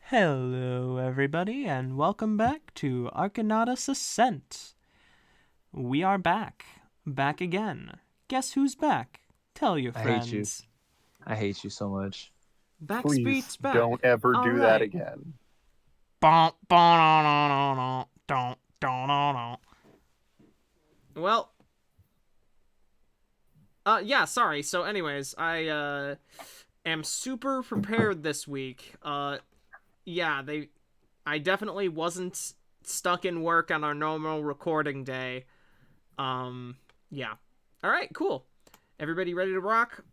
Hello, everybody, and welcome back to Arcanautus Ascent. We are back. Back again. Guess who's back? Tell your I hate you. friends. I hate you so much. Backstreet's Please back. don't ever All do that right. again. Well, yeah, sorry. So anyways, I am super prepared this week. Yeah, I definitely wasn't stuck in work on our normal recording day. Yeah. All right, cool. Everybody ready to rock?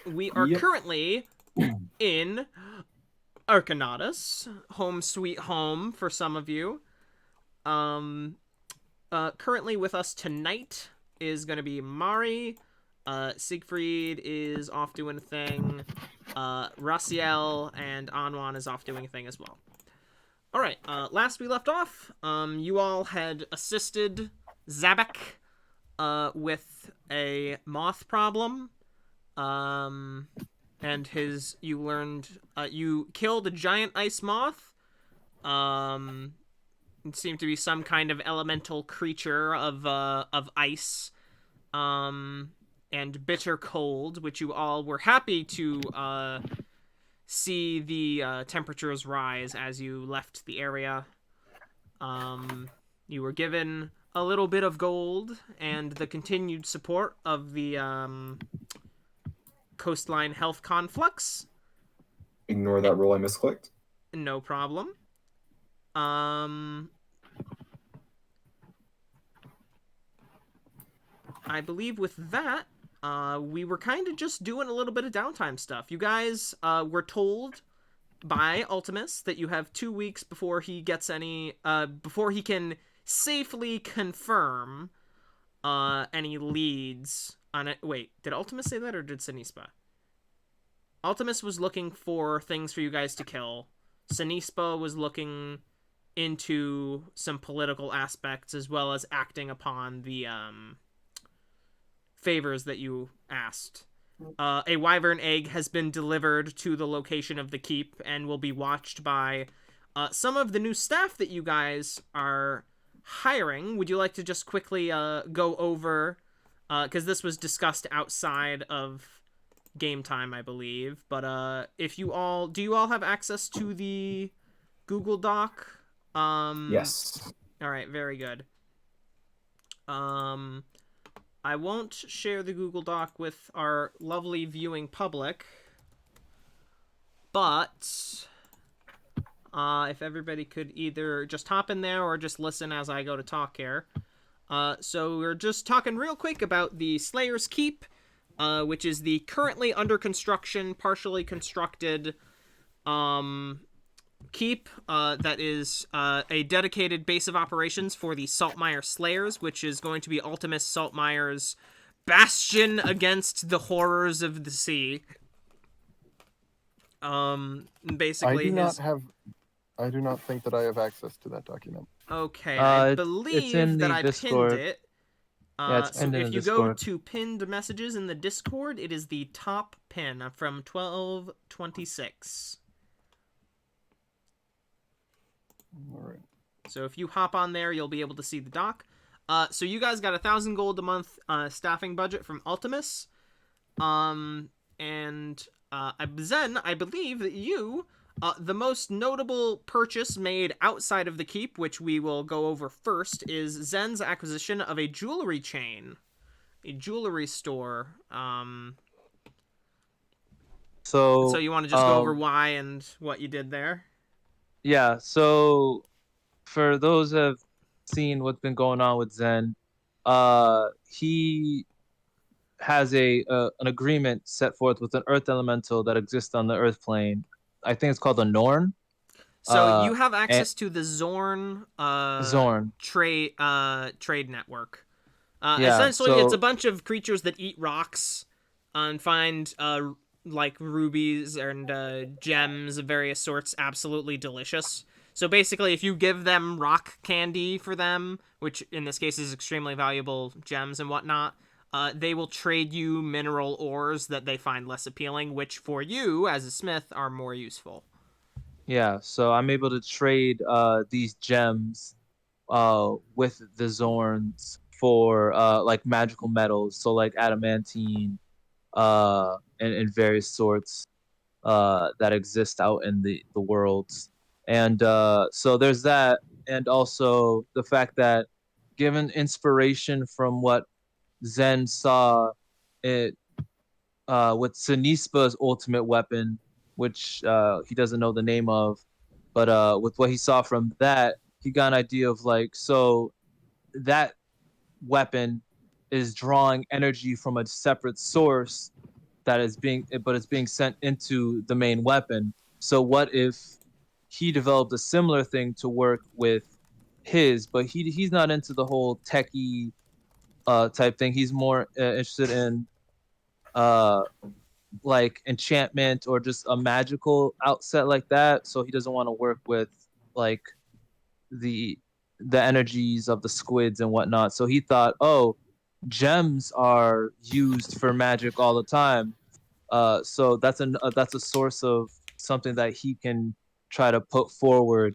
We are Yep. currently in Arcanautus, home sweet home for some of you. Currently with us tonight is going to be Mari. Siegfried is off doing a thing. Rasiel and Anwan is off doing a thing as well. All right. Last we left off, you all had assisted Zabek with a moth problem. And you learned you killed a giant ice moth. It seemed to be some kind of elemental creature of ice. And bitter cold, which you all were happy to see the temperatures rise as you left the area. You were given a little bit of gold and the continued support of the Coastline Health Conflux. Ignore that roll I misclicked. No problem. I believe with that, we were kind of just doing a little bit of downtime stuff. You guys were told by Ultimus that you have 2 weeks before he gets before he can safely confirm any leads on it. Wait, did Ultimus say that or did Sinispa? Ultimus was looking for things for you guys to kill. Sinispa was looking into some political aspects as well as acting upon the favors that you asked. A wyvern egg has been delivered to the location of the keep and will be watched by some of the new staff that you guys are hiring. Would you like to just quickly go over, because this was discussed outside of game time, I believe, but do you all have access to the Google Doc? Yes. All right, very good. I won't share the Google Doc with our lovely viewing public, but if everybody could either just hop in there or just listen as I go to talk here. So we're just talking real quick about the Slayer's Keep, which is the currently under construction, partially constructed keep that is a dedicated base of operations for the Saltmire Slayers, which is going to be Ultimus Saltmire's bastion against the horrors of the sea. Basically, I do not think that I have access to that document. Okay, I It's believe in that the I Discord. pinned it. Yeah, it's So pinned in if the you go Discord. to pinned messages in the Discord, it is the top pin from 1226. All right. So if you hop on there, you'll be able to see the doc. So you guys got 1,000 gold a month staffing budget from Ultimus. And Zen, I believe that you, the most notable purchase made outside of the keep, which we will go over first, is Zen's acquisition of a jewelry chain, a jewelry store. So So you want to just go over why and what you did there? yeah, so for those who have seen what's been going on with Zen, he has an agreement set forth with an earth elemental that exists on the earth plane. I think it's called a Norn. So you have And access to the Zorn Zorn. trade network. Yeah, Essentially, it's a so bunch of creatures that eat rocks and find like rubies and gems of various sorts absolutely delicious. So basically, if you give them rock candy for them, which in this case is extremely valuable gems and whatnot, they will trade you mineral ores that they find less appealing, which for you as a smith are more useful. Yeah, so I'm able to trade these gems with the Zorns for like magical metals, so like adamantine and various sorts that exist out in the worlds. And so there's that, and also the fact that given inspiration from what Zen saw it with Sinispa's ultimate weapon, which he doesn't know the name of, but with what he saw from that, he got an idea of like, so that weapon is drawing energy from a separate source but it's being sent into the main weapon. So what if he developed a similar thing to work with his, but he's not into the whole techie type thing. He's more interested in uh like enchantment or just a magical outset like that. So he doesn't want to work with like the the energies of the squids and whatnot. So he thought, oh, gems are used for magic all the time. So that's a source of something that he can try to put forward.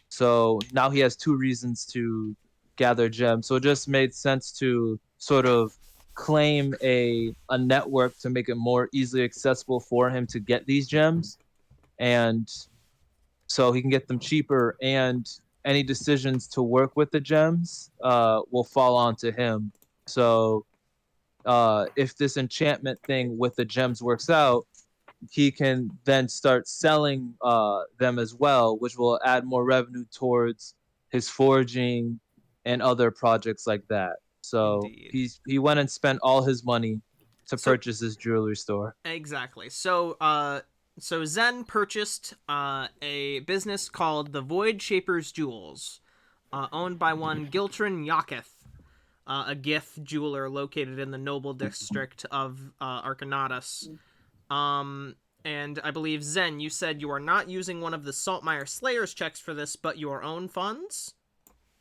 So now he has two reasons to gather gems. So it just made sense to sort of claim a network to make it more easily accessible for him to get these gems, and so he can get them cheaper. And any decisions to work with the gems will fall onto him. So if this enchantment thing with the gems works out, he can then start selling them as well, which will add more revenue towards his forging and other projects like that. So Indeed. he went and spent all his money to So- purchase this jewelry store. Exactly. So Zen purchased a business called the Void Shapers Jewels, owned by one Giltrin Yaketh, a Gith jeweler located in the noble district of Arcanautus. And I believe, Zen, you said you are not using one of the Saltmire Slayer's checks for this, but your own funds?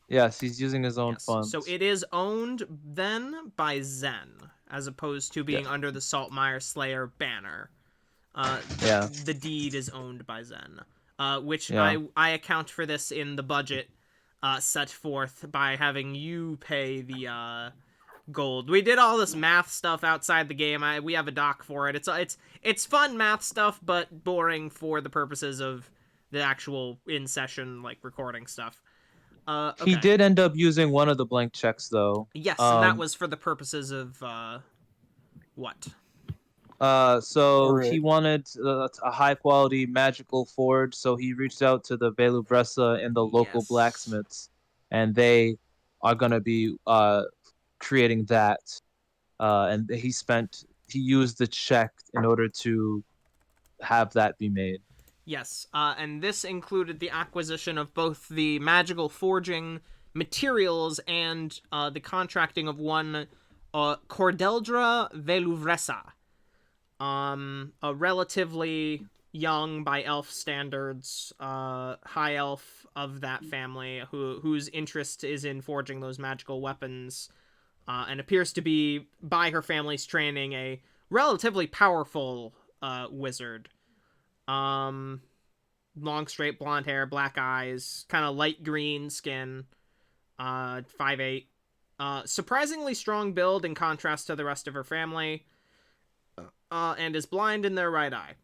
Yes, he's using his own Yes. funds. So it is owned then by Zen, as opposed to being Yeah. under the Saltmire Slayer banner. Yeah. The deed is owned by Zen, which Yeah. I account for this in the budget set forth by having you pay the gold. We did all this math stuff outside the game. We have a doc for it. It's fun math stuff, but boring for the purposes of the actual in session like recording stuff. Okay. He did end up using one of the blank checks though. Yes, and that was for the purposes of what? So Right. he wanted a high quality magical forge, so he reached out to the Velubressa and the local Yes. blacksmiths, and they are gonna be creating that. And he used the check in order to have that be made. Yes, and this included the acquisition of both the magical forging materials and the contracting of one Cordeldra Veluvressa, a relatively young, by elf standards, high elf of that family, whose interest is in forging those magical weapons, and appears to be, by her family's training, a relatively powerful wizard. Long straight blonde hair, black eyes, kind of light green skin, 5'8". Surprisingly strong build in contrast to the rest of her family, and is blind in their right eye.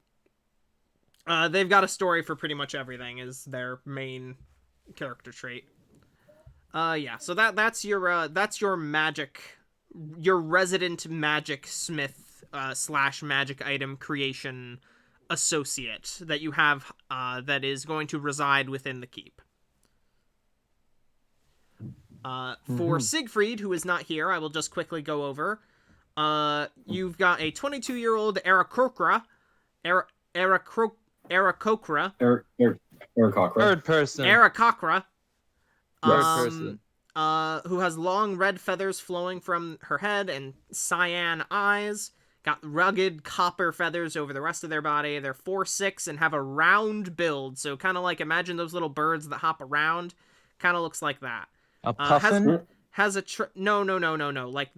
They've got a story for pretty much everything is their main character trait. Yeah, so that's your magic, your resident magic smith / magic item creation associate that you have that is going to reside within the keep. For Siegfried, who is not here, I will just quickly go over. You've got a 22-year-old Aarakocra. Aarakocra. Third person. Aarakocra. Third person. Who has long red feathers flowing from her head and cyan eyes. Got rugged copper feathers over the rest of their body. They're 4'6" and have a round build. So kind of like, imagine those little birds that hop around. Kind of looks like that. A puffin? Has a no. Like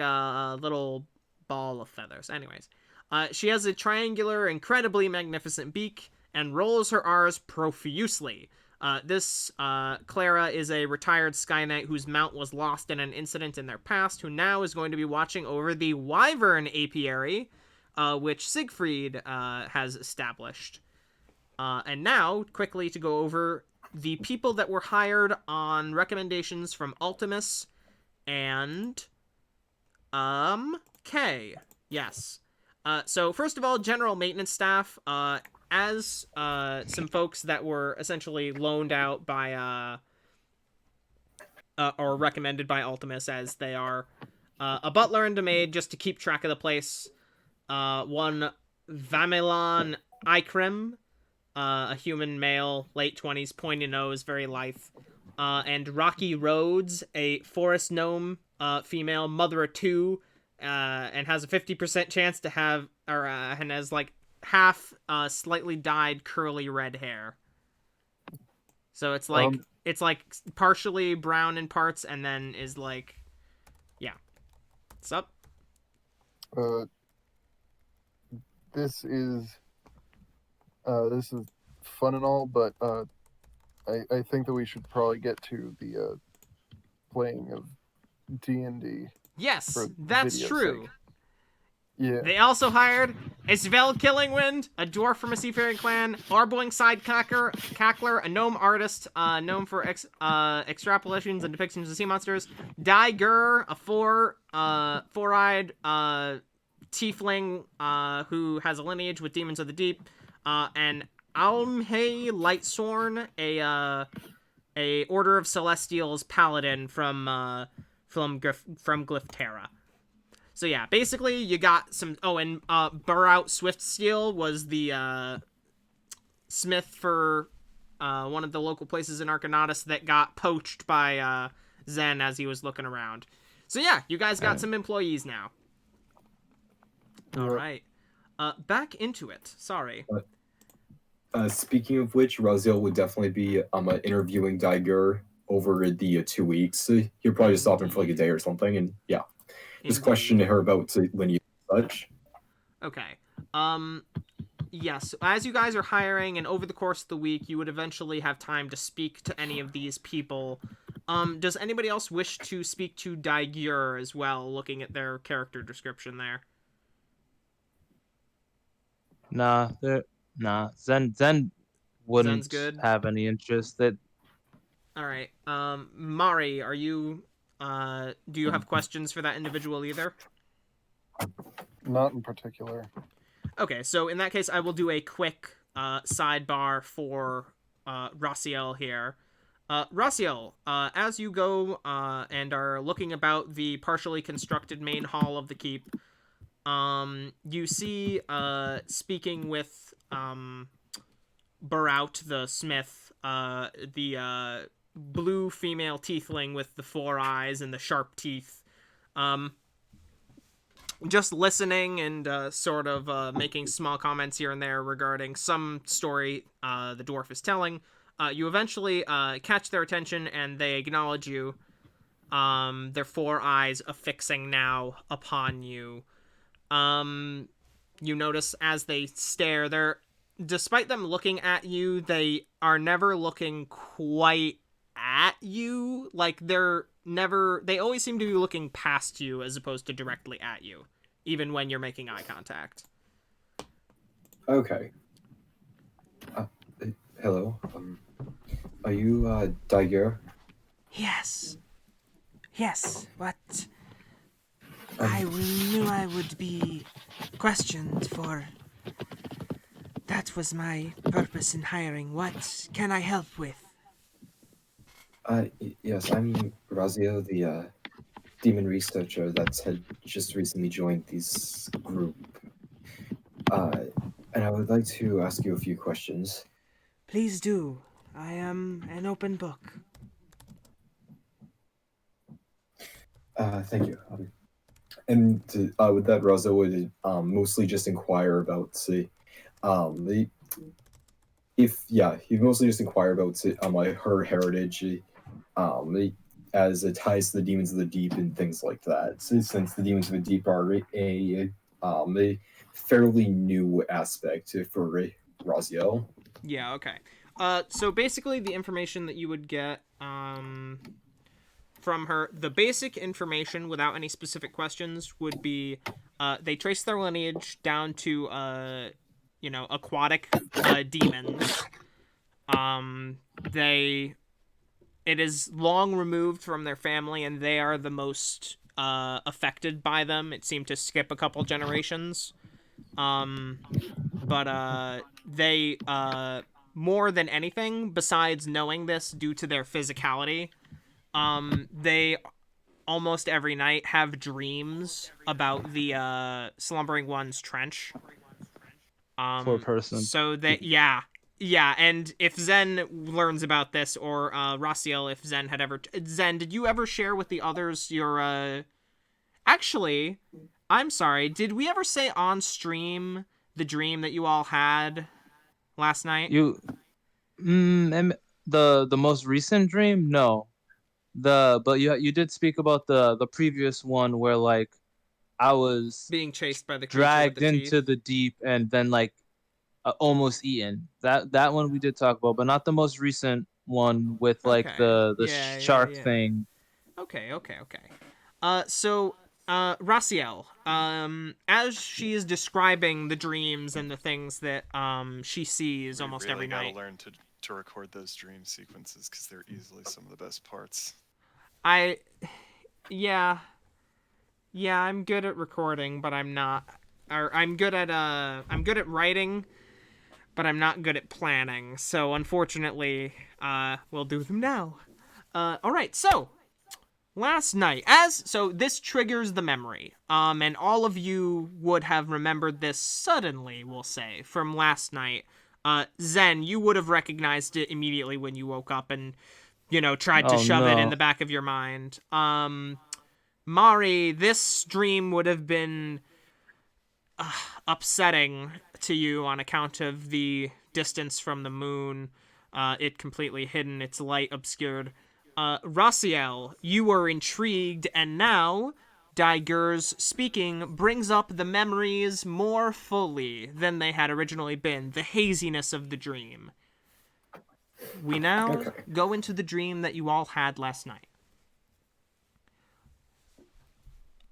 a little ball of feathers. Anyways, she has a triangular, incredibly magnificent beak and rolls her R's profusely. This Clara is a retired Sky Knight whose mount was lost in an incident in their past, who now is going to be watching over the Wyvern Apiary, which Siegfried has established. And now, quickly to go over the people that were hired on recommendations from Ultimus and Kay. Yes. So first of all, general maintenance staff, as some folks that were essentially loaned out by or recommended by Ultimus, as they are a butler and a maid just to keep track of the place. One Vamelon Ikrim, a human male, late 20s, pointy nose, very lithe. And Rocky Rhodes, a forest gnome female, mother of two, and has a 50% chance to have, and has like half slightly dyed curly red hair. So it's like partially brown in parts, and then is like, yeah. What's up? This is fun and all, but I think that we should probably get to the playing of D&D. Yes, that's true. Sake. Yeah. They also hired Isvel Killingwind, a dwarf from a seafaring clan, Arboing Side Cackler, a gnome artist known for extrapolations and depictions of sea monsters, Dai Gur, a four-eyed tiefling who has a lineage with demons of the deep, and Almhe Lightsorn, a Order of Celestials paladin from Glyphtera. So yeah, basically you got some. Oh, and Burrout Swiftsteel was the smith for one of the local places in Arcanautus that got poached by Zen as he was looking around. So yeah, you guys got some employees now. All right, back into it. Sorry. Speaking of which, Rasiel would definitely be interviewing Daigur over the 2 weeks. He'll probably just stop in for like a day or something, and yeah. Just question her about when you such. Okay. Yes. As you guys are hiring, and over the course of the week, you would eventually have time to speak to any of these people. Does anybody else wish to speak to Daigur as well, looking at their character description there? Nah. Zen wouldn't have any interest. All right. Mari, are you... do you have questions for that individual either? Not in particular. Okay, so in that case, I will do a quick sidebar for Rasiel here. Rasiel, as you go and are looking about the partially constructed main hall of the keep, you see, speaking with Burrout the smith, the blue female tiefling with the 4 eyes and the sharp teeth, just listening and sort of making small comments here and there regarding some story the dwarf is telling. You eventually catch their attention, and they acknowledge you, their 4 eyes affixing now upon you. You notice as they stare, despite them looking at you, they are never looking quite at you. Like, they always seem to be looking past you as opposed to directly at you, even when you're making eye contact. Okay. Hello. Are you Daigur? Yes. What? I knew I would be questioned for. That was my purpose in hiring. What can I help with? Yes, I'm Rasiel, the demon researcher that had just recently joined this group. And I would like to ask you a few questions. Please do. I am an open book. Thank you. And with that, Rasiel would mostly just inquire about, he'd mostly just inquire about her heritage, as it ties to the demons of the deep and things like that. Since the demons of the deep are a fairly new aspect for Rasiel. Yeah, okay. So basically the information that you would get from her, the basic information without any specific questions would be they trace their lineage down to aquatic demons. They it is long removed from their family, and they are the most affected by them. It seemed to skip a couple generations. But they more than anything, besides knowing this due to their physicality, they almost every night have dreams about the slumbering one's trench. Poor person. So that yeah, and if Zen learns about this, or Rasiel, if Zen had ever Zen, did you ever share with the others your Actually, I'm sorry. Did we ever say on stream the dream that you all had last night? The most recent dream? No. But you did speak about the previous one where like I was Being chased by the creature dragged with the into teeth. the deep and then like almost eaten. That one we did talk about, but not the most recent one with like Okay. the shark Yeah. thing. Okay. So Rasiel, as she is describing the dreams and the things that she sees almost every night. Gotta learn to record those dream sequences because they're easily some of the best parts. Yeah, I'm good at recording, but I'm not. Or I'm good at writing, but I'm not good at planning. So unfortunately, we'll do them now. All right. So last night, so this triggers the memory. And all of you would have remembered this suddenly, we'll say, from last night. Zen, you would have recognized it immediately when you woke up and, tried to shove it in the back of your mind. Mari, this dream would have been upsetting to you on account of the distance from the moon, it completely hidden, its light obscured. Rasiel, you were intrigued, and now Daigur's speaking brings up the memories more fully than they had originally been, the haziness of the dream. We now go into the dream that you all had last night.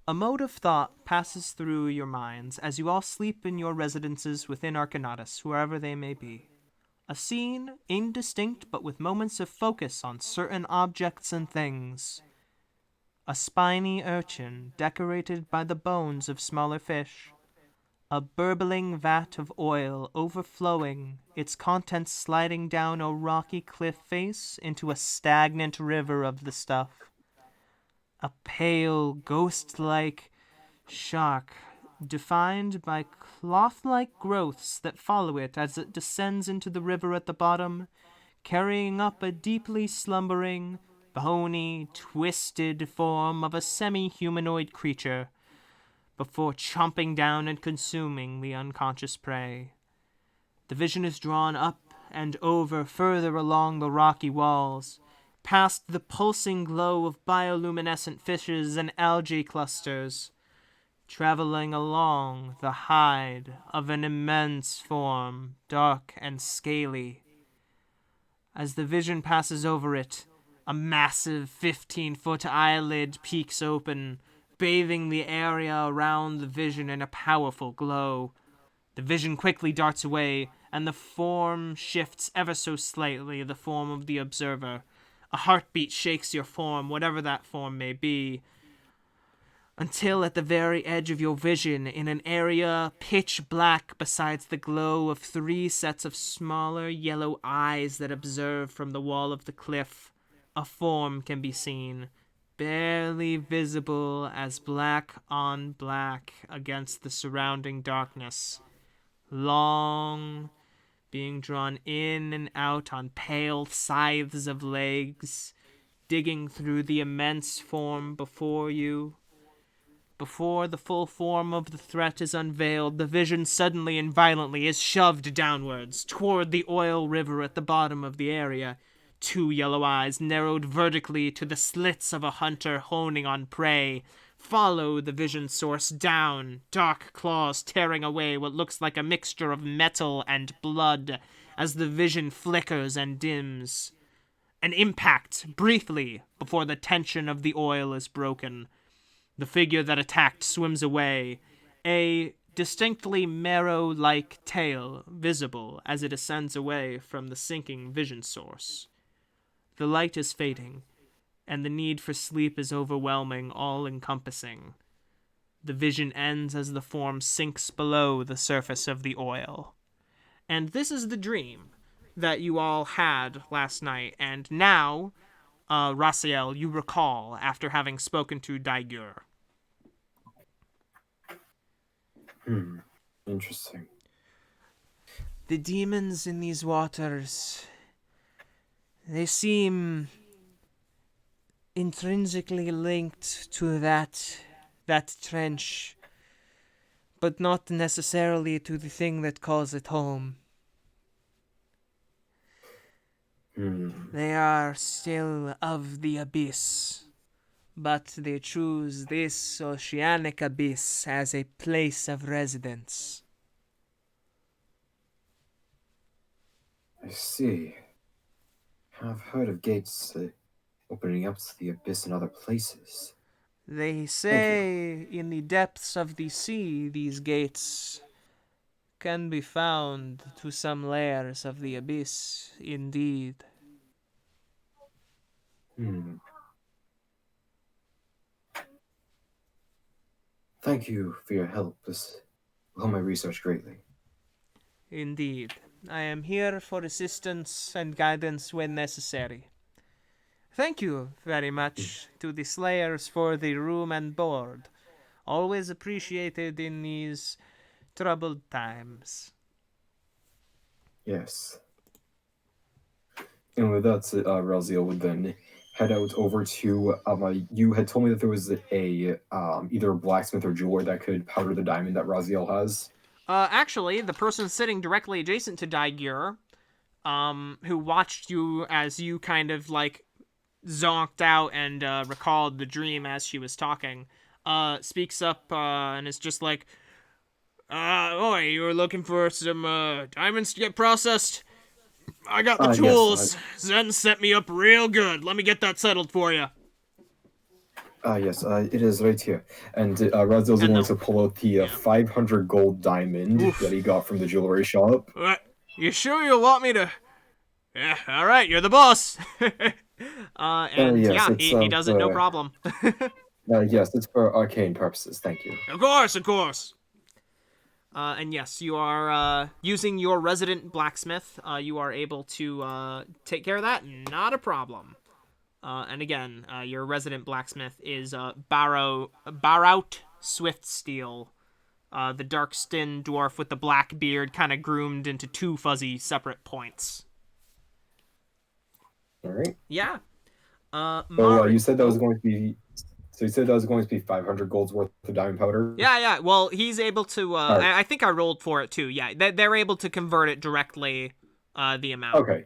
A mode of thought passes through your minds as you all sleep in your residences within Arcanautus, wherever they may be. A scene, indistinct but with moments of focus on certain objects and things. A spiny urchin decorated by the bones of smaller fish. A burbling vat of oil overflowing, its contents sliding down a rocky cliff face into a stagnant river of the stuff. A pale, ghost-like shark, defined by cloth-like growths that follow it as it descends into the river at the bottom, carrying up a deeply slumbering, bony, twisted form of a semi-humanoid creature, before chomping down and consuming the unconscious prey. The vision is drawn up and over further along the rocky walls, past the pulsing glow of bioluminescent fishes and algae clusters, traveling along the hide of an immense form, dark and scaly. As the vision passes over it, a massive 15-foot eyelid peeks open, bathing the area around the vision in a powerful glow. The vision quickly darts away, and the form shifts ever so slightly, the form of the observer. A heartbeat shakes your form, whatever that form may be, until at the very edge of your vision, in an area pitch black besides the glow of 3 sets of smaller yellow eyes that observe from the wall of the cliff, a form can be seen, barely visible as black on black against the surrounding darkness. Long, being drawn in and out on pale scythes of legs, digging through the immense form before you. Before the full form of the threat is unveiled, the vision suddenly and violently is shoved downwards, toward the oil river at the bottom of the area. 2 yellow eyes, narrowed vertically to the slits of a hunter honing on prey, follow the vision source down, dark claws tearing away what looks like a mixture of metal and blood, as the vision flickers and dims. An impact, briefly, before the tension of the oil is broken. The figure that attacked swims away, a distinctly marrow-like tail visible as it ascends away from the sinking vision source. The light is fading, and the need for sleep is overwhelming, all-encompassing. The vision ends as the form sinks below the surface of the oil. And this is the dream that you all had last night, and now, Rasiel, you recall after having spoken to Daigur. Interesting. The demons in these waters, they seem intrinsically linked to that trench, but not necessarily to the thing that calls it home. They are still of the abyss, but they choose this oceanic abyss as a place of residence. I see. I've heard of gates opening up to the abyss in other places. They say in the depths of the sea, these gates can be found to some layers of the abyss, indeed. Thank you for your help. This will help my research greatly. Indeed. I am here for assistance and guidance when necessary. Thank you very much to the Slayers for the room and board. Always appreciated in these troubled times. Yes. And with that, Rasiel would then head out over to. You had told me that there was a either a blacksmith or jeweler that could powder the diamond that Rasiel has. Actually, the person sitting directly adjacent to Daigur, who watched you as you kind of, like, zonked out and recalled the dream as she was talking, speaks up and is just like, "Oi, you were looking for some diamonds to get processed? I got the tools. Yes, Zen set me up real good. Let me get that settled for you." Yes, it is right here. And Rasiel's going to pull out the 500 gold diamond that he got from the jewelry shop. What? You sure you want me to? Yeah, all right, you're the boss. Yes, he does it no problem. Yes, it's for arcane purposes. Thank you. Of course. And yes, you are using your resident blacksmith. You are able to take care of that. Not a problem. And again, your resident blacksmith is Barout Swift Steel, the dark-skinned dwarf with the black beard, kind of groomed into two fuzzy separate points. All right. Yeah. You said that was going to be. So you said that was going to be 500 gold's worth of diamond powder? Yeah. Well, he's able to. Right. I think I rolled for it too. Yeah, they're able to convert it directly. The amount. Okay.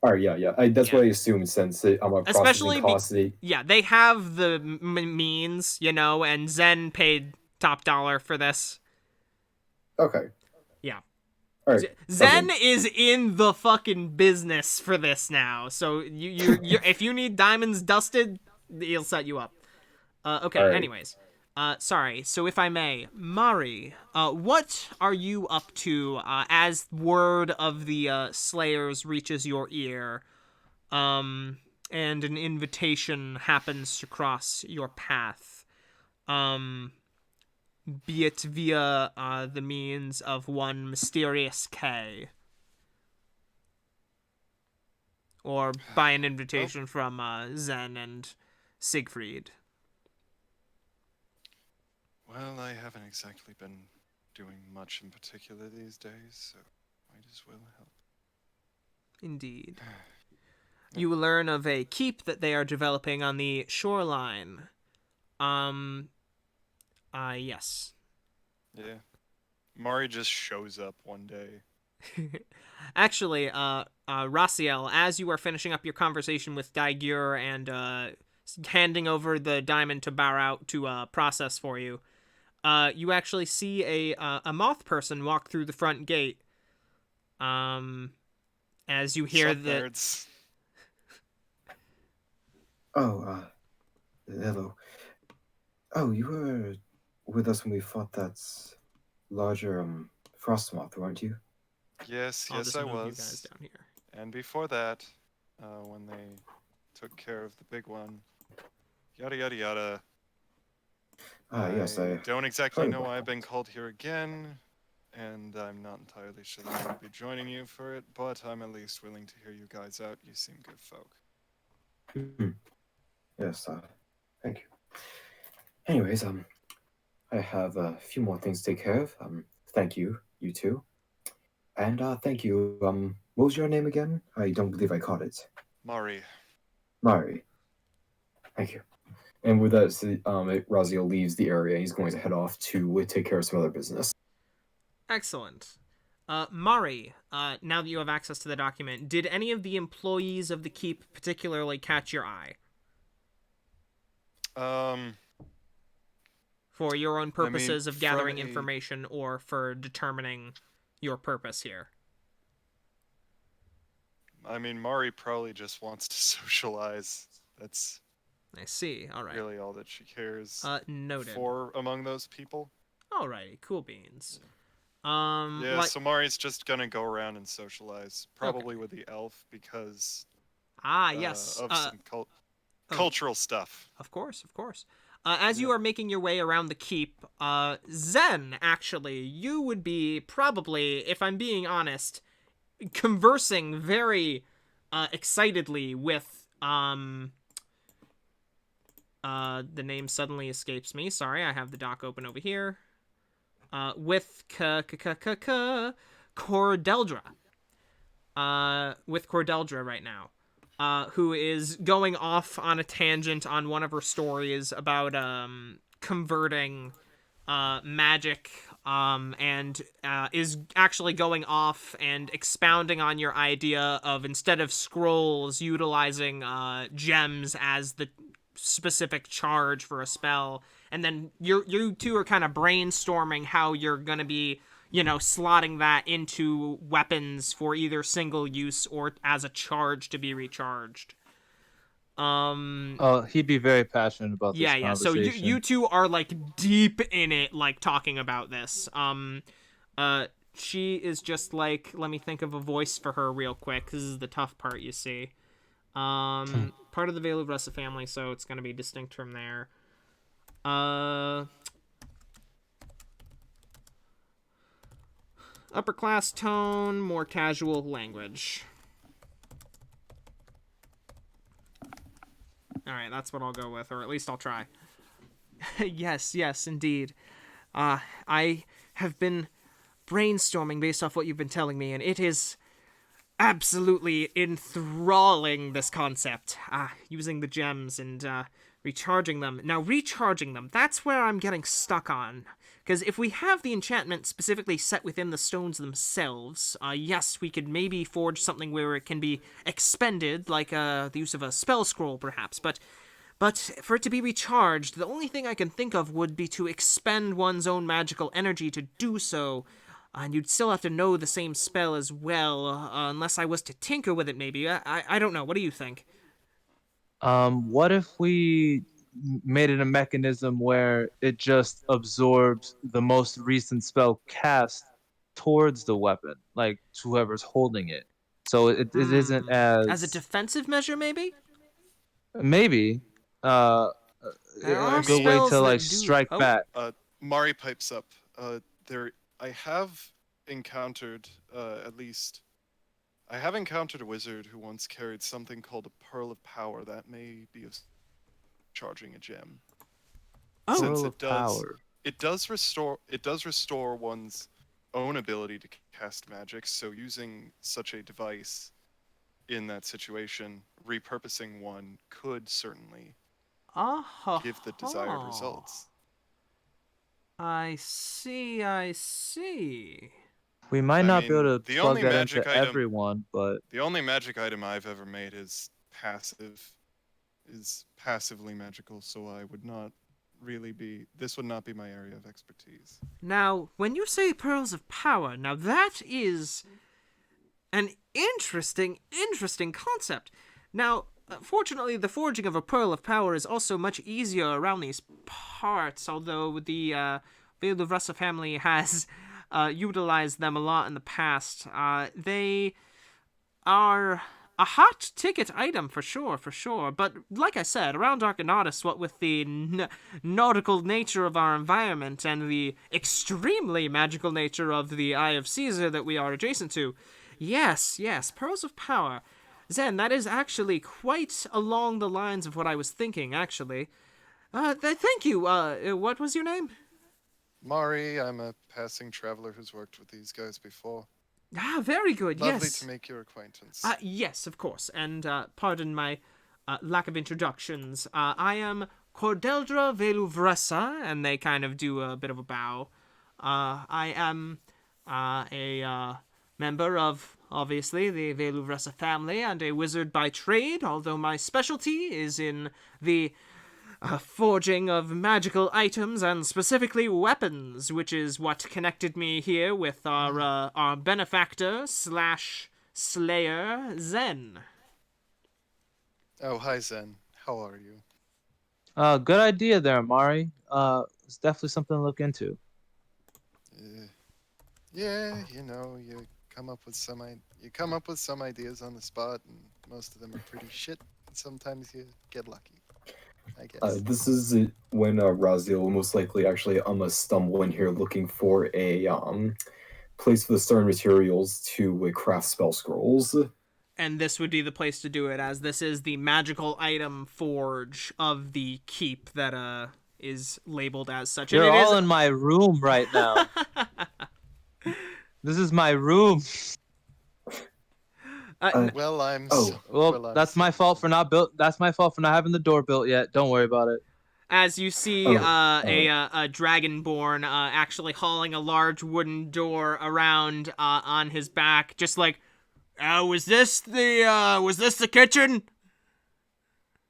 All right. Yeah. That's what I assumed since Especially processing costs. they have the means, and Zen paid top dollar for this. Okay. Yeah. All right. Zen is in the fucking business for this now. So you if you need diamonds dusted, he'll set you up. Okay. Right. Anyways, sorry. So if I may, Mari, what are you up to as word of the Slayers reaches your ear, and an invitation happens to cross your path, be it via the means of one mysterious K, or by an invitation from Zen and Siegfried? Well, I haven't exactly been doing much in particular these days, so might as well help. Indeed. You learn of a keep that they are developing on the shoreline. Yes. Yeah. Mari just shows up one day. Actually, Rasiel, as you are finishing up your conversation with Daigur and handing over the diamond to Barout to process for you, you actually see a moth person walk through the front gate. As you hear Sup, the nerds? Oh, hello. Oh, you were with us when we fought that larger frost moth, weren't you? Yes, I'll yes, just I move you was. guys down here. And before that, when they took care of the big one, yada yada yada. Yes, I don't exactly heard know about why I've that. been called here again, and I'm not entirely sure that I'll be joining you for it, but I'm at least willing to hear you guys out. You seem good folk. Yes, thank you. Anyways, I have a few more things to take care of. Thank you, you two. And, thank you. What was your name again? I don't believe I caught it. Mari. Mari. Thank you. And with that, Rasiel leaves the area. He's going to head off to take care of some other business. Excellent. Mari, now that you have access to the document, did any of the employees of the keep particularly catch your eye? For your own purposes of gathering information or for determining your purpose here? I mean, Mari probably just wants to socialize. That's I see. All right. really all that she cares Noted. for among those people. Alrighty, cool beans. Yeah, so Mari's just gonna go around and socialize, probably with the elf because yes, of some cultural stuff. Of course, of course. As you are making your way around the keep, Zen, actually, you would be probably, if I'm being honest, conversing very excitedly with the name suddenly escapes me. Sorry, I have the doc open over here. With Cordeldra. With Cordeldra right now. Who is going off on a tangent on one of her stories about converting magic, and is actually going off and expounding on your idea of, instead of scrolls, utilizing gems as the specific charge for a spell. And then you two are kind of brainstorming how you're going to be, slotting that into weapons for either single use or as a charge to be recharged. He'd be very passionate about this Yeah. So conversation. you two are like deep in it, like talking about this. She is just like, let me think of a voice for her real quick. This is the tough part, you see. Part of the Veil of Ressa family, so it's gonna be distinct from there. Upper class tone, more casual language. Alright, that's what I'll go with, or at least I'll try. Yes, indeed. I have been brainstorming based off what you've been telling me, and it is absolutely enthralling, this concept. Using the gems and recharging them. Now, recharging them, that's where I'm getting stuck on. Because if we have the enchantment specifically set within the stones themselves, yes, we could maybe forge something where it can be expended, like the use of a spell scroll, perhaps. But for it to be recharged, the only thing I can think of would be to expend one's own magical energy to do so. And you'd still have to know the same spell as well, unless I was to tinker with it, maybe. I don't know. What do you think? What if we made it a mechanism where it just absorbs the most recent spell cast towards the weapon, like to whoever's holding it? So it isn't as a defensive measure, maybe? Maybe. There A are good way spells to that like do- strike oh. back. Mari pipes up. I have encountered, at least, I have encountered a wizard who once carried something called a Pearl of Power that may be of charging a gem. Oh. Since Pearl of Power. it does restore one's own ability to cast magic. So using such a device in that situation, repurposing one could certainly give the desired results. I see. We might not be able to the plug only that magic into item- everyone, but The only magic item I've ever made is passively magical, so I would not really be. This would not be my area of expertise. Now, when you say pearls of power, now that is An interesting concept. Now, fortunately, the forging of a pearl of power is also much easier around these parts, although the Veil of Rasa family has utilized them a lot in the past. They are a hot ticket item for sure. But like I said, around Arcanautus, what with the nautical nature of our environment and the extremely magical nature of the Eye of Caesar that we are adjacent to, yes, pearls of power. Zen, that is actually quite along the lines of what I was thinking, actually. Thank you. What was your name? Mari, I'm a passing traveler who's worked with these guys before. Ah, very good, Lovely yes. to make your acquaintance. Yes, of course. And pardon my lack of introductions. I am Cordeldra Veluvressa, and they kind of do a bit of a bow. I am a member of, obviously, the Veluvressa family and a wizard by trade, although my specialty is in the forging of magical items and specifically weapons, which is what connected me here with our benefactor / slayer, Zen. Oh, hi Zen. How are you? Good idea there, Mari. It's definitely something to look into. Yeah, you come up with some ideas on the spot, and most of them are pretty shit. And sometimes you get lucky, I guess. This is when Rasiel will most likely actually stumble in here looking for a place for the starting materials to craft spell scrolls. And this would be the place to do it, as this is the magical item forge of the keep that is labeled as such. You're and all in my room right now. This is my room. Well, I'm. Well, that's my fault for not built. That's my fault for not having the door built yet. Don't worry about it. As you see a dragonborn actually hauling a large wooden door around on his back, just like, was this the kitchen?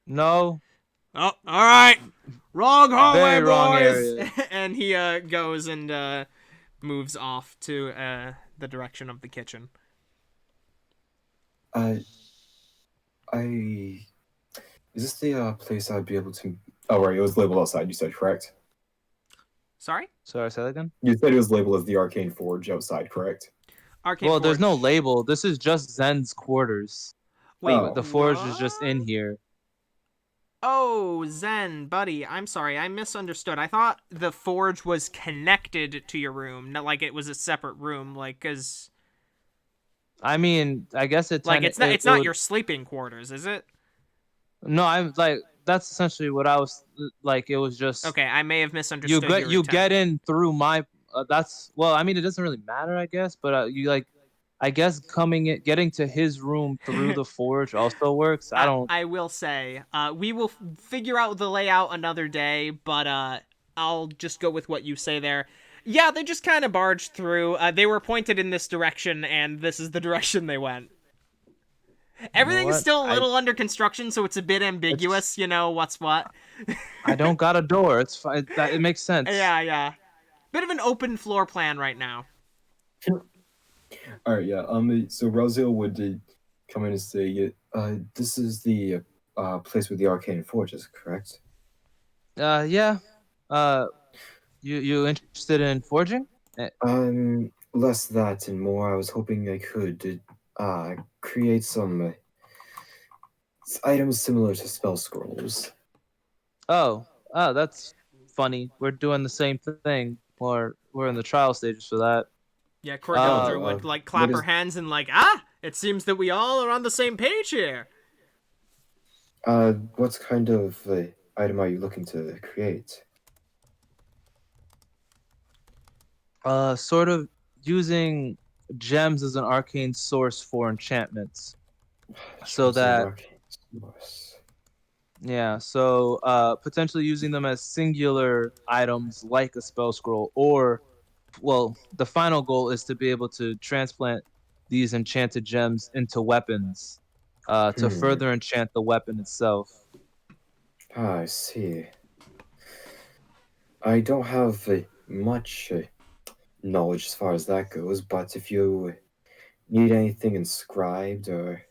No. Oh, all right. Wrong hallway, Very wrong boys. area. And he goes and moves off to the direction of the kitchen. Is this the place I'd be able to? Oh, right, it was labeled outside. You said correct. Sorry, Say that again. You said it was labeled as the Arcane Forge outside, correct? Arcane Well, Forge. there's no label. This is just Zen's quarters. Wait, Oh. The forge is what? just in here. Oh, Zen, buddy, I'm sorry, I misunderstood. I thought the forge was connected to your room, not like it was a separate room, like, cause I mean, I guess it's like it's not your sleeping quarters, is it? No, I'm like that's essentially what I was like. It was just Okay, I may have misunderstood. you get in through my. That's well, I mean, it doesn't really matter, I guess. But you like, I guess getting to his room through the forge also works. I will say, we will figure out the layout another day, but I'll just go with what you say there. Yeah, they just kind of barged through. They were pointed in this direction, and this is the direction they went. Everything is still a little under construction, so it's a bit ambiguous, what's what. I don't got a door. It's fine. It makes sense. Yeah. Bit of an open floor plan right now. All right, yeah. So Rasiel would come in and say, "This is the place with the Arcane Forge, is correct?" Yeah. You interested in forging? Less that and more. I was hoping I could create some items similar to spell scrolls. Oh, that's funny. We're doing the same thing. Or we're in the trial stages for that. Yeah, Cordeldra would clap her hands and it seems that we all are on the same page here. What kind of item are you looking to create? Sort of using gems as an arcane source for enchantments. So potentially using them as singular items like a spell scroll, or the final goal is to be able to transplant these enchanted gems into weapons to further enchant the weapon itself. I see. I don't have much knowledge as far as that goes, but if you need anything inscribed or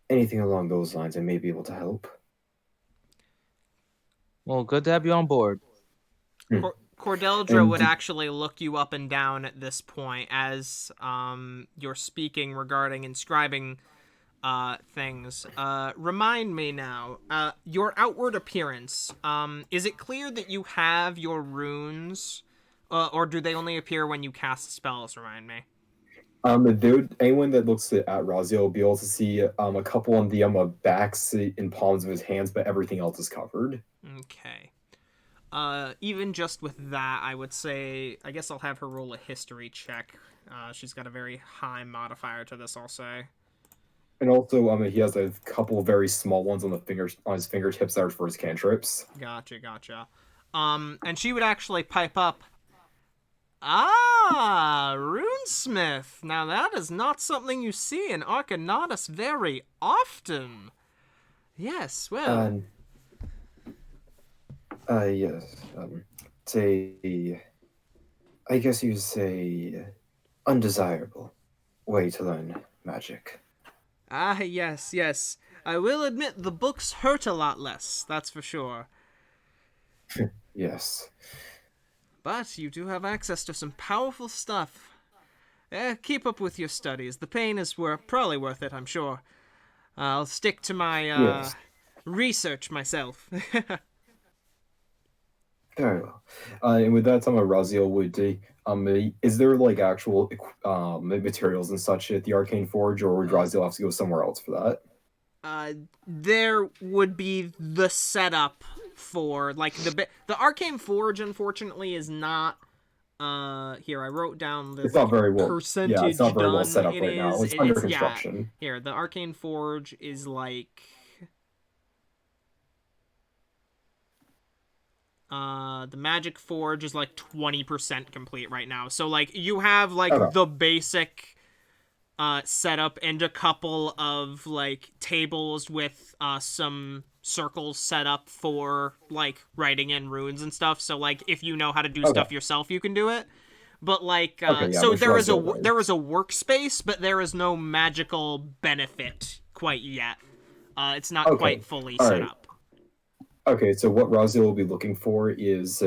anything along those lines, I may be able to help. Well, good to have you on board. Cordeldra And would did- actually look you up and down at this point as you're speaking regarding inscribing things. Remind me now, your outward appearance, is it clear that you have your runes, or do they only appear when you cast spells? Remind me. Anyone that looks at Rasiel will be able to see a couple on the backs and palms of his hands, but everything else is covered. Okay. Even just with that, I would say, I guess I'll have her roll a history check. She's got a very high modifier to this, I'll say. And also, he has a couple very small ones on his fingertips that are for his cantrips. Gotcha. And she would actually pipe up. Ah, runesmith. Now that is not something you see in Arcanautus very often. Yes, well. Yes. I guess you'd say, undesirable way to learn magic. Ah, yes. I will admit the books hurt a lot less, that's for sure. Yes. But you do have access to some powerful stuff. Keep up with your studies. The pain is probably worth it, I'm sure. I'll stick to my Yes. research myself. Very well. And with that, Rasiel would is there like actual materials and such at the Arcane Forge, or would Rasiel have to go somewhere else for that? There would be the setup for like the Arcane Forge. Unfortunately, is not. Here I wrote down the It's not very well. percentage. Yeah, it's not very well done set up it right now. is. It's under Yeah, construction. here the Arcane Forge is like. The Magic Forge is like 20% complete right now. So like you have like Okay. the basic setup and a couple of like tables with some circles set up for like writing in runes and stuff. So like if you know how to do stuff yourself, you can do it. But like Okay, yeah, so which there is Rasiel does. there is a workspace, but there is no magical benefit quite yet. It's not Okay. quite fully All set right. up. Okay, so what Rasiel will be looking for is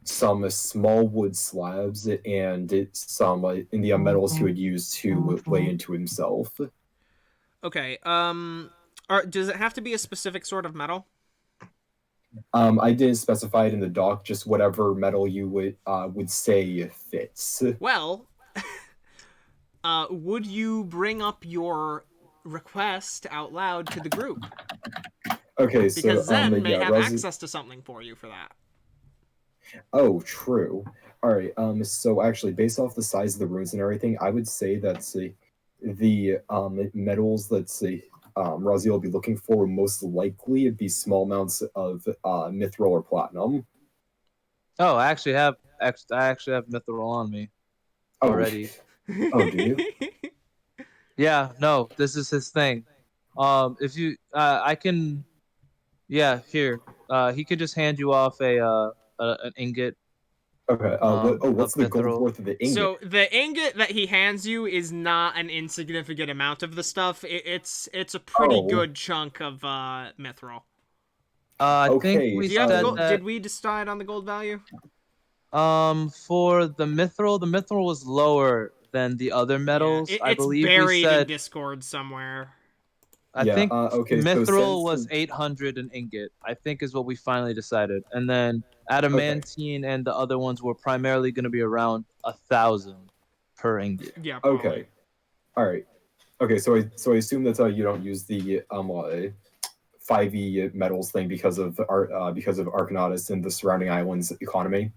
some small wood slabs and some in the metals he would use to lay into himself. Okay. Does it have to be a specific sort of metal? I didn't specify it in the doc, just whatever metal you would say fits. Well, would you bring up your request out loud to the group? Okay, so Because Zen may yeah, have Rasiel. access to something for you for that. Oh, true. All right. So actually, based off the size of the runes and everything, I would say that the metals that Rasiel will be looking for would most likely be small amounts of mithril or platinum. Oh, I actually have mithril on me Oh, already. Oh, do you? Yeah, no, this is his thing. If you, I can, yeah, here. He could just hand you off an ingot. Okay. What's the gold mithril. worth of the ingot? So the ingot that he hands you is not an insignificant amount of the stuff. It's a pretty good chunk of mithril. I Okay, think we Do you have the said gold? that. Did we decide on the gold value? For the mithril was lower than the other metals. I It's believe buried we said. in Discord somewhere. I Yeah, think okay, so mithril since- was 800 an ingot. I think is what we finally decided, and then adamantine and the other ones were primarily going to be around 1,000 per ingot. Yeah. Probably. Okay. All right. Okay, so I assume that you don't use the 5e metals thing because of Arcanautus and the surrounding islands economy.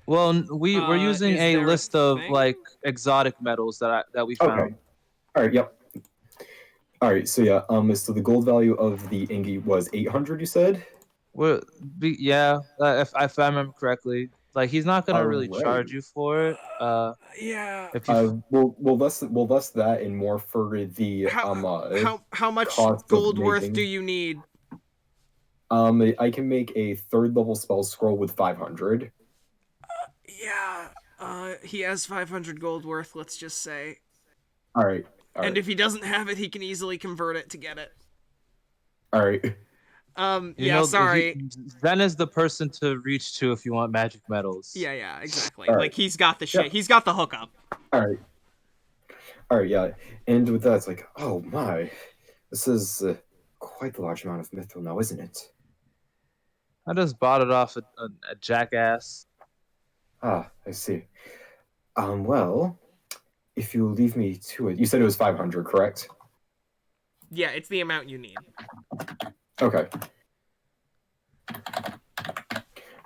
Well, we're using is a there a list of thing? like exotic metals that we found. Okay. All right. Yep. All right. So yeah. So the gold value of the ingot was 800. You said. Yeah, if I remember correctly, like he's not gonna really Alright. charge you for it. Yeah. If you We'll less that and more for the How much cost of gold worth making- do you need? I can make a 3rd level spell scroll with 500. Yeah. He has 500 gold worth, let's just say. All right. And if he doesn't have it, he can easily convert it to get it. All right. Sorry. Zen is the person to reach to if you want magic metals. Yeah, exactly. All Like, right. he's got the shit. Yeah. He's got the hookup. All right, yeah. And with that, it's like, oh my, this is quite a large amount of mithril now, isn't it? I just bought it off a jackass. Ah, I see. Well, if you leave me to it, you said it was 500, correct? Yeah, it's the amount you need. Okay.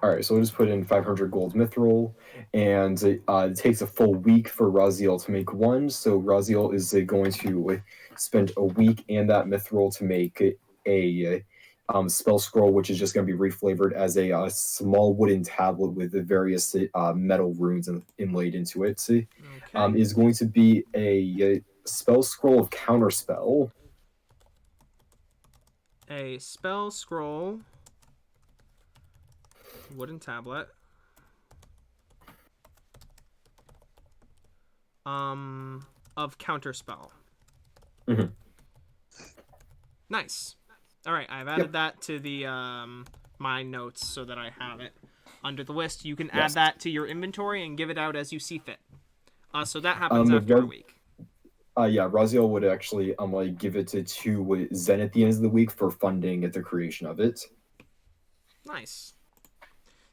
All right, so we'll just put in 500 gold mithril, and it takes a full week for Rasiel to make one. So Rasiel is going to spend a week and that mithril to make a spell scroll, which is just going to be reflavored as a small wooden tablet with the various metal runes inlaid into it. Okay. Is going to be a spell scroll of counterspell. A spell scroll. Wooden tablet. Of counterspell. Mm-hmm. Nice. All right, I've added that to the my notes so that I have it under the list. You can add that to your inventory and give it out as you see fit. So that happens after a week. Yeah, Rasiel would actually give it to Zen at the end of the week for funding at the creation of it. Nice.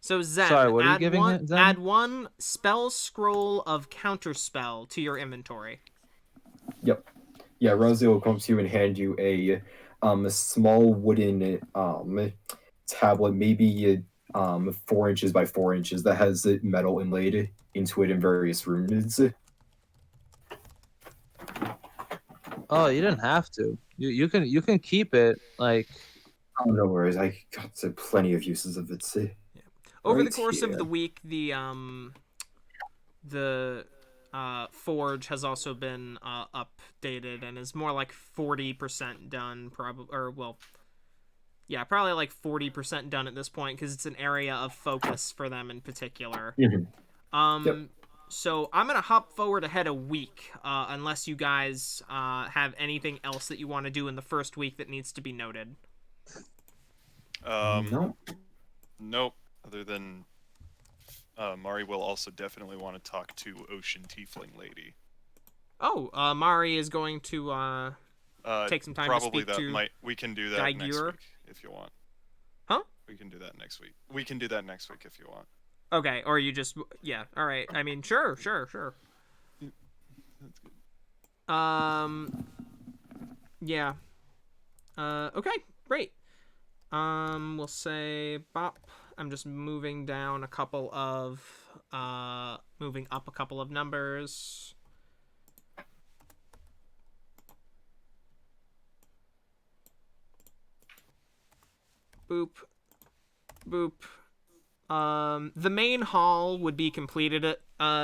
So Zen, Sorry, what are you giving it, Zen? Add one spell scroll of counterspell to your inventory. Yep. Yeah, Rasiel will come to you and hand you a small wooden tablet, maybe 4 inches by 4 inches, that has metal inlaid into it in various runes. Oh, you didn't have to. You can keep it. Like, oh, no worries. I got plenty of uses of it. Over the course of the week, the forge has also been updated and is more like 40% done, probably like 40% done at this point because it's an area of focus for them in particular. Mm-hmm. Yep. So I'm gonna hop forward ahead a week, unless you guys have anything else that you want to do in the first week that needs to be noted. Nope. Other than Mari will also definitely want to talk to Ocean Tiefling Lady. Oh, Mari is going to take some time to speak to. We can do that next Daigure. week if you want. Huh? We can do that next week. We can do that next week if you want. Okay, or you just all right. I mean, sure. That's good. Yeah. Okay, great. We'll say bop. I'm just moving down moving up a couple of numbers. Boop. Boop. The main hall would be completed at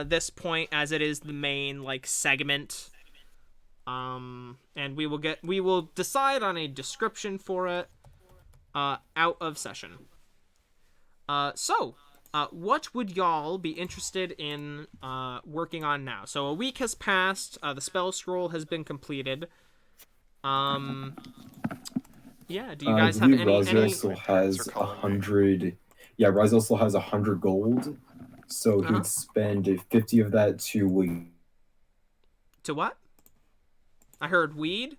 this point, as it is the main segment. And we will decide on a description for it out of session. So what would y'all be interested in working on now? So a week has passed. The spell scroll has been completed. Yeah. Do you guys have any? Rasiel still has 100. Yeah, Rasiel still has 100 gold, so he would spend 50 of that to. To what? I heard weed.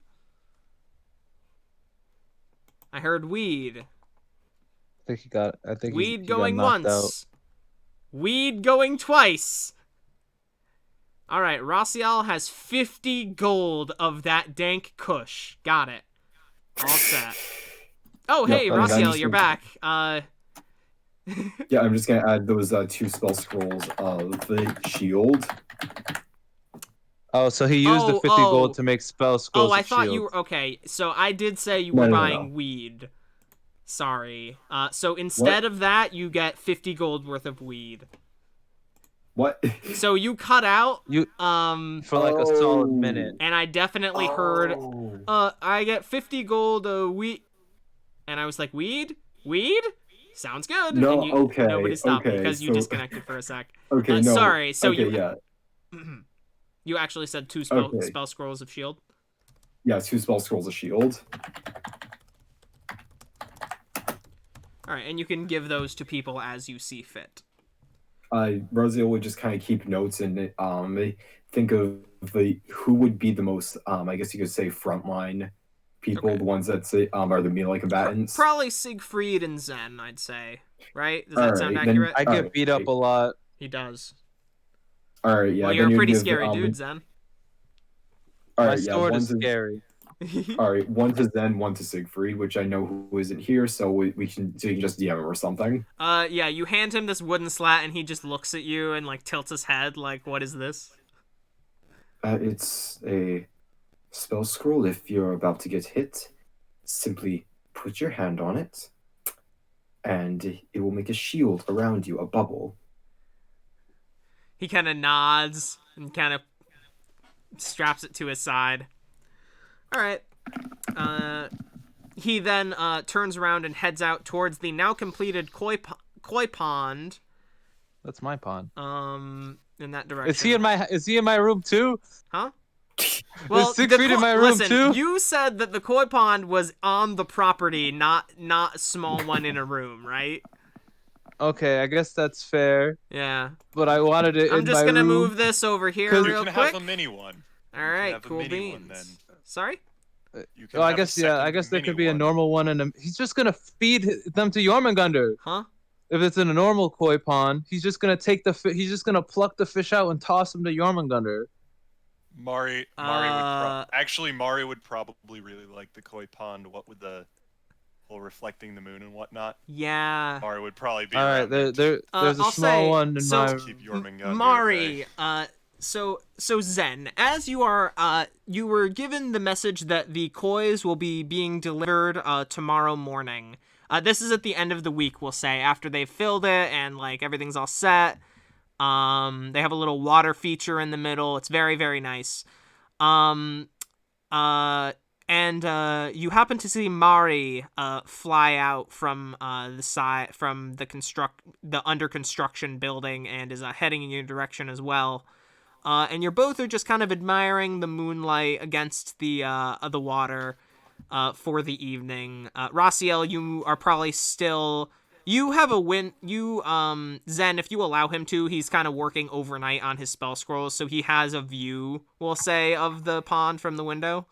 I heard weed. I think he got. I think weed he going got knocked once. Weed going twice. All right, Rasiel has 50 gold of that dank kush. Got it. All set. Oh, hey, Rasiel, you're back. Yeah, I'm just gonna add those 2 spell scrolls of the shield. Oh, so he used the 50 gold to make spell scrolls. Oh, I thought you were okay. So I did say you were buying weed. Sorry. So instead of that, you get 50 gold worth of weed. What? So you cut out for like a solid minute. And I definitely heard I get 50 gold a weed. And I was like, weed? Weed? Sounds good. No, and okay, nobody stopped me okay, because you so- disconnected for a sec. Okay, no. Sorry. So okay, yeah. you actually said 2 Okay. spell scrolls of shield. Yeah, 2 spell scrolls of shield. All right, and you can give those to people as you see fit. Rasiel would just kind of keep notes and think of who would be the most, I guess you could say, frontline people, Okay. the ones that say, are the melee combatants. Probably Siegfried and Zen, I'd say. Right? Does that All sound right, then- accurate? I get Alright. beat up a lot. He does. All right, yeah. Well, then you're a you'd pretty give, scary dude, Zen. All My right, yeah. sword One is to, scary. all right, one to Zen, one to Siegfried, which I know who isn't here, so we can, so you can just DM him or something. Yeah, you hand him this wooden slat and he just looks at you and like tilts his head like, what is this? It's a spell scroll. If you're about to get hit, simply put your hand on it, and it will make a shield around you, a bubble. He kind of nods and kind of straps it to his side. All right. He then turns around and heads out towards the now completed koi pond. That's my pond. In that direction. Is he in my room too? Huh? Well, Is Siegfried in my room listen, too? you said that the koi pond was on the property, not a small one in a room, right? Okay, I guess that's fair. Yeah. But I wanted it I'm in just my gonna room. move this over here 'Cause- You real can quick. have a mini one. All right, have a cool mini one, beans. then. Sorry? You can Oh, I have a guess yeah. I second guess there mini could be a one. normal one, and he's just gonna feed them to Jormungandr. Huh? If it's in a normal koi pond, he's just gonna take he's just gonna pluck the fish out and toss them to Jormungandr. Mari would probably really like the koi pond. What with the whole reflecting the moon and whatnot. Yeah. Mari would probably be All right, around it. there's a I'll small say- one in so- my. Keep Jormungandr Mari, at bay. so Zen, as you are, you were given the message that the kois will be being delivered tomorrow morning. This is at the end of the week, we'll say, after they've filled it and like everything's all set. They have a little water feature in the middle. It's very, very nice. And you happen to see Mari fly out from the side from the under construction building and is heading in your direction as well. And you're both are just kind of admiring the moonlight against the water for the evening. Rasiel, you are probably still. You have a win. Zen, if you allow him to, he's kind of working overnight on his spell scrolls, so he has a view, we'll say, of the pond from the window.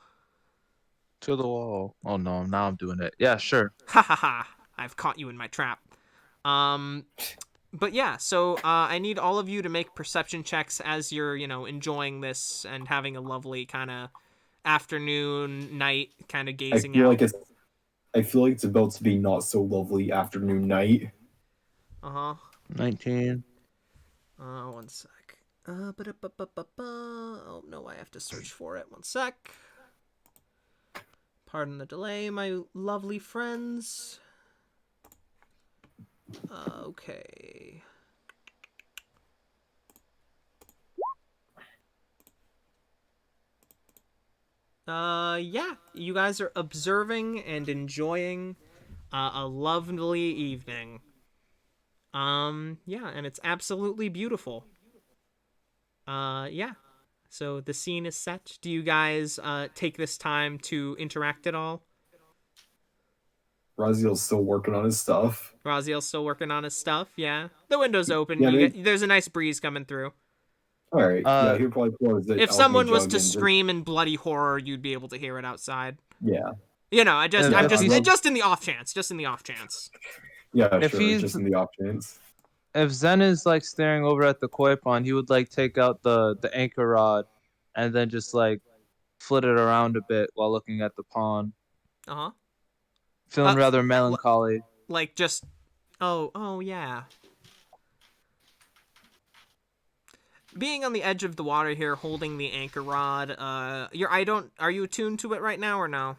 To the wall. Oh no, now I'm doing it. Yeah, sure. Ha ha ha! I've caught you in my trap. But yeah, so I need all of you to make perception checks as you're, enjoying this and having a lovely kind of afternoon, night, kind of gazing out. I feel like it's about to be not so lovely afternoon night. 19. One sec. Oh no, I have to search for it. One sec. Pardon the delay, my lovely friends. Okay. Yeah, you guys are observing and enjoying a lovely evening. Yeah, and it's absolutely beautiful. Yeah. So the scene is set. Do you guys take this time to interact at all? Rasiel's still working on his stuff. Rasiel's still working on his stuff, yeah. The window's open. Yeah, There's a nice breeze coming through. All right. Yeah, he'll probably close it. If someone was to scream in bloody horror, you'd be able to hear it outside. Yeah. I'm just in the off chance. Yeah, If sure. he's- Just in the off chance. If Zen is like staring over at the koi pond, he would like take out the anchor rod, and then just like flit it around a bit while looking at the pond, feeling rather melancholy. Like just, oh yeah. Being on the edge of the water here, holding the anchor rod. Are you attuned to it right now or no?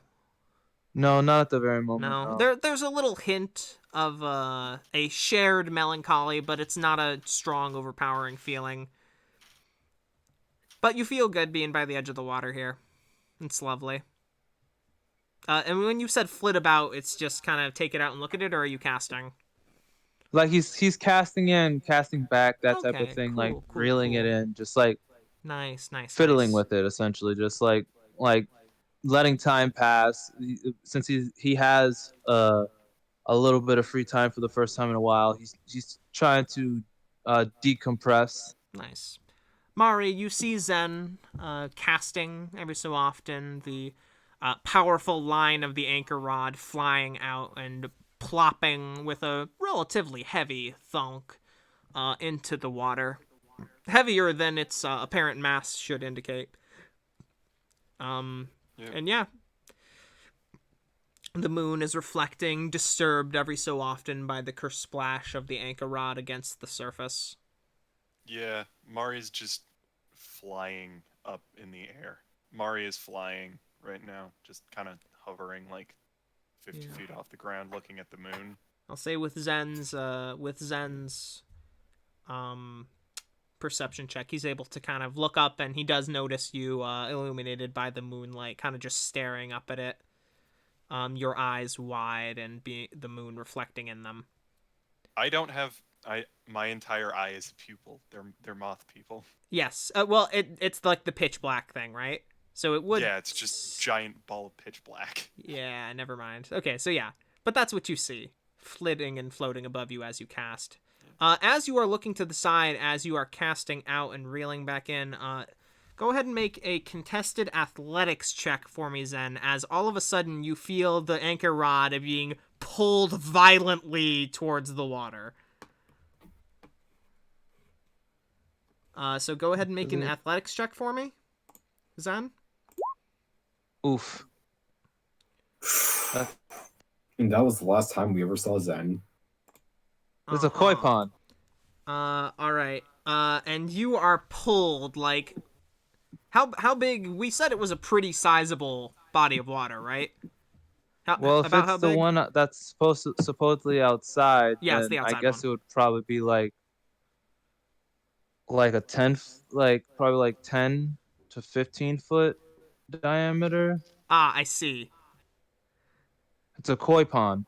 No, not at the very moment. No. There's a little hint of a shared melancholy, but it's not a strong, overpowering feeling. But you feel good being by the edge of the water here. It's lovely. And when you said flit about, it's just kind of take it out and look at it, or are you casting? Like he's casting in, casting back, that type of Okay, thing, like cool, cool, reeling it cool. in, just like Nice, fiddling nice. with it, essentially, just like letting time pass. Since he has a little bit of free time for the first time in a while, he's trying to decompress. Nice. Mari, you see Zen casting every so often, the powerful line of the anchor rod flying out and plopping with a relatively heavy thunk into the water. Heavier than its apparent mass should indicate. And yeah, the moon is reflecting, disturbed every so often by the kersplash of the anchor rod against the surface. Yeah, Mari's just flying up in the air. Mari is flying right now, just kind of hovering like 50 feet off the ground, looking at the moon. I'll say with Zen's perception check, he's able to kind of look up, and he does notice you illuminated by the moonlight, kind of just staring up at it. Your eyes wide and the moon reflecting in them. I don't have my entire eye is a pupil. They're moth people. Yes. Well, it's like the pitch black thing, right? So it would. Yeah, it's just giant ball of pitch black. Yeah, never mind. Okay, so yeah, but that's what you see, flitting and floating above you as you cast. As you are looking to the side, as you are casting out and reeling back in, go ahead and make a contested athletics check for me, Zen, as all of a sudden you feel the anchor rod being pulled violently towards the water. So go ahead and make an athletics check for me, Zen. Oof. And that was the last time we ever saw Zen. There's a koi pond. Alright. And you are pulled, like... How big? We said it was a pretty sizable body of water, right? Well, if it's the one that's supposedly outside, yeah, it's then the outside I guess one. it would probably be like a 10, probably like 10 to 15 foot diameter. Ah, I see. It's a koi pond.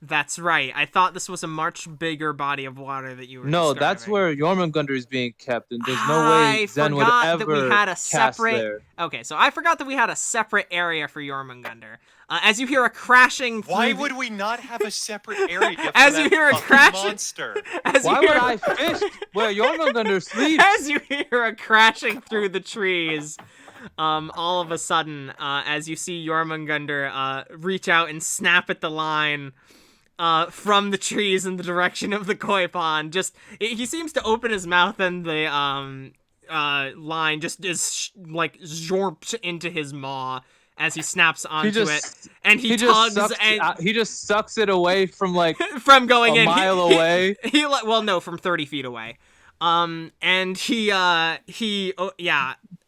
That's right. I thought this was a much bigger body of water that you were No, describing. that's where Jormungandr is being kept, and there's no way Zen would ever that we had a separate... cast there. Okay, so I forgot that we had a separate area for Jormungandr. As you hear a crashing through Why would we not have a separate area for As that you hear a fucking crashing... monster? Why would I fish where Jormungandr sleeps? As you hear a crashing through the trees, all of a sudden, as you see Jormungandr reach out and snap at the line from the trees in the direction of the koi pond, he seems to open his mouth, and the line just is like zorped into his maw as he snaps onto it, and he tugs he just sucks it away from like from going a in mile away. From 30 feet away. And he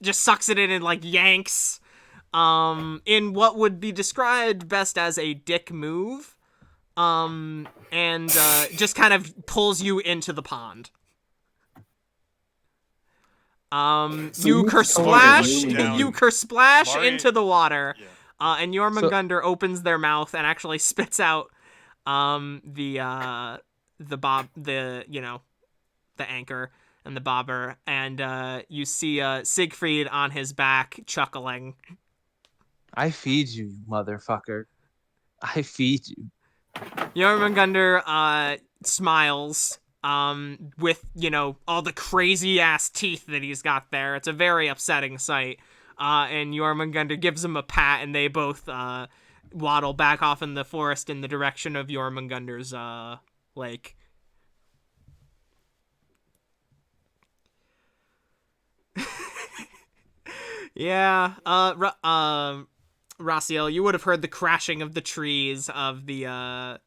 just sucks it in and like yanks in what would be described best as a dick move. And just kind of pulls you into the pond. You kersplash into the water. Yeah. And Jormungandr opens their mouth and actually spits out the anchor and the bobber, and you see Siegfried on his back chuckling. I feed you, motherfucker. I feed you. Jormungandr smiles with, all the crazy ass teeth that he's got there. It's a very upsetting sight. And Jormungandr gives him a pat, and they both waddle back off in the forest in the direction of Jormungandr's lake. Yeah, Rasiel, you would have heard the crashing of the trees of the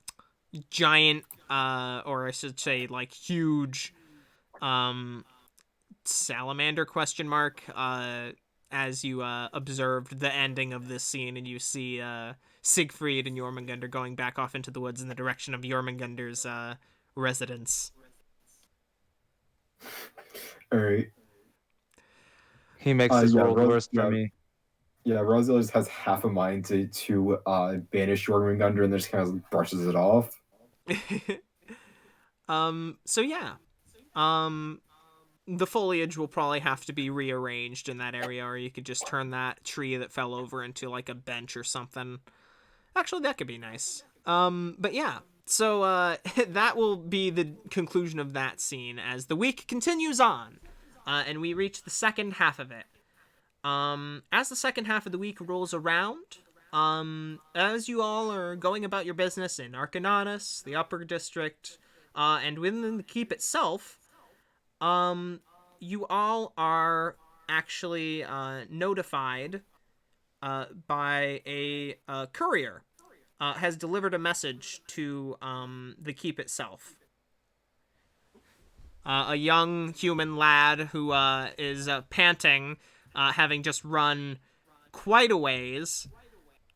giant, or I should say, like, huge salamander ? As you observed the ending of this scene, and you see Siegfried and Jormungandr going back off into the woods in the direction of Jormungandr's residence. All right. He makes this world worse for me. Yeah, Rasiel just has half a mind to banish Jormungandr and then just kind of brushes it off. So yeah. The foliage will probably have to be rearranged in that area, or you could just turn that tree that fell over into like a bench or something. Actually, that could be nice. But yeah. So that will be the conclusion of that scene as the week continues on. And we reach the second half of it. As the second half of the week rolls around, as you all are going about your business in Arcanautus, the Upper District, and within the keep itself, you all are actually notified by a courier. Has delivered a message to the keep itself. A young human lad who is panting, having just run quite a ways,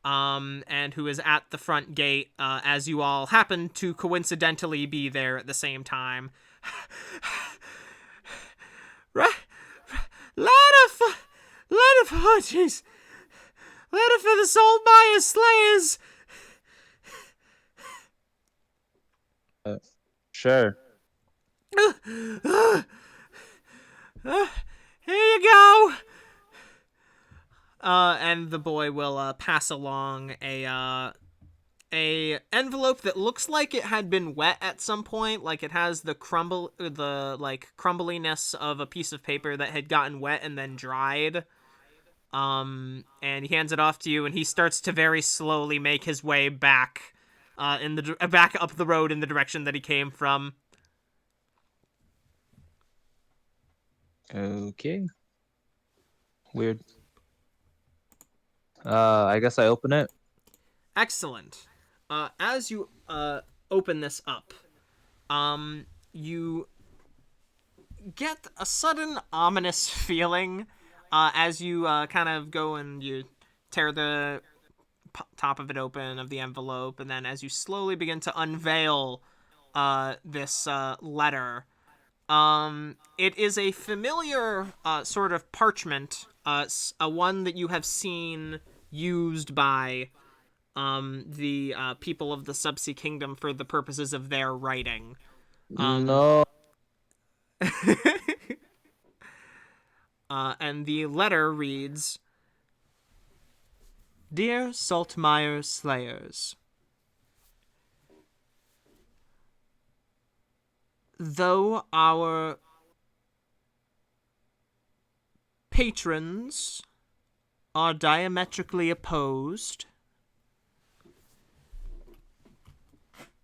and who is at the front gate as you all happen to coincidentally be there at the same time. Oh jeez. Letter for the Soul Buyer Slayers. Sure. Here you go. And the boy will pass along a envelope that looks like it had been wet at some point, like it has the crumbliness of a piece of paper that had gotten wet and then dried. And he hands it off to you, and he starts to very slowly make his way back, back up the road in the direction that he came from. Okay. Weird. I guess I open it. Excellent. As you open this up, you get a sudden ominous feeling as you kind of go and you tear the top of it open of the envelope, and then as you slowly begin to unveil this letter, it is a familiar sort of parchment, a one that you have seen used by the people of the Subsea Kingdom for the purposes of their writing. No. And the letter reads, Dear Saltmire Slayers, though our patrons are diametrically opposed,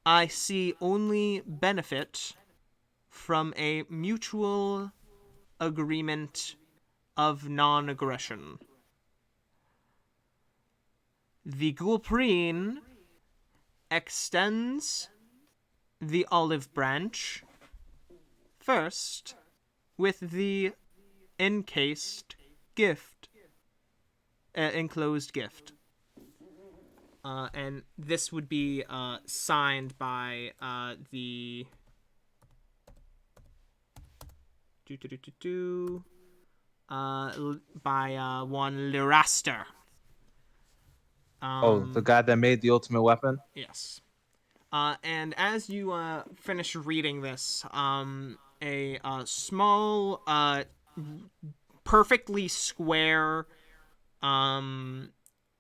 I see only benefit from a mutual agreement of non-aggression. The Gulpreen extends the olive branch first with the enclosed gift. And this would be signed by the by one Liraster. The guy that made the ultimate weapon? Yes. And as you finish reading this, a small, perfectly square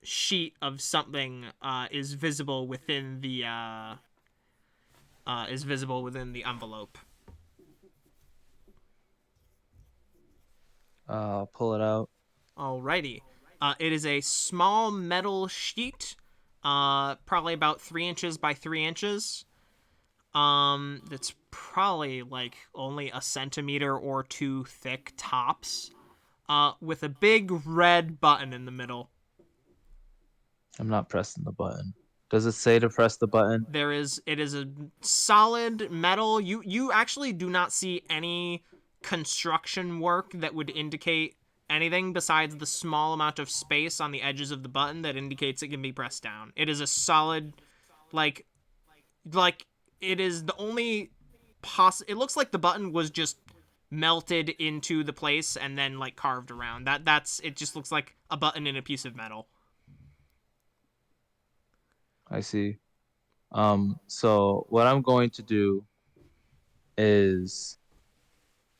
sheet of something is visible within the envelope. I'll pull it out. Alrighty. It is a small metal sheet, probably about 3 inches by 3 inches. That's probably like only a centimeter or 2 thick tops, with a big red button in the middle. I'm not pressing the button. Does it say to press the button? It is a solid metal. You actually do not see any construction work that would indicate anything besides the small amount of space on the edges of the button that indicates it can be pressed down. It is a solid, like it is the only it looks like the button was just melted into the place and then like carved around. It just looks like a button in a piece of metal. I see. So what I'm going to do is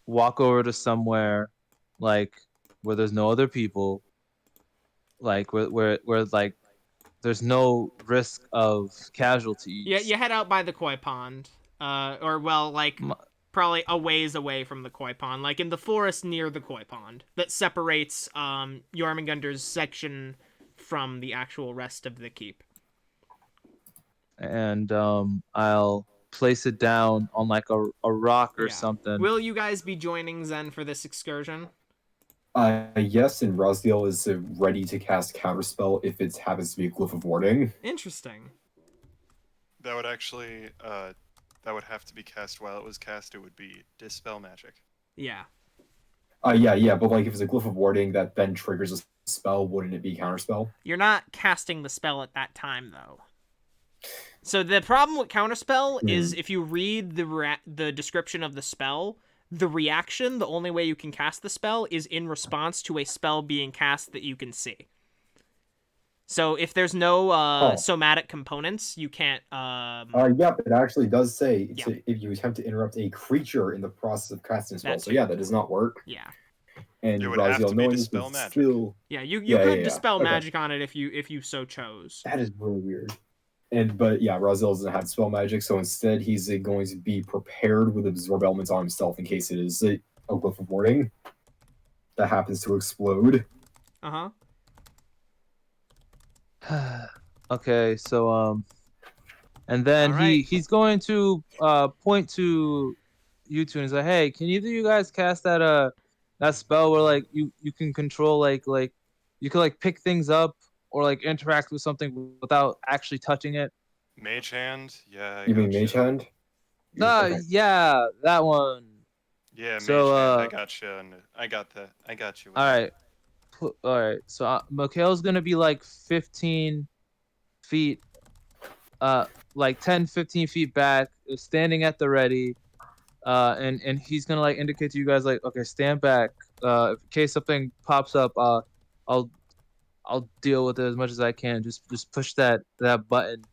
walk over to somewhere like where there's no other people, like where like there's no risk of Yeah, casualties. you head out by the koi pond, or well, like M- probably a ways away from the koi pond, like in the forest near the koi pond that separates Jormungandr's section from the actual rest of the keep. And I'll place it down on like a rock or Yeah. something. Will you guys be joining Zen for this excursion? Yes, and Rasiel is ready to cast Counterspell if it happens to be a Glyph of Warding. Interesting. That would actually, that would have to be cast while it was cast. It would be Dispel Magic. Yeah. Yeah, but like if it's a Glyph of Warding that then triggers a spell, wouldn't it be Counterspell? You're not casting the spell at that time, though. So the problem with Counterspell is if you read the description of the spell, the reaction, the only way you can cast the spell is in response to a spell being cast that you can see. So if there's no somatic components, you can't... Yeah, it actually does say Yeah. if you attempt to interrupt a creature in the process of casting a spell. That's So yeah, that does not work. Yeah. And It would have Rasiel, to be knowing this Dispel would Magic. still... Yeah, you Yeah, could yeah. dispel Okay. magic on it if you so chose. That is really weird. But yeah, Rasiel doesn't have spell magic, so instead he's going to be prepared with absorb elements on himself in case it is a Glyph of Warding that happens to explode. Uh-huh. Okay, so and then All right. he's going to point to you two and he's like, hey, can either of you guys cast that spell where like you can control like you can like pick things up or like interact with something without actually touching it? Mage Hand? Yeah, I You mean gotcha. Mage Hand? Okay. Yeah, that one. Yeah, Mage So, Hand, I gotcha. And I got that. I got you. with All that. right. All right. So Mikhail's gonna be like 15 feet, like 10, 15 feet back, standing at the ready, and he's gonna like indicate to you guys like, okay, stand back. In case something pops up, I'll deal with it as much as I can. Just push that button.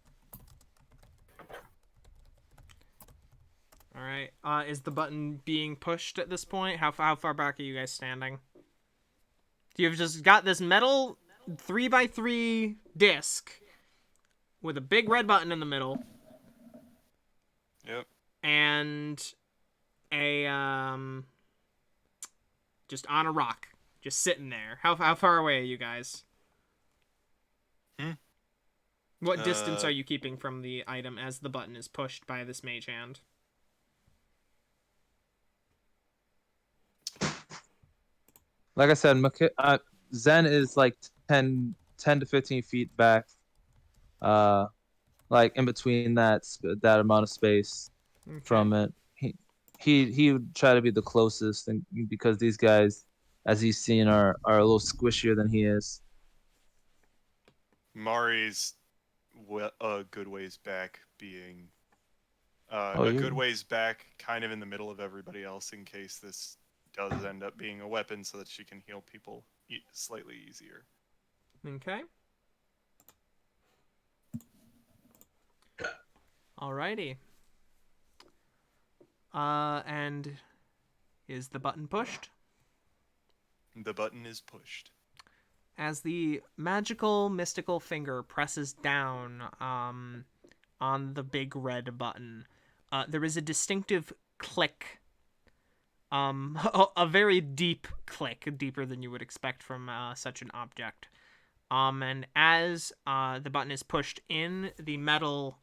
All right. Is the button being pushed at this point? How far back are you guys standing? You've just got this metal 3x3 disc with a big red button in the middle Yep. and a just on a rock, just sitting there. How far away are you guys? What distance are you keeping from the item as the button is pushed by this mage hand? Like I said, Zen is like 10 to 15 feet back, like in between that amount of space from it. He would try to be the closest, and because these guys, as he's seen, are a little squishier than he is. Mari's a good ways back, being Oh, a you- good ways back, kind of in the middle of everybody else in case this does end up being a weapon, so that she can heal people slightly easier. Okay. Alrighty. And is the button pushed? The button is pushed. As the magical mystical finger presses down on the big red button, there is a distinctive click. A very deep click, deeper than you would expect from such an object. And as the button is pushed in, the metal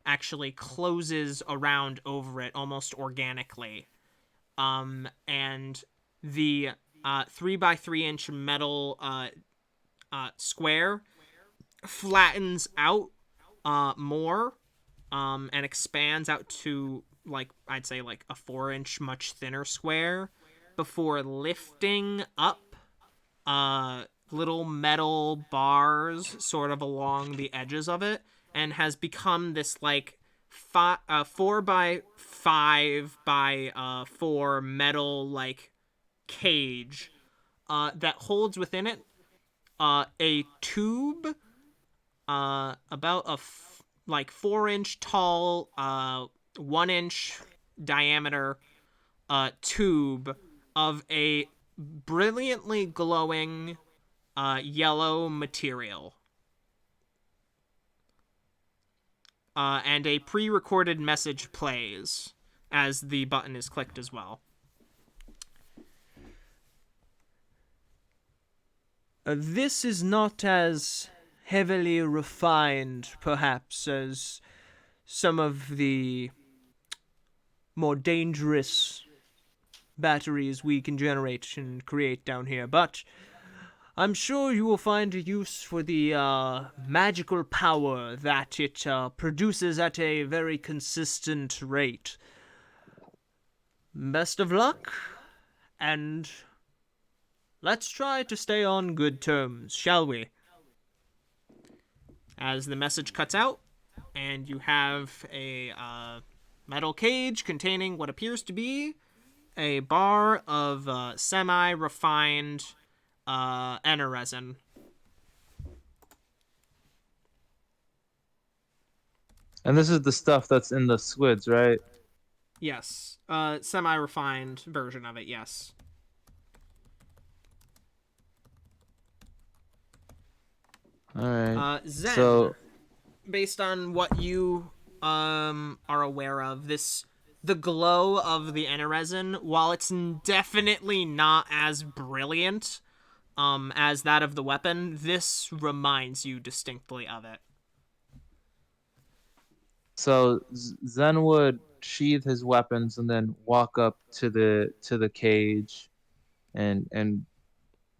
actually closes around over it almost organically. And the 3x3 inch metal square flattens out more and expands out to, like, I'd say like a 4-inch much thinner square before lifting up little metal bars sort of along the edges of it, and has become this like 4x5x4 metal like cage that holds within it a tube about like 4-inch tall, 1-inch diameter tube of a brilliantly glowing yellow material. And a pre-recorded message plays as the button is clicked as well. This is not as heavily refined, perhaps, as some of the more dangerous batteries we can generate and create down here, but I'm sure you will find a use for the magical power that it produces at a very consistent rate. Best of luck, and let's try to stay on good terms, shall we? As the message cuts out, and you have a metal cage containing what appears to be a bar of semi-refined resin. And this is the stuff that's in the squids, right? Yes. Semi-refined version of it, yes. Alright. Zen, So, based on what you are aware of, the glow of the resin, while it's definitely not as brilliant as that of the weapon, this reminds you distinctly of it. so Zen would sheath his weapons and then walk up to the cage and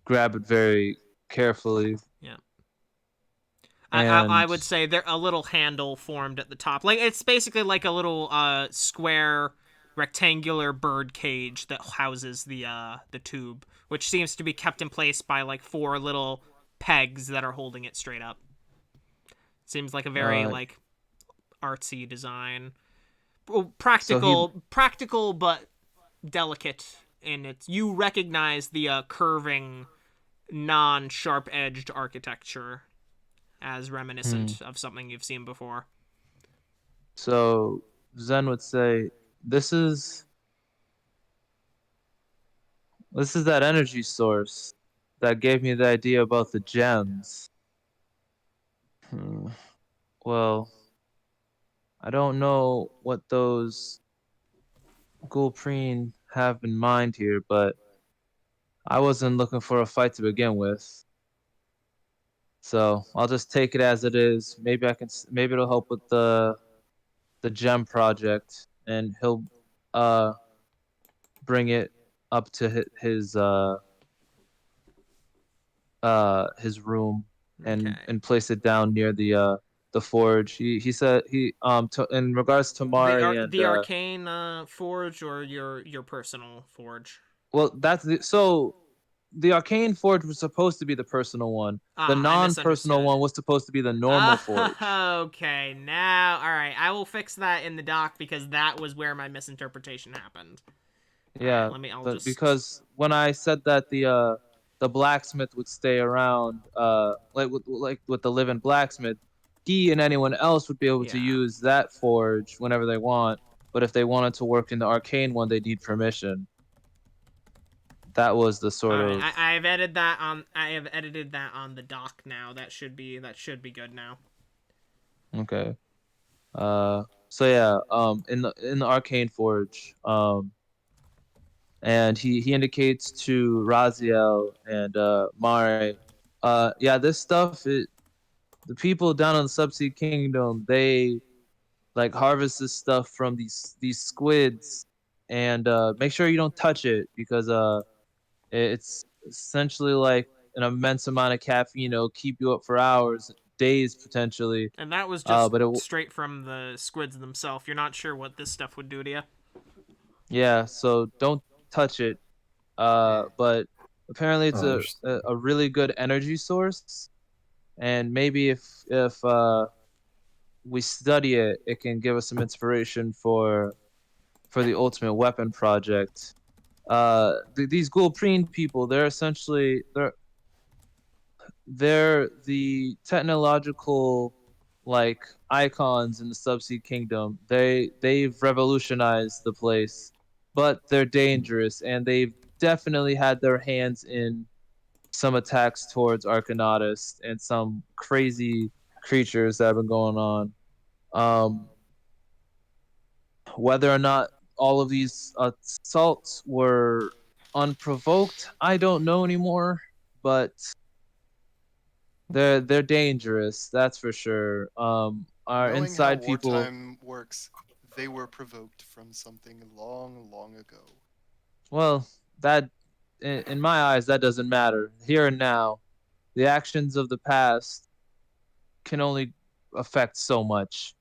grab it very carefully. Yeah. I And would say there's a little handle formed at the top. Like, it's basically like a little square rectangular bird cage that houses the tube, which seems to be kept in place by like 4 little pegs that are holding it straight up. Seems like a very like artsy design. Well, practical but delicate in its. You recognize the curving, non-sharp edged architecture as reminiscent of something you've seen before. so Zen would say, This is that energy source that gave me the idea about the gems. Well, I don't know what those Gulpreen have in mind here, but I wasn't looking for a fight to begin with. So I'll just take it as it is. Maybe it'll help with the gem project, and he'll bring it up to his room and place it down near the forge. He said in regards to Mari and the Arcane Forge or your personal forge. Well, the Arcane Forge was supposed to be the personal one. The non-personal one was supposed to be the normal forge. Okay, now, all right. I will fix that in the doc because that was where my misinterpretation happened. Yeah, right, because when I said that the blacksmith would stay around, with the living blacksmith, he and anyone else would be able to use that forge whenever they want. But if they wanted to work in the arcane one, they need permission. That was the sort of. I have edited that on the doc now. That should be good now. Okay. So yeah. In the Arcane Forge. And he indicates to Rasiel and Mare. Yeah, this stuff. The people down in the Subsea Kingdom, they like harvest this stuff from these squids, and make sure you don't touch it because it's essentially like an immense amount of caffeine. It'll keep you up for hours, days potentially. And that was just straight from the squids themselves. You're not sure what this stuff would do to you. Yeah, so don't touch it. But apparently it's a really good energy source, and maybe if we study it, it can give us some inspiration for the ultimate weapon project. These Gulpreen people, they're essentially they're the technological like icons in the Subsea Kingdom. They've revolutionized the place, but they're dangerous, and they've definitely had their hands in some attacks towards Arcanautus and some crazy creatures that have been going on. Um, whether or not all of these assaults were unprovoked, I don't know anymore, but they're dangerous, that's for sure. Our Knowing how inside people, wartime works, they were provoked from something long, long ago. well, that in my eyes that doesn't matter. Here and now, the actions of the past can only affect so much,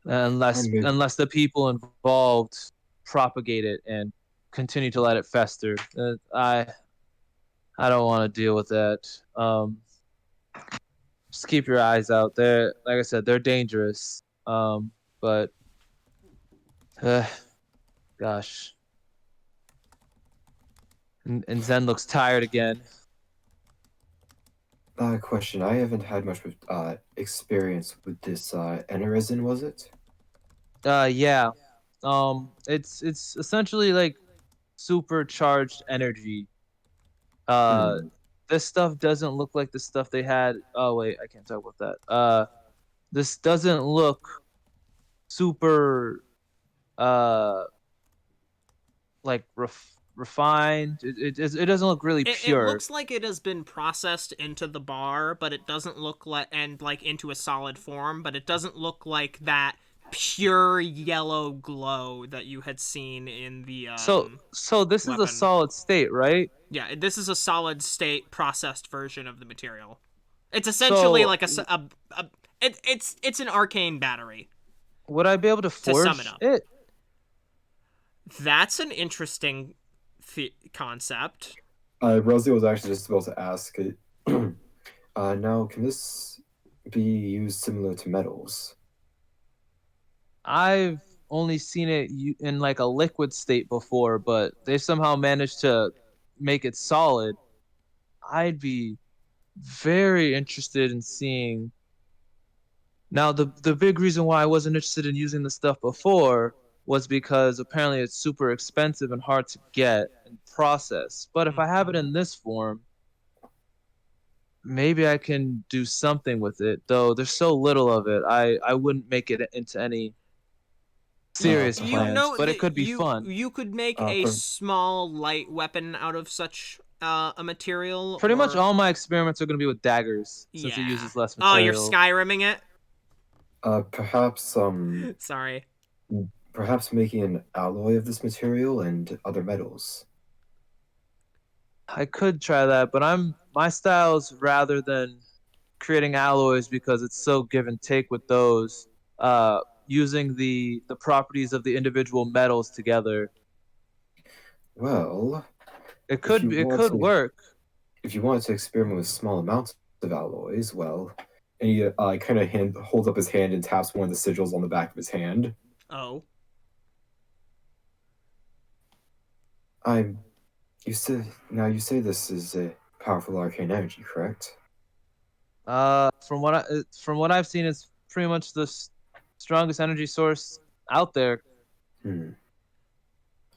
unless I'm with- unless the people involved propagate it and continue to let it fester. I don't want to deal with that. Just keep your eyes out. They're, like I said, they're dangerous. But uh, gosh, and Zen looks tired again. Question. I haven't had much with, experience with this Enerison, was it? Yeah. It's essentially like supercharged energy. Hmm. This stuff doesn't look like the stuff they had. Oh wait, I can't talk about that. This doesn't look super uh like refined. It doesn't look really It pure. looks like it has been processed into the bar, but it doesn't look like, and like into a solid form, but it doesn't look like that pure yellow glow that you had seen in the So this is a weapon. solid state, right? Yeah, this is a solid state processed version of the material. It's essentially So like it's an arcane battery. would I be able to forge sum it up. it? That's an interesting concept. Rosie was actually just about to ask. Now, can this be used similar to metals? I've only seen it in like a liquid state before, but they somehow managed to make it solid. I'd be very interested in seeing. Now, the big reason why I wasn't interested in using the stuff before was because apparently it's super expensive and hard to get and process. But if I have it in this form, maybe I can do something with it. Though there's so little of it, I wouldn't make it into any serious You plans. know But it that could be fun. You could make a small light weapon out of such a material. Pretty much all my experiments are going to be with daggers, since it Yeah. uses less Oh, material. you're Skyrimming it? Perhaps Sorry. perhaps making an alloy of this material and other metals. I could try that, but my style's rather than creating alloys because it's so give and take with those, using the properties of the individual metals together. Well, It if could you be, it want could to- work. if you wanted to experiment with small amounts of alloys, well, and he kind of holds up his hand and taps one of the sigils on the back of his hand. Oh. You say this is a powerful arcane energy, correct? From what I've seen, it's pretty much the strongest energy source out there.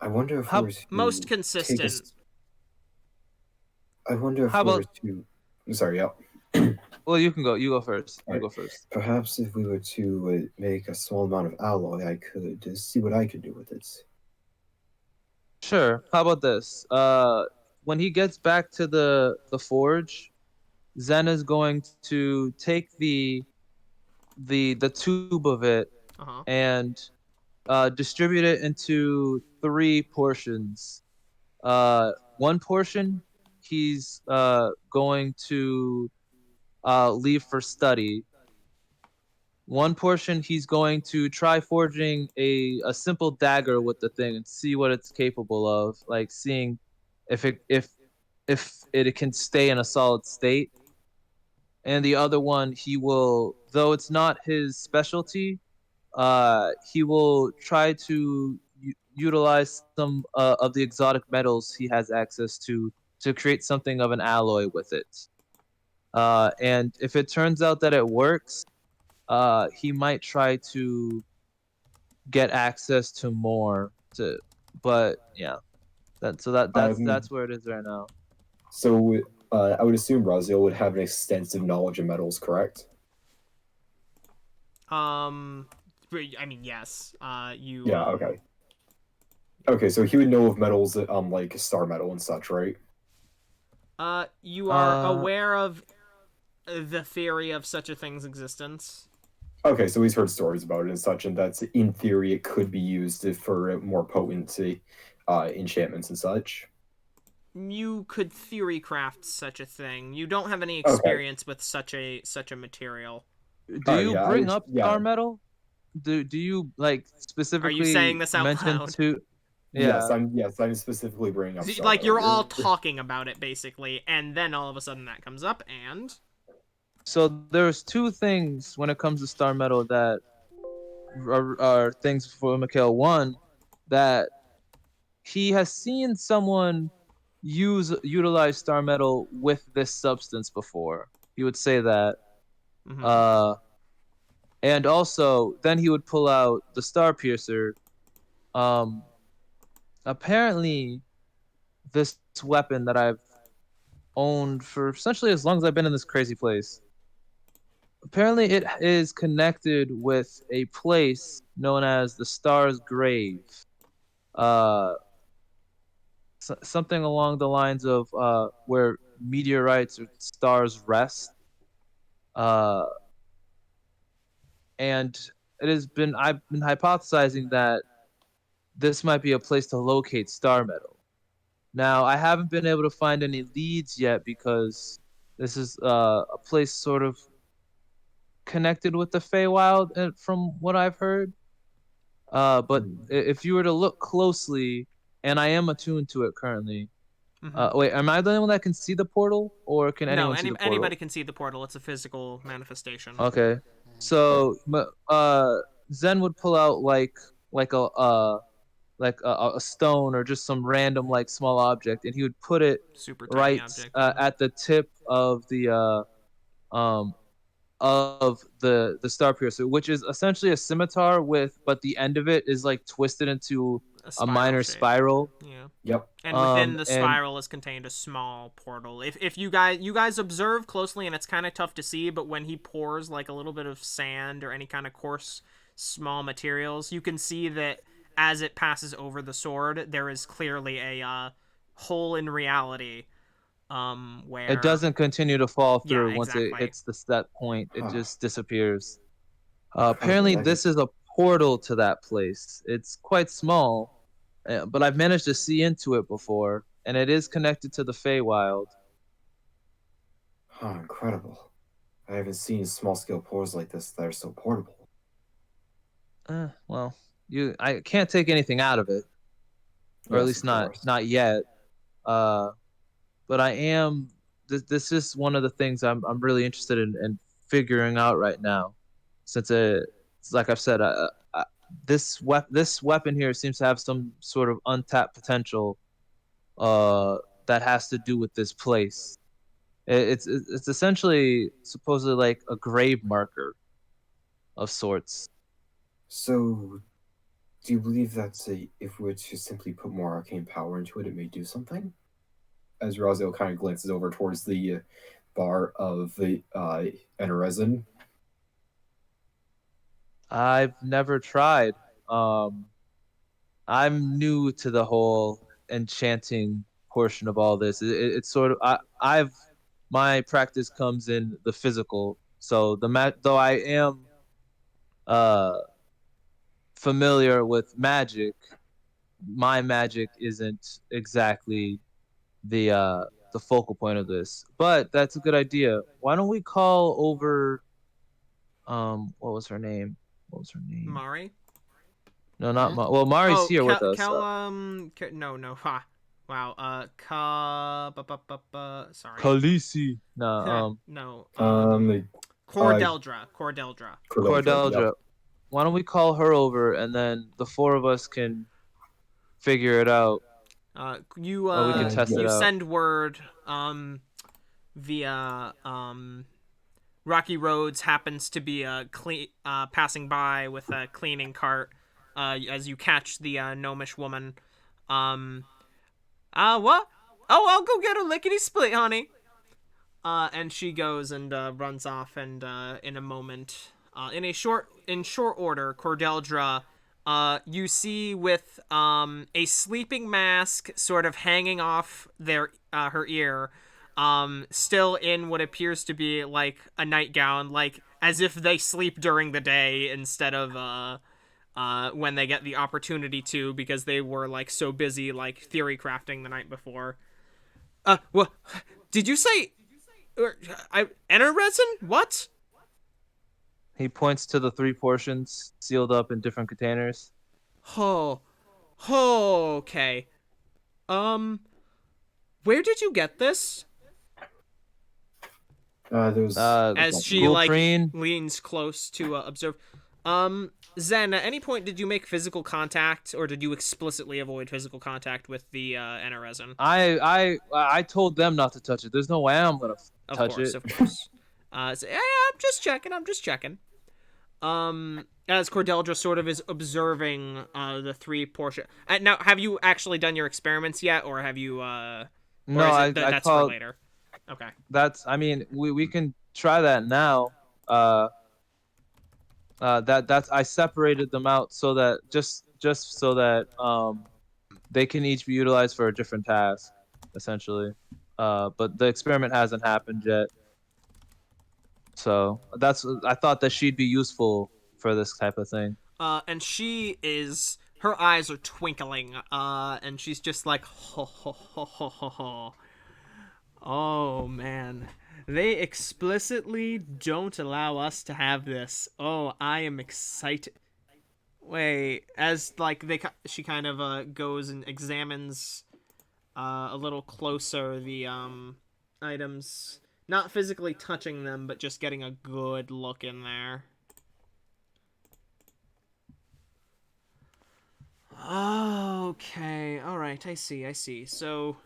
I wonder if How- we were to Most take consistent. I wonder if How we were about- to. I'm sorry, yeah. Well, you can go. You go first. You Alright. go first. Perhaps if we were to make a small amount of alloy, I could see what I could do with it. Sure. How about this? When he gets back to the forge, Zen is going to take the tube of it Uh-huh. and distribute it into 3 portions. One portion he's going to leave for study. One portion he's going to try forging a simple dagger with the thing and see what it's capable of, like seeing if it can stay in a solid state. And the other one he will, though it's not his specialty, he will try to utilize some of the exotic metals he has access to create something of an alloy with it. And if it turns out that it works, he might try to get access to more. But yeah, that's where it is right now. So I would assume Rasiel would have an extensive knowledge of metals, correct? I mean, yes. Yeah. Okay. Okay, so he would know of metals, like star metal and such, right? You are aware of the theory of such a thing's existence. Okay, so he's heard stories about it and such, and that's in theory it could be used for more potency, enchantments and such. You could theory craft such a thing. You don't have any experience with such a material. Do you bring up star metal? Do you like specifically? Are you saying this out loud? Yeah. Yes, I'm specifically bringing up. Like you're all talking about it basically, and then all of a sudden that comes up, and so there's two things when it comes to star metal that are things for Mikhail. One, that he has seen someone utilize star metal with this substance before. He would say that. Mm-hmm. And also then he would pull out the star piercer. Apparently this weapon that I've owned for essentially as long as I've been in this crazy place, apparently it is connected with a place known as the Star's Grave. Something along the lines of where meteorites or stars rest. And I've been hypothesizing that this might be a place to locate star metal. Now, I haven't been able to find any leads yet because this is a place sort of connected with the Feywild, from what I've heard. But if you were to look closely, and I am attuned to it currently. Wait, am I the only one that can see the portal, or can anyone see the portal? Anybody can see the portal. It's a physical manifestation. Okay, so Zen would pull out like a stone or just some random like small object, and he would put it super right object, at the tip of the star piercer, which is essentially a scimitar but the end of it is like twisted into a minor spiral. Yeah. Yep. And within the spiral is contained a small portal. If you guys observe closely, and it's kind of tough to see, but when he pours like a little bit of sand or any kind of coarse small materials, you can see that as it passes over the sword, there is clearly a hole in reality. Where it doesn't continue to fall through. Once it hits that point, it just disappears. Apparently, this is a portal to that place. It's quite small, but I've managed to see into it before, and it is connected to the Feywild. Oh, incredible. I haven't seen small-scale portals like this that are so portable. Well, I can't take anything out of it, or at least not yet. But I am. This is one of the things I'm really interested in figuring out right now, since it's like I've said, this weapon here seems to have some sort of untapped potential, that has to do with this place. It's essentially supposedly like a grave marker of sorts. So, do you believe that if we were to simply put more arcane power into it, it may do something? As Rasiel kind of glances over towards the bar of the Enerezin. I've never tried. I'm new to the whole enchanting portion of all this. It's sort of my practice comes in the physical. So though I am familiar with magic, my magic isn't exactly the focal point of this. But that's a good idea. Why don't we call over what was her name? Mari? No, not Mari. Well, Mari's here with us. No. Ha. Wow. Sorry. Khaleesi. No. No. Cordeldra. Why don't we call her over, and then the four of us can figure it out. We can test it out. Send word via Rocky Roads happens to be passing by with a cleaning cart as you catch the gnomish woman. What? Oh, I'll go get a lickety split, honey. And she goes and runs off, and in a moment, in short order, Cordeldra, you see with a sleeping mask sort of hanging off her ear, still in what appears to be like a nightgown, like as if they sleep during the day instead of when they get the opportunity to, because they were like so busy like theory crafting the night before. What did you say? Enter resin? What? He points to the 3 portions sealed up in different containers. Oh, okay. Where did you get this? There's As she Gulprine. leans close to observe. Zen, at any point did you make physical contact, or did you explicitly avoid physical contact with the enter resin? I told them not to touch it. There's no way I'm gonna touch it. Of course. So, yeah, I'm just checking. As Cordeldra sort of is observing the 3 portion. Now, have you actually done your experiments yet, or have you? No, that's for later. Okay. I mean, we can try that now. That's I separated them out so that just so that they can each be utilized for a different task, essentially. But the experiment hasn't happened yet. So I thought that she'd be useful for this type of thing. And her eyes are twinkling, and she's just like, ho, ho, ho, ho, ho, ho. Oh, man. They explicitly don't allow us to have this. Oh, I am excited. Wait, as, like, she kind of, goes and examines, a little closer the, items. Not physically touching them, but just getting a good look in there. Okay, alright, I see. So,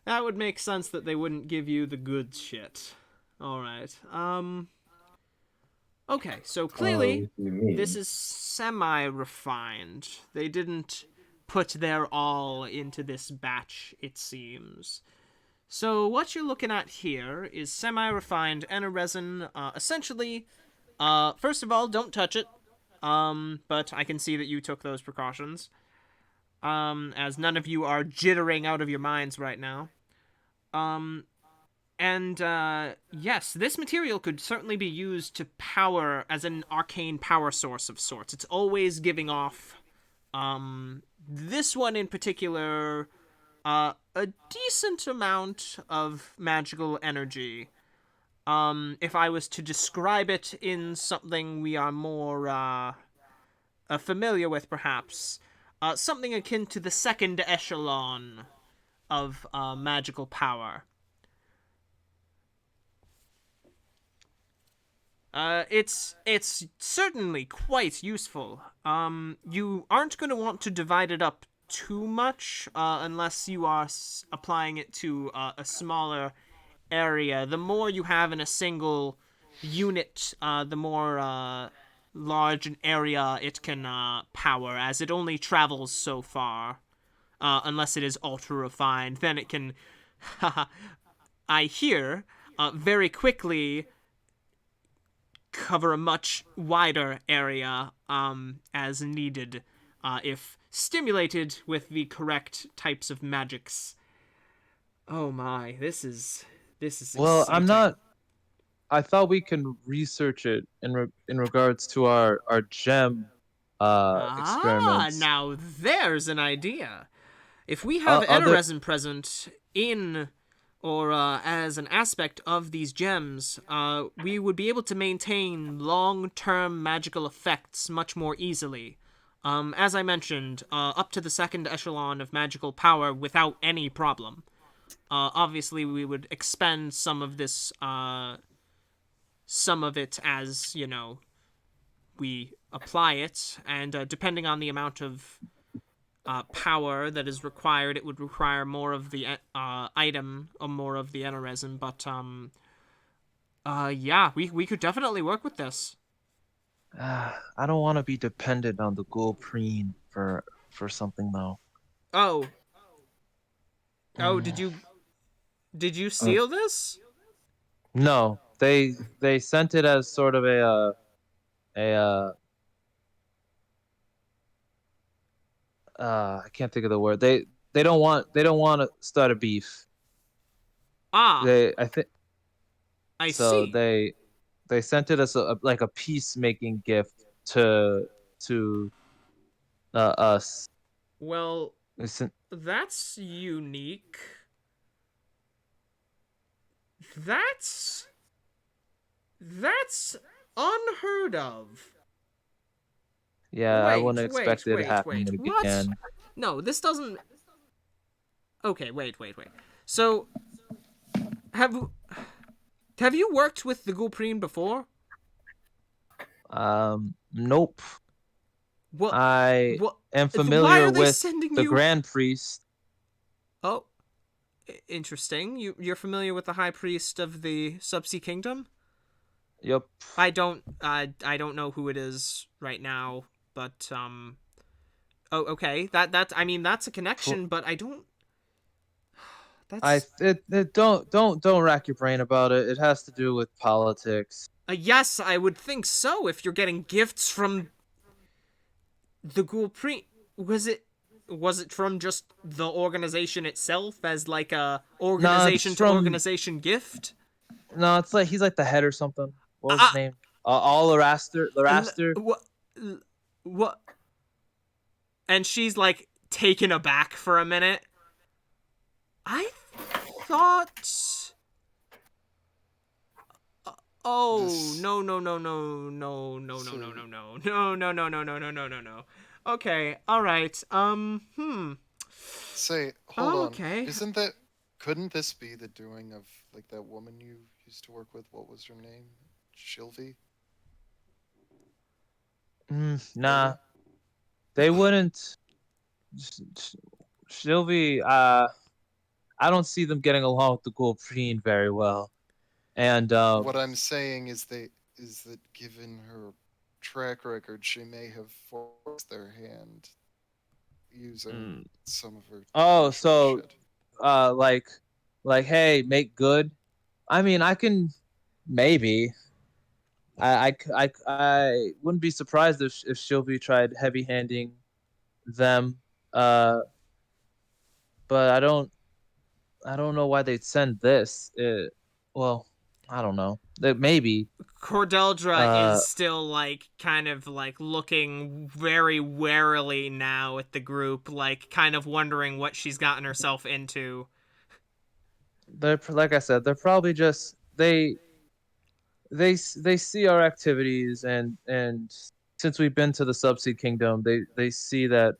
that would make sense that they wouldn't give you the good shit. Alright, okay, so clearly, this is semi-refined. They didn't put their all into this batch, it seems. So what you're looking at here is semi-refined enter resin. Essentially, first of all, don't touch it. But I can see that you took those precautions. As none of you are jittering out of your minds right now. Yes, this material could certainly be used to power as an arcane power source of sorts. It's always giving off, this one in particular, a decent amount of magical energy. If I was to describe it in something we are more, familiar with, perhaps, something akin to the second echelon of, magical power. It's certainly quite useful. You aren't going to want to divide it up too much, unless you are applying it to a smaller area. The more you have in a single unit, the more large an area it can power, as it only travels so far. Unless it is ultra refined, then it can, I hear, very quickly cover a much wider area, as needed, if stimulated with the correct types of magics. Oh my, this is Well, exciting. I'm not. I thought we can research it in regards to our gem experiments. Now there's an idea. If we have resin present in or as an aspect of these gems, we would be able to maintain long-term magical effects much more easily. As I mentioned, up to the second echelon of magical power without any problem. Obviously, we would expend some of this, some of it as, we apply it, and depending on the amount of power that is required, it would require more of the item or more of the enter resin, but Yeah, we could definitely work with this. I don't want to be dependent on the Gulpreen for something though. Oh, oh, Mm. did you Uh, seal this? No, they sent it as sort of a I can't think of the word. They don't want to start a beef. Ah, I think I so. see. They sent it as like a peacemaking gift to us. Well, They sent, that's unique. That's that's unheard of. yeah, I Wait, wouldn't expect wait, it wait, happening wait. What? again. No, this doesn't. Okay, wait. So, have have you worked with the Gulpreen before? Nope. What? I What? am Why familiar are they with sending the you? Grand Priest. Oh, interesting. You're familiar with the High Priest of the Subsea Kingdom? Yep. I don't know who it is right now, but Oh, okay. I mean that's a connection, but I don't. That's Don't rack your brain about it. It has to do with politics. yes, I would think so. If you're getting gifts from the Gulpreen, was it from just the organization itself as like a No, it's organization to from organization gift? no, it's like he's like the head or something. What was his Uh, name? All Laraster. what? What? And she's like taken aback for a minute. I thought. Oh This- no. Okay, all right. Say, hold on. Okay. Isn't that? Couldn't this be the doing of like that woman you used to work with? What was her name? Shilvy? Nah, they wouldn't. Sylvie, I don't see them getting along with the Gulpreen very well. And What I'm saying is that given her track record, she may have forced their hand using some of her. oh, personal so shit. uh, like, hey, make good. I mean, I can maybe. I wouldn't be surprised if Sylvie tried heavy handing them. But I don't know why they'd send this. Well, I don't know. Maybe. Cordeldra Uh, is still like kind of like looking very warily now at the group, like kind of wondering what she's gotten herself into. they're like I said, they're probably just they see our activities and since we've been to the Subsea Kingdom, they see that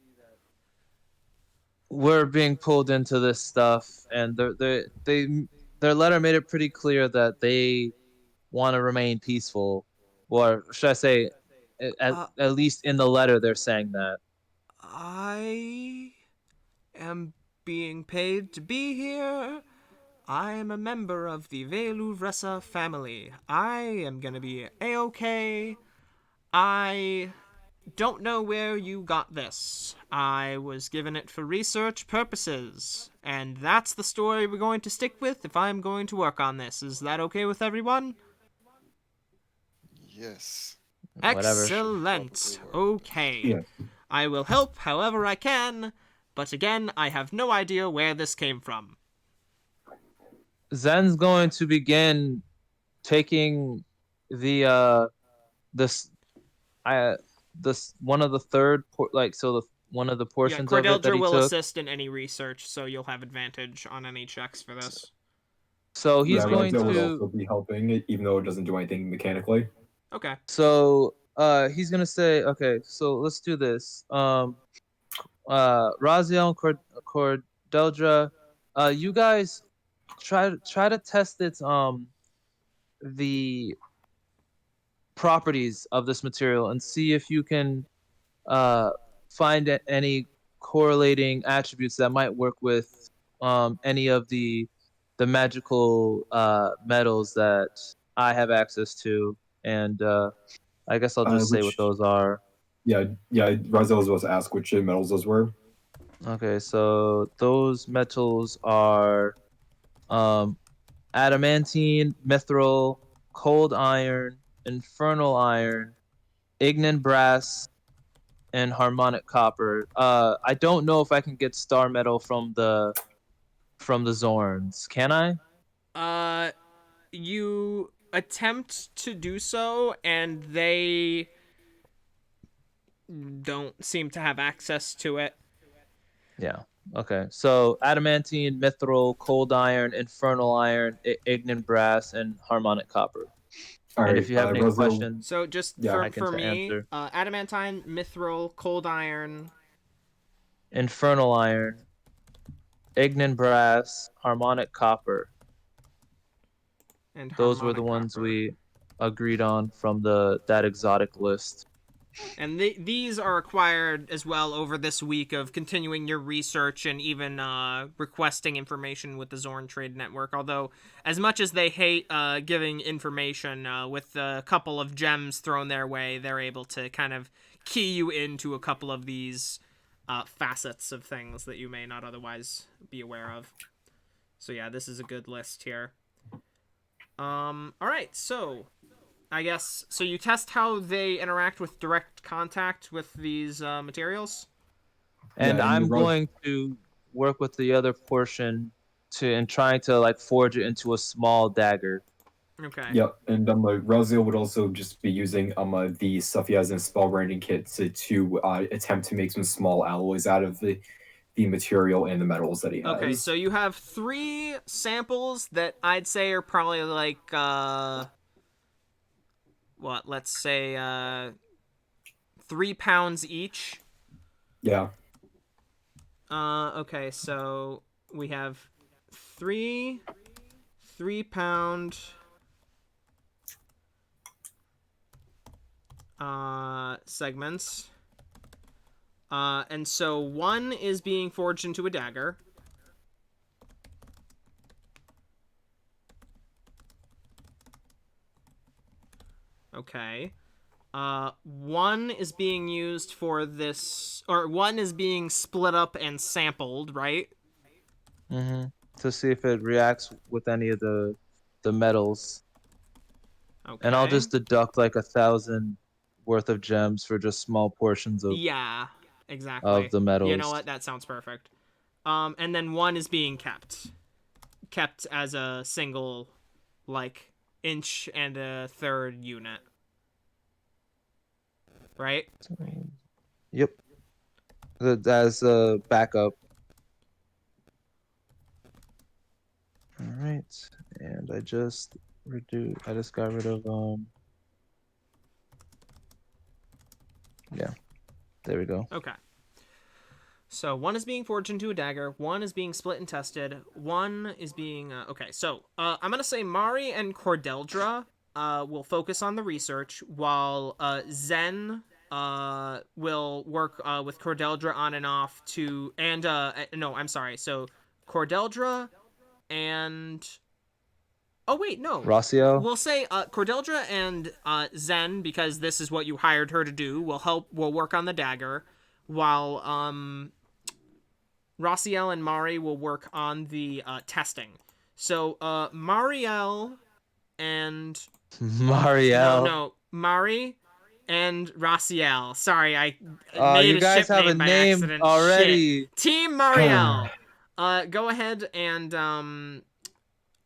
we're being pulled into this stuff, and their letter made it pretty clear that they want to remain peaceful, or should I say, Uh, at least in the letter they're saying that. I am being paid to be here. I am a member of the Velu Vressa family. I am gonna be A-okay. I don't know where you got this. I was given it for research purposes. And that's the story we're going to stick with if I'm going to work on this. Is that okay with everyone? Yes. Whatever. Excellent. Probably work. Okay. Yeah. I will help however I can, but again, I have no idea where this came from. Zen's going to begin taking the this this one of the one of the Yeah, portions of it that Cordeldra he will took. assist in any research, so you'll have advantage on any checks for this. So he's Yeah, going Razel would to also be helping it, even though it doesn't do anything mechanically. Okay. so he's gonna say, okay, so let's do this. Rasiel and Cordeldra, you guys try to test its the properties of this material and see if you can uh find any correlating attributes that might work with any of the magical metals that I have access to, and I guess I'll just say what Which- those are. Yeah, Rasiel was about to ask which metals those were. Okay, so those metals are adamantine, mithril, cold iron, infernal iron, ignan brass, and harmonic copper. I don't know if I can get star metal from the Zorns. Can I? You attempt to do so, and they don't seem to have access to it. Yeah. Okay. So adamantine, mithril, cold iron, infernal iron, ignan brass, and harmonic copper. All And right, if you have any Rasiel, questions, So just Yeah, I can for me, answer. adamantine, mithril, cold iron. infernal iron, ignan brass, harmonic copper. And Those were the harmonic ones copper. we agreed on from that exotic list. And these are acquired as well over this week of continuing your research and even requesting information with the Zorn Trade Network. Although, as much as they hate giving information, with a couple of gems thrown their way, they're able to kind of key you into a couple of these facets of things that you may not otherwise be aware of. So yeah, this is a good list here. All right, so I guess so. You test how they interact with direct contact with these materials. And Yeah, and I'm Ros- going to work with the other portion in trying to like forge it into a small dagger. Okay. Yep, and Rasiel would also just be using the stuff he has in spell grinding kit to attempt to make some small alloys out of the material and the metals that he has. Okay, so you have 3 samples that I'd say are probably like let's say 3 pounds each. Yeah. Okay, so we have 3 3-pound segments. And so 1 is being forged into a dagger. Okay. 1 is being used for this, or 1 is being split up and sampled, right? Mm-hmm. To see if it reacts with any of the metals. Okay. And I'll just deduct like 1,000 worth of gems for just small portions of Yeah, exactly. the metals. You know what? That sounds perfect. And then 1 is being kept as a single, like, inch and a third unit. Right? Yep. As a backup. All right, and I just got rid of Yeah, there we go. Okay. So 1 is being forged into a dagger, 1 is being split and tested, 1 is being okay. So I'm gonna say Mari and Cordeldra will focus on the research, while Zen will work with Cordeldra on and off to, and no, I'm sorry. So Cordeldra and oh wait, no. Rasiel? We'll say Cordeldra and Zen, because this is what you hired her to do, will work on the dagger, while Rasiel and Mari will work on the testing. So Mariel and Mariel. no, Mari and Rasiel. Sorry, I made you a guys ship have name a by name accident. already. Shit. Team Mariel. Go ahead and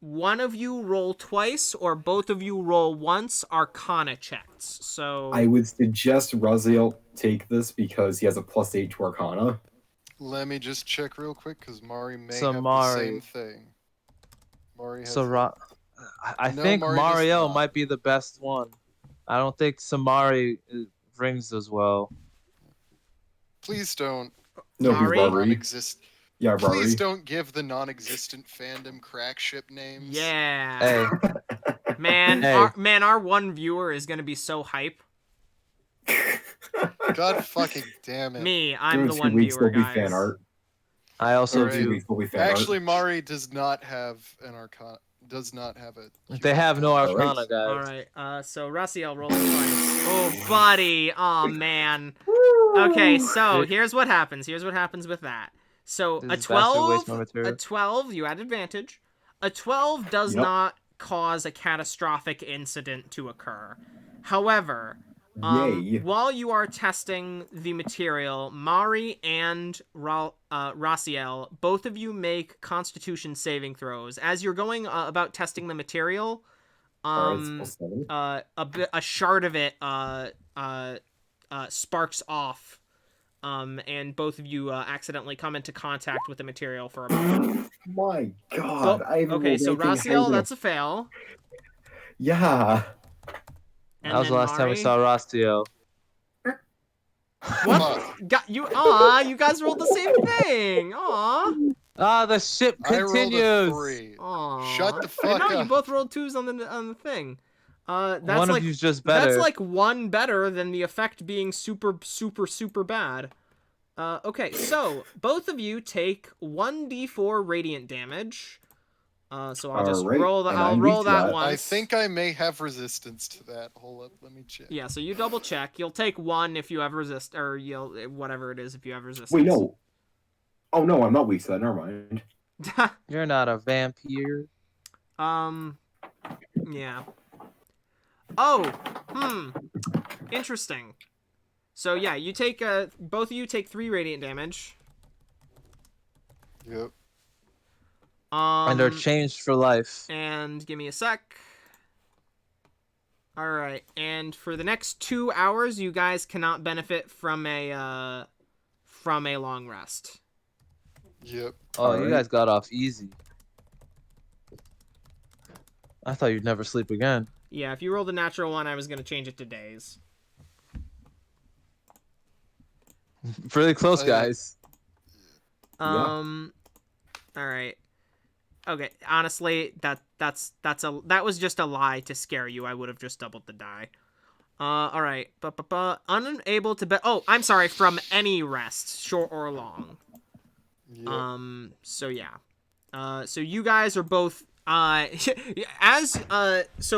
one of you roll twice, or both of you roll once Arcana checks. So I would suggest Rasiel take this because he has a +8 to Arcana. Let me just check real quick because Mari may So have Mari. the same thing. Mari has So I No, think Mari does Mariel not. might be the best one. I don't think Samari rings as well. Please don't. No, he's Mari? Barbary. Non-exist. Yeah, Please Barbary. don't give the non-existent fandom crack ship names. yeah, Hey, man, Hey. our one viewer is gonna be so hype. God fucking damn it. Me, I'm Give the it 2 one weeks, viewer, there'll be guys. fan art. I also Alright. Give it 2 do. weeks, there'll be fan art. Actually, Mari does not have an Arcana. does not have a. They have no All right. Arcana, guys. All right. So Rasiel rolls twice. Oh, buddy. Oh man. Okay. So here's what happens. Here's what happens with that. So a This bastard wastes 12. my A material. 12. You had advantage. A 12 does Yep. not cause a catastrophic incident to occur. However, Yay. while you are testing the material, Mari and Rasiel, both of you make Constitution saving throws. As you're going about testing the material, All right, it's +7. a shard of it sparks off, and both of you accidentally come into contact with the material for a moment. My God. Oh, I haven't okay, rolled so anything Rasiel, higher. that's a fail. Yeah. And That was the then last time we Mari- saw Rastio. What? Got you? Aw, you guys rolled the same thing. Aw. Ah, the ship I rolled a continues. 3. Aw. Shut the I fuck know, you up. both rolled 2s on the thing. That's One like of you's just better. that's like 1 better than the effect being super bad. Okay, so both of you take 1d4 radiant damage. So I'll just Alright, roll that. and I'll I'm roll weak to that that. once. I think I may have resistance to that. Hold up, let me check. Yeah, so you double check. You'll take 1 if you have resist, or you'll whatever it is if you have resistance. Wait, no. Oh, no, I'm not weak to that. Never mind. You're not a vampire. Yeah. Oh, interesting. So yeah, you take both of you take 3 radiant damage. Yep. And are changed for life. And give me a sec. All right, and for the next 2 hours, you guys cannot benefit from a long rest. Yep. Oh, you Alright. guys got off easy. I thought you'd never sleep again. Yeah, if you rolled a natural 1, I was gonna change it to days. Really close, guys. All right. Okay, honestly, that was just a lie to scare you. I would have just doubled the die. All right. Unable to Oh, I'm sorry. From any rest, short or long. Yep. So yeah. So you guys are both so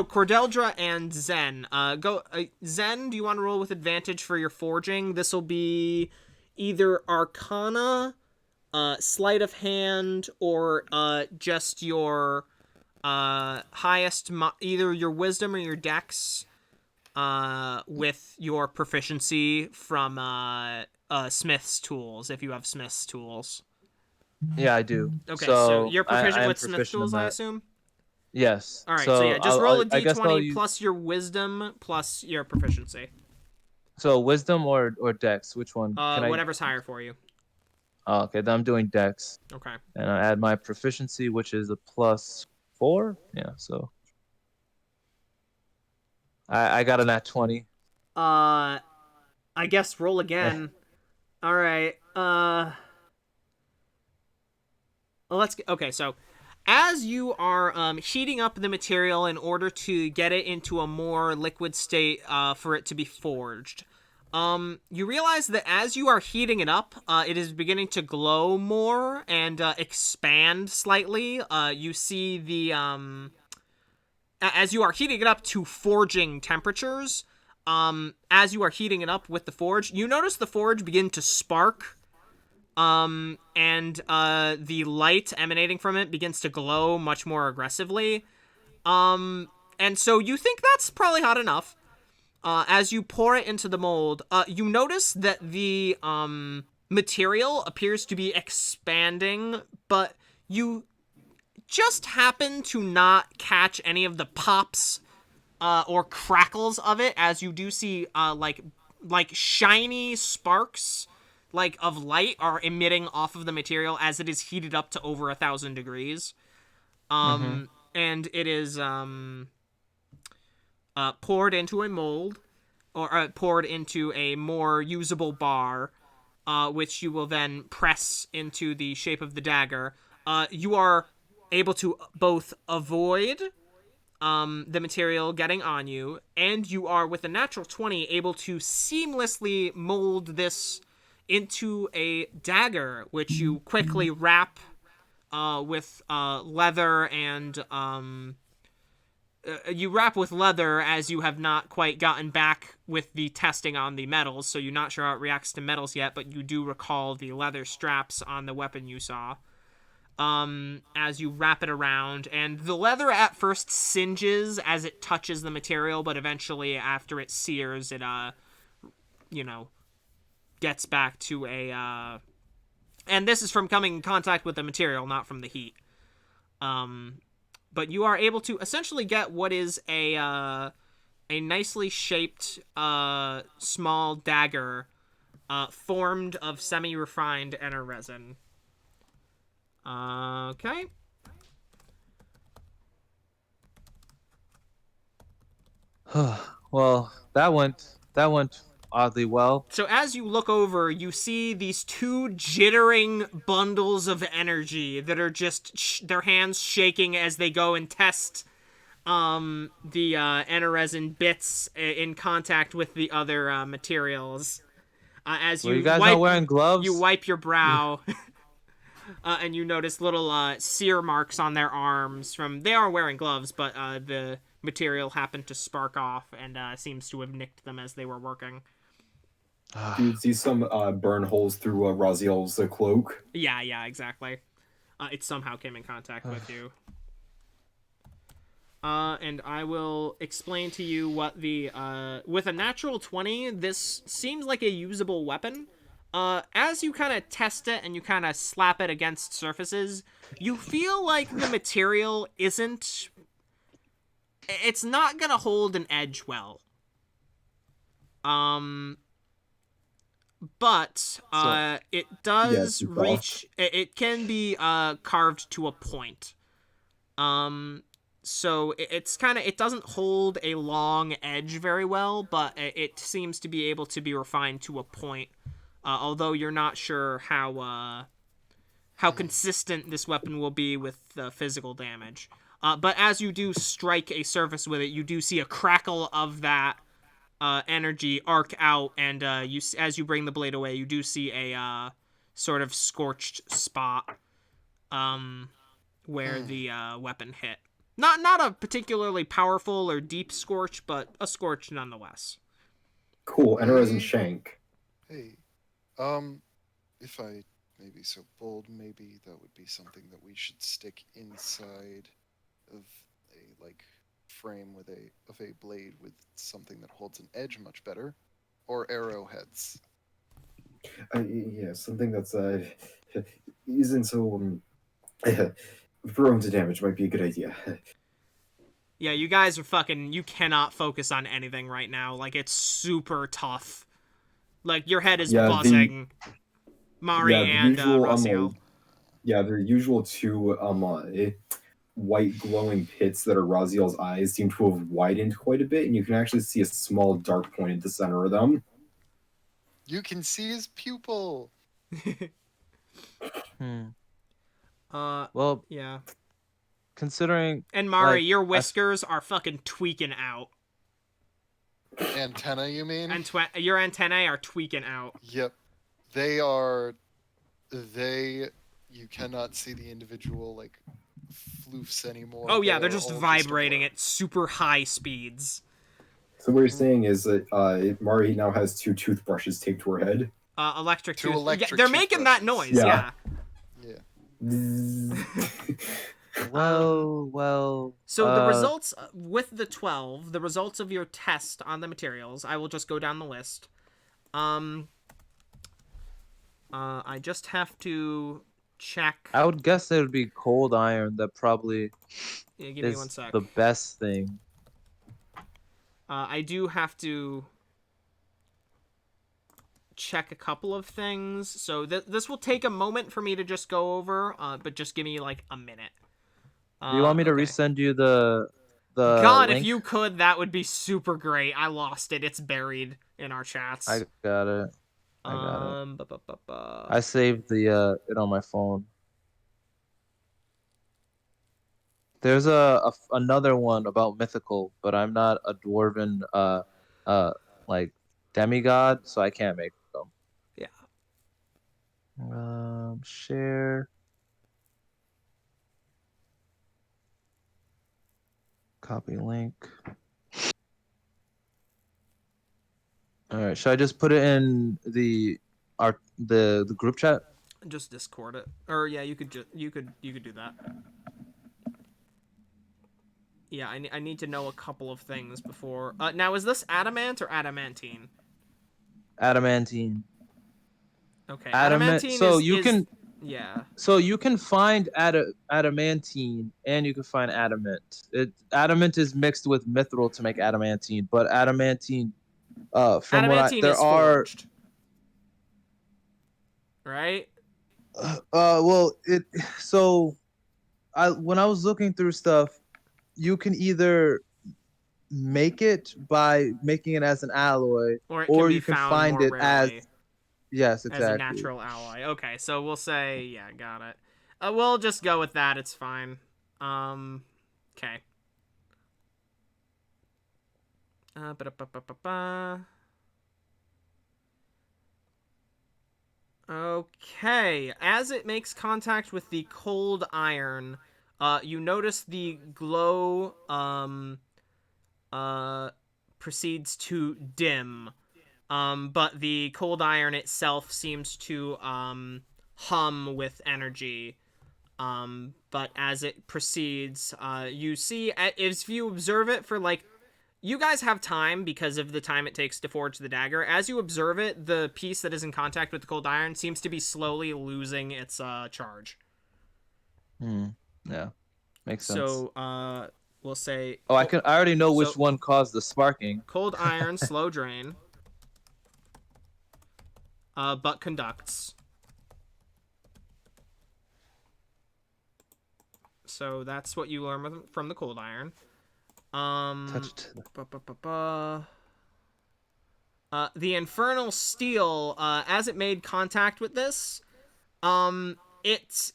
Cordeldra and Zen. Zen, do you want to roll with advantage for your forging? This will be either Arcana, sleight of hand, or just your highest either your wisdom or your dex with your proficiency from smith's tools, if you have smith's tools. Yeah, I do. Okay, so you're proficient am with smith's proficient in tools, I that. assume? Yes. Alright, so yeah, just roll a I guess I'll d20 use- plus your wisdom plus your proficiency. So wisdom or dex? Which one? Can I... Whatever's higher for you. Oh, okay, then I'm doing dex. Okay. And I add my proficiency, which is a +4. Yeah, so I got a nat 20. I guess roll again. Alright, okay, so as you are heating up the material in order to get it into a more liquid state for it to be forged, you realize that as you are heating it up, it is beginning to glow more and expand slightly. You see the as you are heating it up to forging temperatures, as you are heating it up with the forge, you notice the forge begin to spark. And the light emanating from it begins to glow much more aggressively. And so you think that's probably hot enough. As you pour it into the mold, you notice that the material appears to be expanding, but you just happen to not catch any of the pops or crackles of it, as you do see like shiny sparks of light are emitting off of the material as it is heated up to over 1,000 degrees. And it is poured into a mold, or poured into a more usable bar, which you will then press into the shape of the dagger. You are able to both avoid the material getting on you, and you are, with a natural 20, able to seamlessly mold this into a dagger, which you quickly wrap with leather and you wrap with leather as you have not quite gotten back with the testing on the metals, so you're not sure how it reacts to metals yet, but you do recall the leather straps on the weapon you saw. As you wrap it around, and the leather at first singes as it touches the material, but eventually after it sears, it, gets back to a, and this is from coming in contact with the material, not from the heat. But you are able to essentially get what is a nicely shaped, small dagger, formed of semi-refined enter resin. Okay. Well, that went oddly well. So as you look over, you see these two jittering bundles of energy that are just their hands shaking as they go and test the enter-resin bits in contact with the other materials. As Were you guys not wearing gloves? You wipe your brow. And you notice little sear marks on their arms from... They are wearing gloves, but the material happened to spark off and seems to have nicked them as they were working. Do you see some burn holes through Rasiel's cloak? Yeah, exactly. It somehow came in contact with you. And I will explain to you what the... with a natural 20, this seems like a usable weapon. As you kind of test it and you kind of slap it against surfaces, you feel like the material isn't... It's not gonna hold an edge well. But it does reach... It can be carved to a point. So it's kind of... It doesn't hold a long edge very well, but it seems to be able to be refined to a point. Although you're not sure how consistent this weapon will be with physical damage. But as you do strike a surface with it, you do see a crackle of that energy arc out, and as you bring the blade away, you do see a sort of scorched spot where the weapon hit. Not a particularly powerful or deep scorch, but a scorch nonetheless. Cool, enter-resin shank. Hey, if I may be so bold, maybe that would be something that we should stick inside of a frame of a blade with something that holds an edge much better, or arrowheads. Yeah, something that's isn't so prone to damage might be a good idea. Yeah, you guys are fucking... You cannot focus on anything right now. Like, it's super tough. Like, your head is buzzing. Mari and Rasiel. The usual two white glowing pits that are Rasiel's eyes seem to have widened quite a bit, and you can actually see a small dark point at the center of them. You can see his pupil. Well, yeah. Considering... And Mari, your whiskers are fucking tweaking out. Antenna, you mean? Your antennae are tweaking out. Yep. They are... You cannot see the individual, floofs anymore. Oh yeah, they're just vibrating at super high speeds. So what you're saying is that Mari now has two toothbrushes taped to her head? Electric Two electric they're making that noise, yeah. Well. So the results with the 12, the results of your test on the materials, I will just go down the list. I just have to check. I would guess it would be cold iron that probably give me 1 sec. The best thing. I do have to check a couple of things, so this will take a moment for me to just go over, but just give me a minute. Do you want me to resend you the God, link? if you could, that would be super great. I lost it. It's buried in our chats. I got it. I saved the it on my phone. There's another one about mythical, but I'm not a dwarven demigod, so I can't make them. Yeah. Share. Copy link. All right. Should I just put it in the group chat? Just Discord it, or yeah, you could do that. Yeah, I need to know a couple of things before. Now, is this adamant or adamantine? Adamantine. Okay, Adamant. adamantine So is you can. Yeah. So you can find adamantine and you can find adamant. Adamant is mixed with mithril to make adamantine, but adamantine, from what Adamantine there is are, forged, right? well, so when I was looking through stuff, you can either make it by making it as an alloy, Or it can or be you can found find more it as, rarely yes, as a exactly. natural alloy. Okay, so we'll say, yeah, got it. We'll just go with that. It's fine. Okay. Ba-da-ba-ba-ba-ba. Okay, as it makes contact with the cold iron, you notice the glow, proceeds to dim. But the cold iron itself seems to, hum with energy. But as it proceeds, you see, if you observe it for, like, you guys have time because of the time it takes to forge the dagger. As you observe it, the piece that is in contact with the cold iron seems to be slowly losing its charge. Yeah, makes sense. So, we'll say. Oh, I already know which so, one caused the sparking. Cold iron, slow drain. But conducts. So that's what you learn from the cold iron. Touched. The Infernal Steel, as it made contact with this, it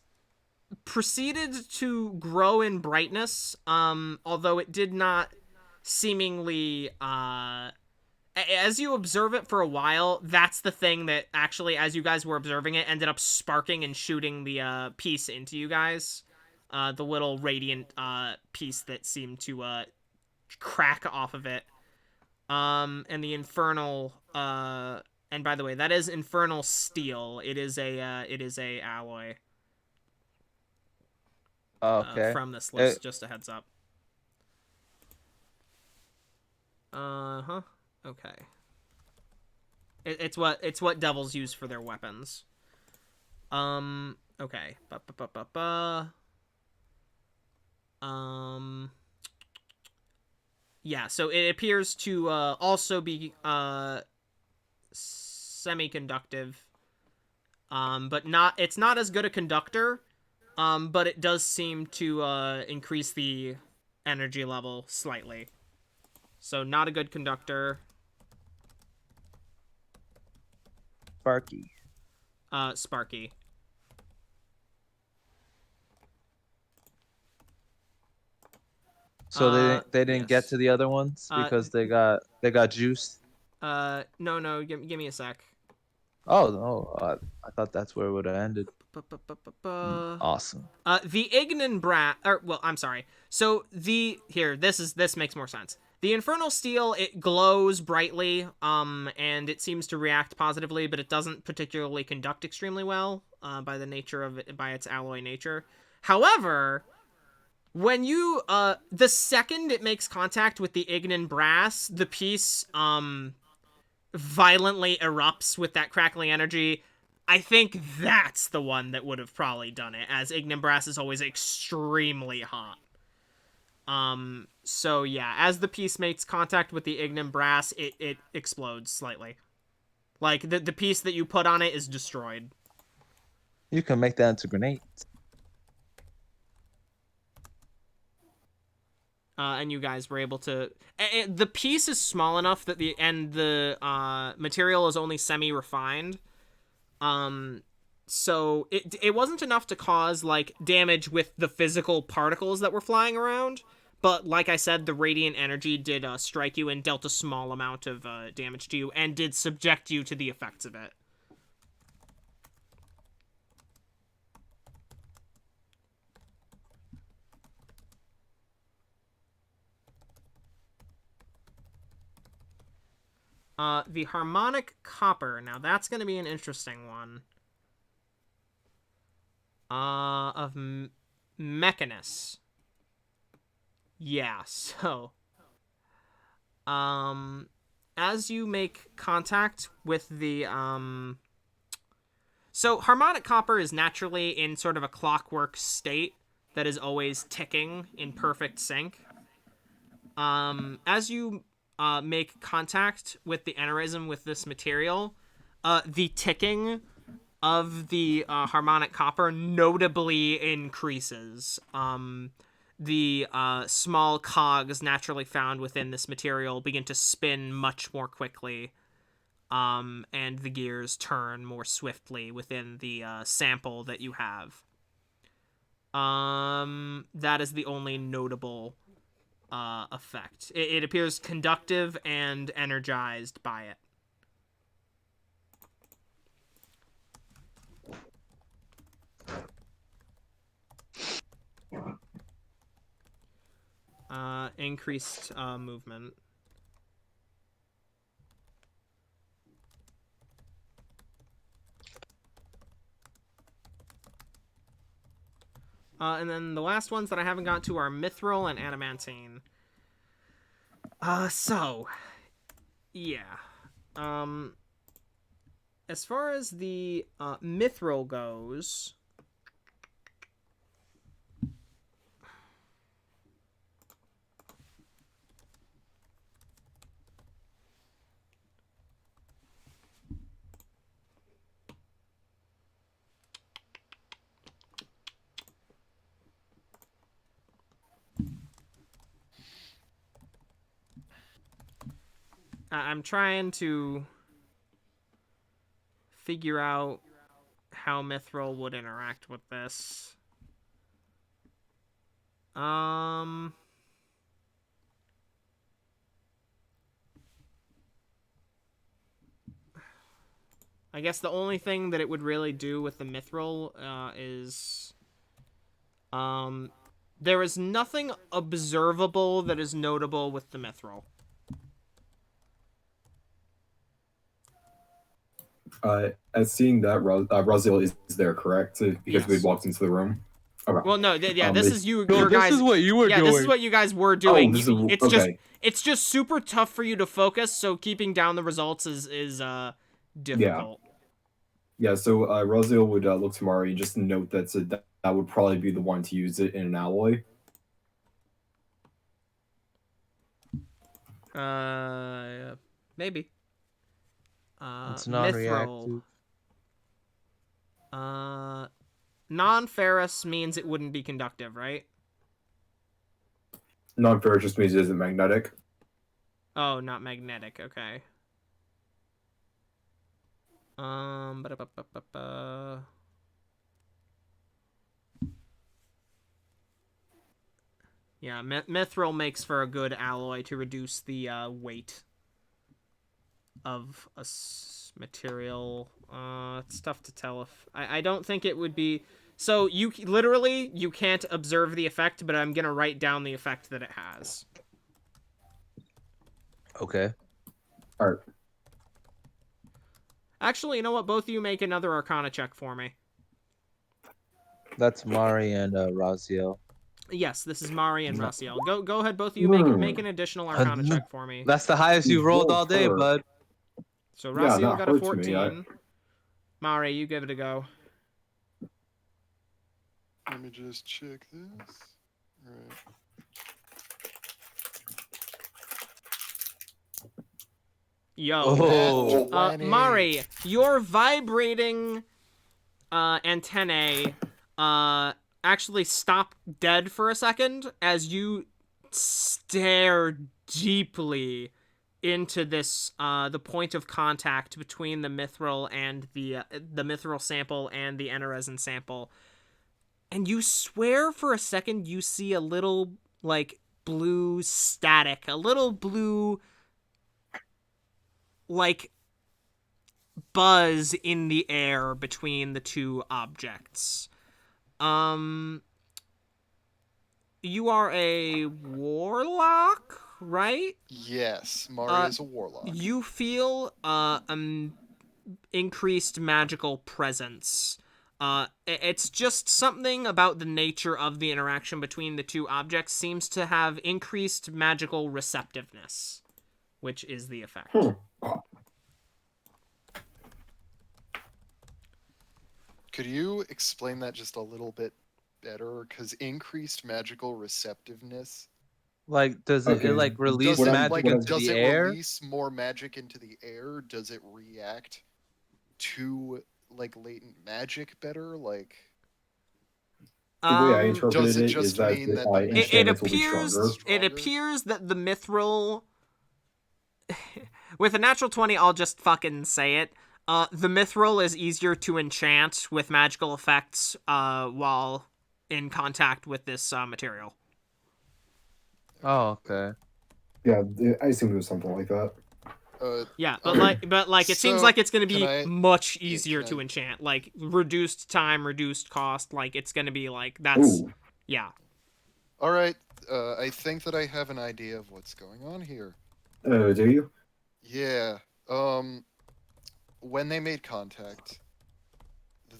proceeded to grow in brightness, although it did not seemingly, as you observe it for a while, that's the thing that actually, as you guys were observing it, ended up sparking and shooting the piece into you guys. The little radiant piece that seemed to crack off of it. And the infernal, and by the way, that is Infernal Steel. It is a alloy. Okay. From this list, just a heads up. Okay. It's what devils use for their weapons. Okay. Yeah, so it appears to also be semiconductive. But it's not as good a conductor. But it does seem to increase the energy level slightly. So not a good conductor. Sparky. Sparky. So they didn't get yes. to the other ones because they got juiced. No, give me a sec. Oh no, I thought that's where it would have ended. Awesome. The Ignan Brat, or well, I'm sorry. So this makes more sense. The Infernal Steel, it glows brightly, and it seems to react positively, but it doesn't particularly conduct extremely well, by the nature of it, by its alloy nature. However, when you, the second it makes contact with the Ignan Brass, the piece, violently erupts with that crackling energy. I think that's the one that would have probably done it, as Ignan Brass is always extremely hot. So yeah, as the piece makes contact with the Ignan Brass, it explodes slightly. Like, the piece that you put on it is destroyed. You can make that into grenades. And you guys were able to... the piece is small enough that the material is only semi-refined. So it wasn't enough to cause, like, damage with the physical particles that were flying around. But, like I said, the radiant energy did strike you and dealt a small amount of damage to you, and did subject you to the effects of it. The Harmonic Copper. Now, that's going to be an interesting one. Of Mechanus. Yeah, so... as you make contact with the, So, Harmonic Copper is naturally in sort of a clockwork state that is always ticking in perfect sync. As you make contact with the aneurysm with this material, the ticking of the Harmonic Copper notably increases. The small cogs naturally found within this material begin to spin much more quickly, and the gears turn more swiftly within the sample that you have. That is the only notable effect. It appears conductive and energized by it. Increased movement. And then the last ones that I haven't got to are Mithril and Animantain. Yeah. As far as the Mithril goes... I'm trying to figure out how Mithril would interact with this. I guess the only thing that it would really do with the Mithril is... there is nothing observable that is notable with the Mithril. As seeing that, Rasiel is there, correct? Because we Yes. walked into the room. Okay. Well, no, this is you. No, your this guys. is what you were doing. Yeah, this is what you guys were doing. this is- It's just super tough for you to focus. So keeping down the results is difficult. Yeah. So Rasiel would look to Mari and just note that that would probably be the one to use it in an alloy. Maybe. It's non-reactive. Mithril. Non-ferrous means it wouldn't be conductive, right? Non-ferrous just means it isn't magnetic. Oh, not magnetic. Okay. Ba-da-ba-ba-ba-ba. Yeah, mithril makes for a good alloy to reduce the weight of a material. It's tough to tell if... I don't think it would be... So, you can't observe the effect, but I'm gonna write down the effect that it has. Okay. Alright. Actually, you know what? Both of you make another Arcana check for me. That's Mari and Rasiel. Yes, this is Mari and Rasiel. Go ahead, both of you make an additional Arcana check for me. That's the highest you've rolled all day, bud. So Rasiel that got a hurts 14. me, Mari, you give it a go. Let me just check this. Right. Yo. Oh. Mari, your vibrating antennae actually stop dead for a second as you stare deeply into this the point of contact between the mithril and the mithril sample and the aneurysm sample, and you swear for a second you see a little like blue static, a little blue like buzz in the air between the two objects. You are a warlock? right? Yes, Maria's a warlock. You feel increased magical presence. It's just something about the nature of the interaction between the two objects seems to have increased magical receptiveness, which is the effect. Could you explain that just a little bit better? Because increased magical receptiveness, Like, does it, Okay. like release does it magic into does the it air? release more magic into the air? Does it react to like latent magic better? Like, The way I interpreted does it it just is that mean that the the enchantments will be stronger. It appears that the mithril with a natural 20, I'll just fucking say it. The mithril is easier to enchant with magical effects while in contact with this material. Oh, okay. Yeah, I assumed it was something like that. Yeah, but it seems So, like it's gonna be can I- much yeah, easier can to I- enchant. Like reduced time, reduced cost. Like it's gonna be like that's Ooh. yeah. All right, I think that I have an idea of what's going on here. Do you? Yeah. When they made contact,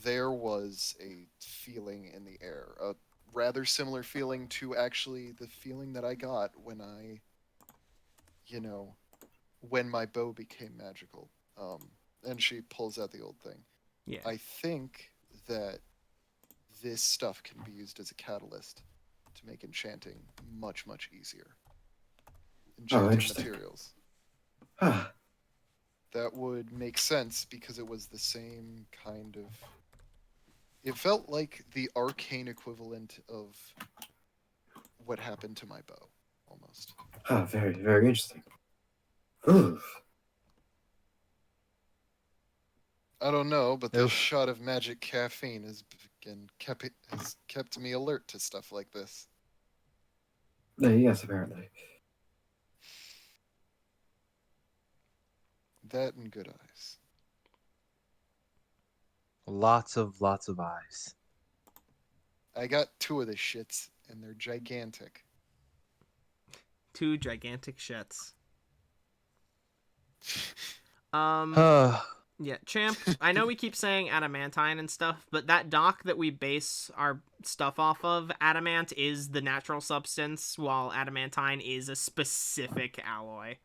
there was a feeling in the air, a rather similar feeling to actually the feeling that I got when when my bow became magical. And she pulls out the old thing. Yeah. I think that this stuff can be used as a catalyst to make enchanting much, much easier. Enchanting interesting. materials. Ah, That would make sense because it was the same kind of. It felt like the arcane equivalent of what happened to my bow, almost. very, very interesting. Ooh. I don't know, but this Oof. shot of magic caffeine has kept me alert to stuff like this. Yes, apparently. That and good eyes. Lots of eyes. I got 2 of the shits, and they're gigantic. 2 gigantic shits. Yeah, Champ, I know we keep saying adamantine and stuff, but that dock that we base our stuff off of, adamant is the natural substance, while adamantine is a specific alloy.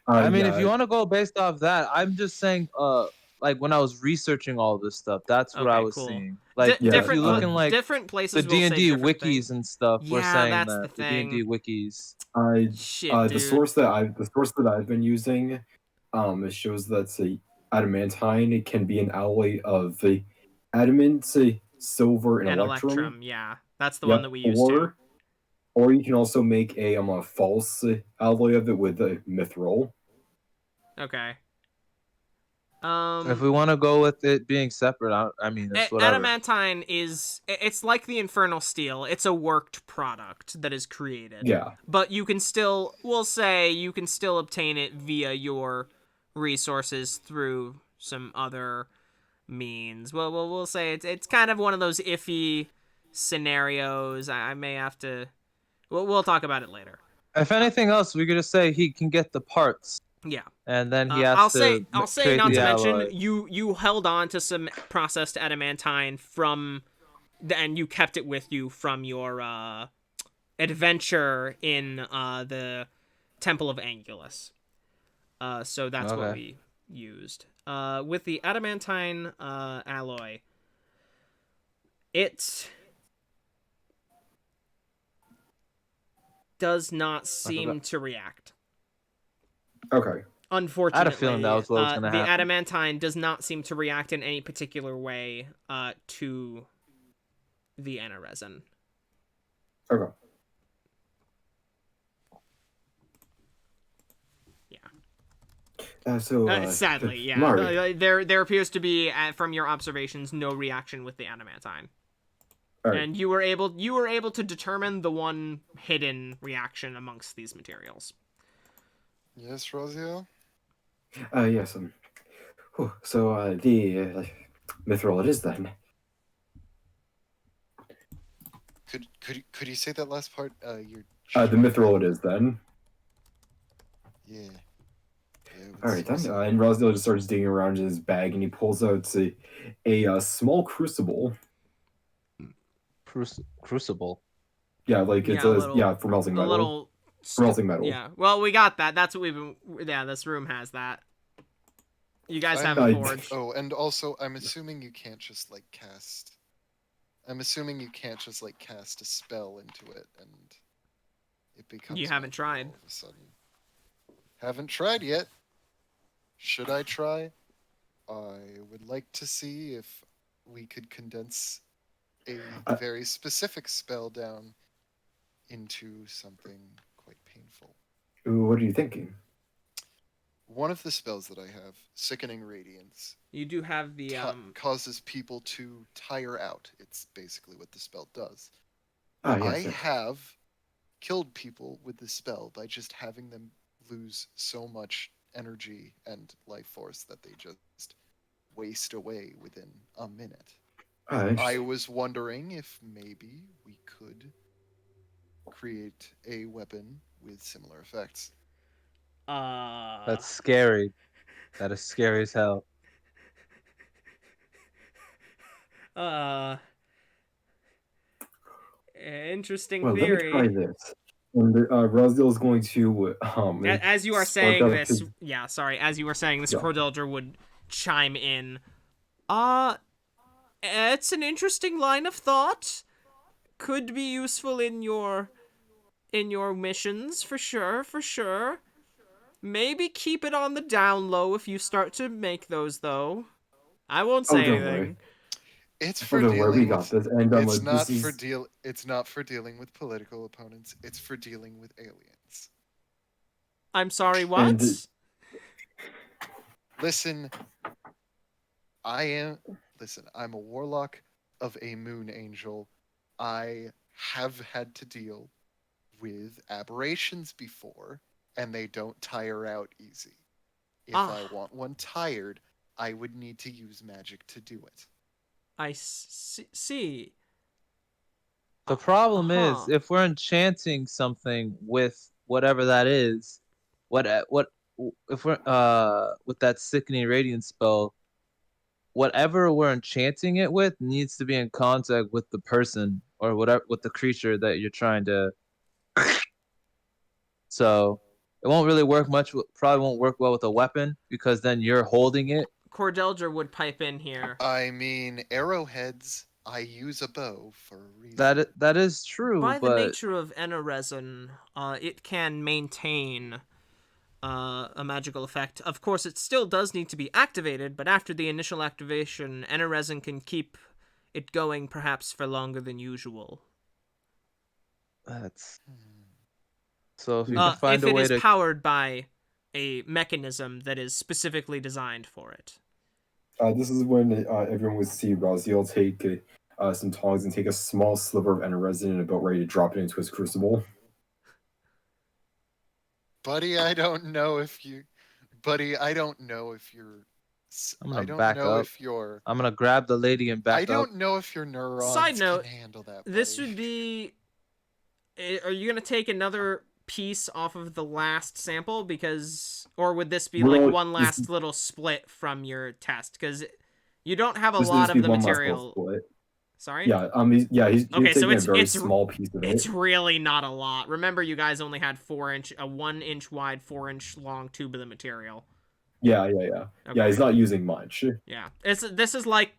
I mean, yeah, if you want to go based off that, I'm just saying, like when I was researching all this stuff, that's what I Okay, was cool. seeing. Like, Yeah, if different you look in like different the places D will and say D different wikis things. and stuff, we're Yeah, saying that's that the the D&D thing. wikis. Shit, the source that I've been using, it shows that adamantine it can be an alloy of the adamant, silver, and electrum. Yeah, that's the one that we use too. Or you can also make a false alloy of it with mithril. Okay. If we want to go with it being separate, I mean, it's whatever. Adamantine it's like the Infernal Steel. It's a worked product that is created. Yeah. But you can still, you can still obtain it via your resources through some other means. Well, we'll say it's kind of one of those iffy scenarios. I may have to. We'll talk about it later. If anything else, we could just say he can get the parts. Yeah. And then he has I'll to say create not the to alloy. mention you held on to some processed adamantine and you kept it with you from your adventure in the Temple of Angulus. So that's what we used. With the adamantine alloy, it does not seem to react. Okay. Unfortunately, I had a feeling that was what was going to the happen. adamantine does not seem to react in any particular way to the anaresin. Okay. Yeah. Sadly, yeah. There appears to be, from your observations, no reaction with the adamantine. Right. And you were able to determine the one hidden reaction amongst these materials. Yes, Rasiel? Yes. So the mithril it is then. Could you say that last part? The mithril it is then. Yeah. All right, then. And Rosdale just starts digging around in his bag, and he pulls out a small crucible. Crucible. Yeah, like it's for melting a metal. little For melting metal. Yeah, well, we got that. That's what we've been. Yeah, this room has that. You guys have a forge. Oh, and also, I'm assuming you can't just like cast. I'm assuming you can't just like cast a spell into it and it becomes. You haven't tried. All of a sudden. Haven't tried yet. Should I try? I would like to see if we could condense a very specific spell down into something quite painful. Ooh, what are you thinking? One of the spells that I have, Sickening Radiance, You do have the causes people to tire out. It's basically what the spell does. Yes. I have killed people with this spell by just having them lose so much energy and life force that they just waste away within a minute. I was wondering if maybe we could create a weapon with similar effects. That's scary. That is scary as hell. Interesting theory. Let me try this. And Rosdale is going to as you are saying this, as you were saying this, Cordelger would chime in. It's an interesting line of thought. Could be useful in your missions, for sure. Maybe keep it on the down low if you start to make those, though. I won't say anything. Worry. It's for dealing we got this. And it's not for dealing with political opponents. It's for dealing with aliens. I'm sorry, what? Listen, I'm a warlock of a moon angel. I have had to deal with aberrations before, and they don't tire out easy. If I want one tired, I would need to use magic to do it. I see. The problem is, if we're enchanting something with whatever that is, if we're with that sickening radiance spell, whatever we're enchanting it with needs to be in contact with the person or whatever, with the creature that you're trying to. So it won't really work much. Probably won't work well with a weapon because then you're holding it. Cordelger would pipe in here. I mean, arrowheads. I use a bow for a reason. That is true. By the nature of resin, it can maintain a magical effect. Of course, it still does need to be activated, but after the initial activation, resin can keep it going perhaps for longer than usual. That's so if you can find a way to. If it is powered by a mechanism that is specifically designed for it. This is when everyone would see Rasiel take some tongs and take a small sliver of resin and about ready to drop it into his crucible. Buddy, I don't know if you're. I'm gonna back up. I'm gonna grab the lady and back up. I don't know if your neurons Side note, can handle that. This would be. Are you gonna take another piece off of the last sample or would this be like one last little split from your test? Because you don't have a lot of the material. Sorry. Yeah. He's okay. So it's a very small piece of it. It's really not a lot. Remember, you guys only had a 1 inch wide, 4 inch long tube of the material. Yeah. Okay. Yeah, he's not using much. Yeah. This is like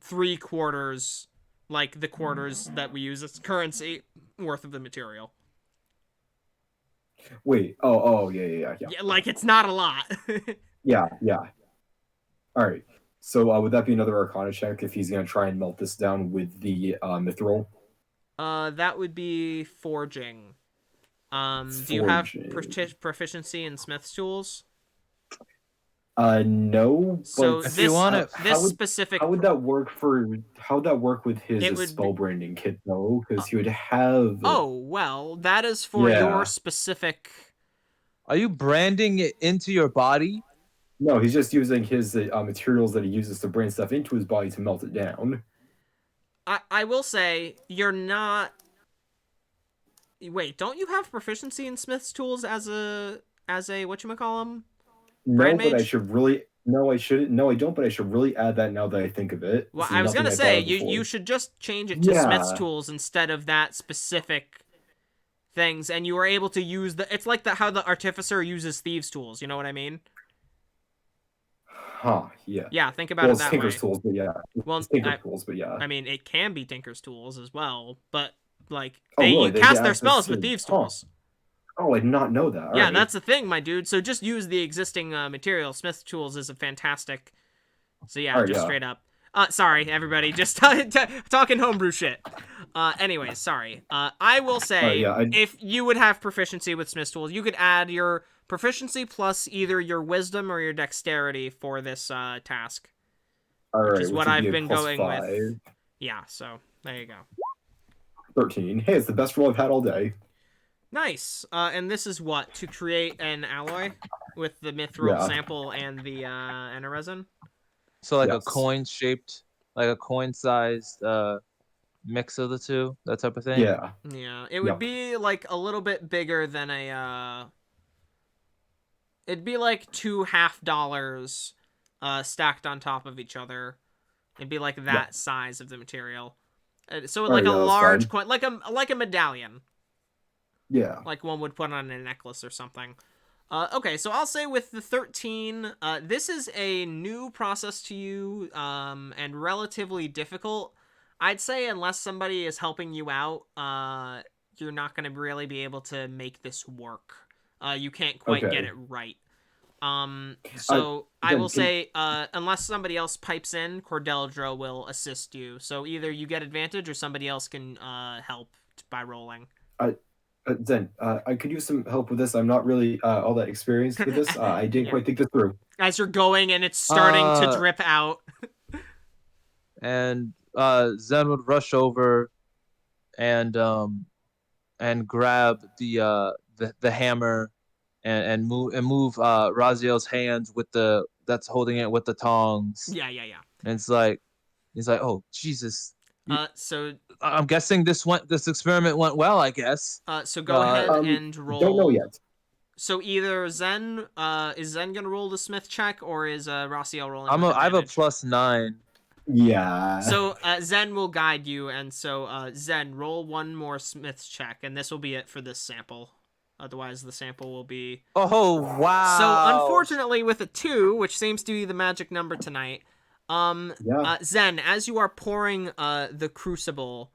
3/4, like the quarters that we use as currency worth of the material. Wait. Yeah. Like it's not a lot. Yeah. All right. So would that be another Arcana check if he's gonna try and melt this down with the Mithril? That would be forging. Do you have proficiency in Smith's tools? No. So but this how would that work with his spell branding kit though? Because he would have. Oh well, that is for your specific. Are you branding it into your body? No, he's just using his materials that he uses to brand stuff into his body to melt it down. I will say you're not. Wait, don't you have proficiency in Smith's tools as as a whatchamacallem? No, Brand but I mage? should really. No, I shouldn't. No, I don't. But I should really add that now that I think of it. Well, This is I was nothing gonna thought say of you before. should just change it to Smith's Yeah. Tools instead of that specific things, and you were able to use the. It's like how the Artificer uses Thieves' Tools. You know what I mean? Huh? Yeah. Yeah, think about Well, it it's that Tinker's way. tools, but yeah. Well, It's Tinker's tools, but yeah. I mean, it can be Tinker's Tools as well, but like Oh, they really? you They cast get their access spells with to- Thieves' huh. Tools. Oh, I did not know that. Yeah, Alright. that's the thing, my dude. So just use the existing material. Smith's Tools is a fantastic. So yeah, Alright, just yeah. straight up. Sorry, everybody, just talking homebrew shit. Anyways, sorry. I will say, yeah, if you would have proficiency with Smith's Tools, you could add your proficiency plus either your wisdom or your dexterity for this task. Alright, is which what would I've be a been plus going 5. with. Yeah, so there you go. 13. Hey, it's the best roll I've had all day. Nice. And this is what? To create an alloy with the mithril Yeah. sample and the resin? So like a Yes. coin-shaped, like a coin-sized mix of the two, that type of thing. Yeah. Yeah, it would Yep. be like a little bit bigger than a it'd be like $2 half stacked on top of each other. It'd be like that size of the material. So like yeah, a that's large fine. coin, like a medallion, Yeah. like one would put on a necklace or something. Okay, so I'll say with the 13, this is a new process to you, and relatively difficult. I'd say unless somebody is helping you out, you're not going to really be able to make this work. You can't quite get Okay. it right. So I then will can- say, unless somebody else pipes in, Cordeldra will assist you. So either you get advantage or somebody else can help by rolling. Zen, I could use some help with this. I'm not really all that experienced with this. I didn't Yeah. quite think this through. As you're going and it's starting to drip out. And Zen would rush over and grab the hammer and move Raziel's hands with that's holding it with the tongs. Yeah. And he's like, oh Jesus. So I'm guessing this experiment went well, I guess. so go ahead and roll. Don't know yet. So either Zen, is Zen gonna roll the Smith check, or is Rasiel rolling? I have a advantage? +9. Yeah. So Zen will guide you, and so Zen, roll one more Smith's check, and this will be it for this sample. Otherwise, the sample will be. Oh wow! So unfortunately, with a 2, which seems to be the magic number tonight, Yeah. Zen, as you are pouring the crucible,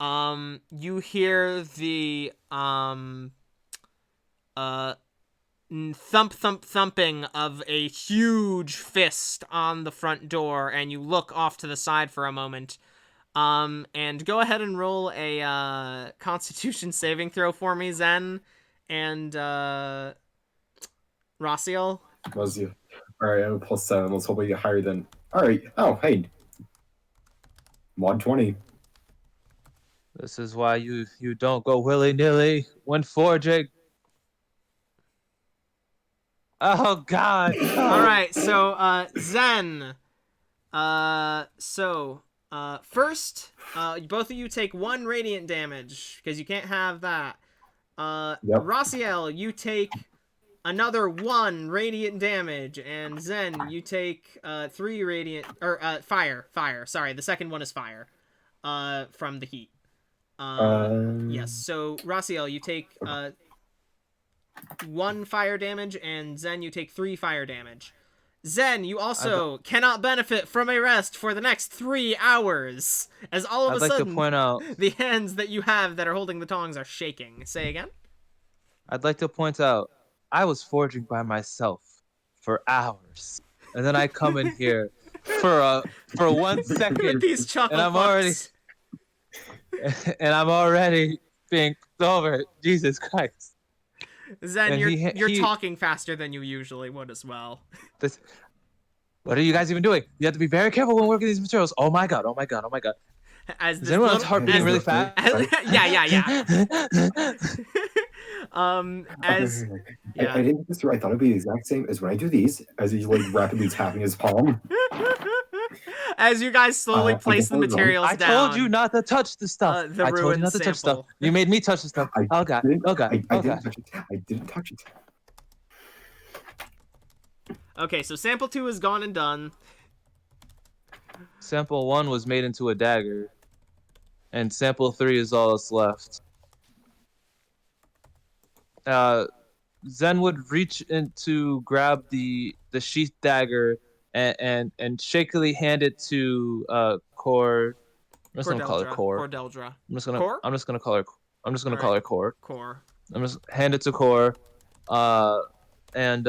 you hear the thumping of a huge fist on the front door, and you look off to the side for a moment. And go ahead and roll a Constitution saving throw for me, Zen, and Rasiel. Was you? All right, I have a +7. Let's hope we get higher than. All right. Oh, hey. Mod 20. This is why you don't go willy-nilly when forging. Oh God! All right, so Zen. First, both of you take 1 radiant damage because you can't have that. Yep. Rasiel, you take another 1 radiant damage, and Zen, you take 3 radiant fire. Sorry, the second one is fire. From the heat. Yes. So Rasiel, you take 1 fire damage, and Zen, you take 3 fire damage. Zen, you also cannot benefit from a rest for the next 3 hours, as all of I'd a like to sudden point out. the hands that you have that are holding the tongs are shaking. Say again. I'd like to point out. I was forging by myself for hours, and then I come in here for 1 second, These chocolate and I'm already being over. Jesus Christ! Zen, and you're he- talking faster than you usually would as well. What are you guys even doing? You have to be very careful when working these materials. Oh my God! Oh my God! Oh my God! As Is this anyone else little- heart beating as- really fast? Yeah. As yeah. I didn't think this through. I thought it'd be the exact same as when I do these, as he's like rapidly tapping his palm. As you guys slowly I place the guess I was wrong. materials I down. told you not to touch the stuff. The I told you ruined not to touch stuff. sample. You made me touch the stuff. I Oh God! didn't- Oh God! I Oh didn't God! touch it. I didn't touch it. Okay, so sample 2 is gone and done. Sample 1 was made into a dagger, and sample 3 is all that's left. Zen would reach in to grab the sheath dagger and shakily hand it to Core. I'm just gonna call her Core. Cordeldra. I'm just gonna Core? I'm just gonna call her Core. Core. I'm just hand it to Core. And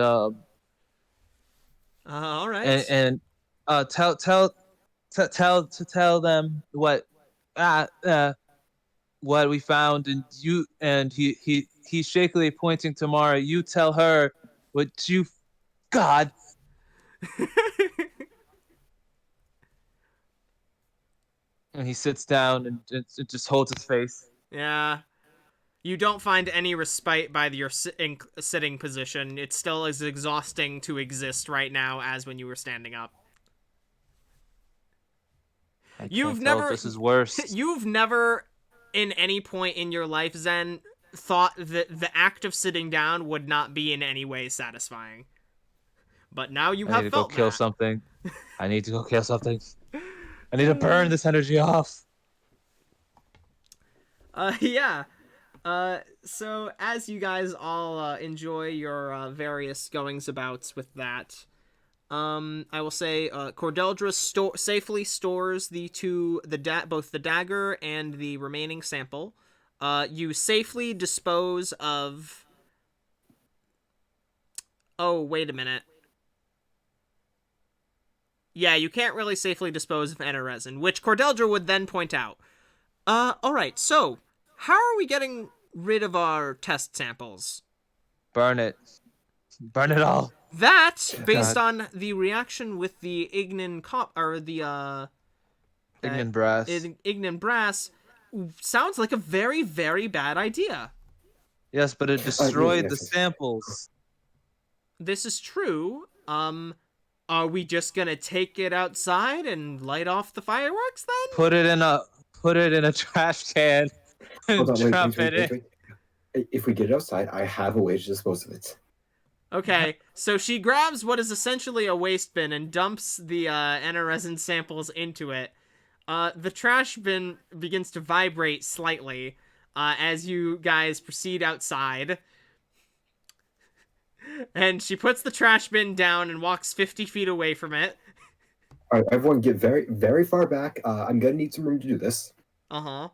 All right. tell them what we found, and he's shakily pointing to Mara. You tell her what you God. And he sits down and just holds his face. Yeah. You don't find any respite by your sitting position. It's still as exhausting to exist right now as when you were standing up. You've never. This is worse. You've never, in any point in your life, Zen, thought that the act of sitting down would not be in any way satisfying. But now you have felt that. I need to go kill something. I need to go kill something. I need to burn this energy off. Yeah. So as you guys all enjoy your various goings-abouts with that, I will say Cordeldra safely stores both the dagger and the remaining sample. You safely dispose of... Oh, wait a minute. Yeah, you can't really safely dispose of Anaresin, which Cordeldra would then point out. Alright, so, how are we getting rid of our test samples? Burn it. Burn it all. That, based on the reaction with the Ignan brass, sounds like a very, very bad idea. Yes, but it destroyed the samples. This is true. Are we just gonna take it outside and light off the fireworks then? Put it in a trash can and drop it in. If we get it outside, I have a way to dispose of it. Okay, so she grabs what is essentially a waste bin and dumps the Anaresin samples into it. The trash bin begins to vibrate slightly as you guys proceed outside. And she puts the trash bin down and walks 50 feet away from it. All right, everyone get very, very far back. I'm going to need some room to do this. Uh-huh.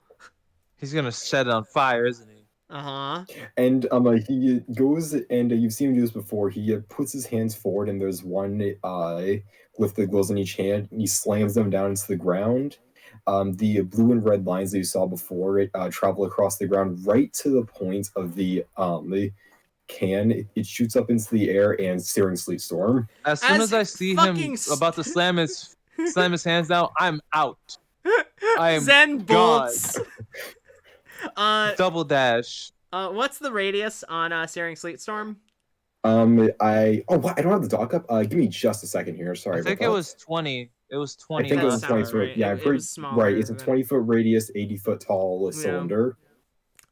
He's going to set it on fire, isn't he? Uh-huh. And he goes, and you've seen him do this before, he puts his hands forward, and there's one with the gloves in each hand, and he slams them down into the ground. The blue and red lines that you saw before travel across the ground right to the point of the can. It shoots up into the air and searing sleet storm. As soon as I see him about to slam his hands down, I'm out. I am Zen bolts. Double dash. What's the radius on searing sleet storm? I don't have the dock up. Give me just a second here. Sorry. I think it was 20. It was 20. I think it was 20 foot. Yeah, I'm pretty right. It's a 20-foot radius, 80-foot tall cylinder.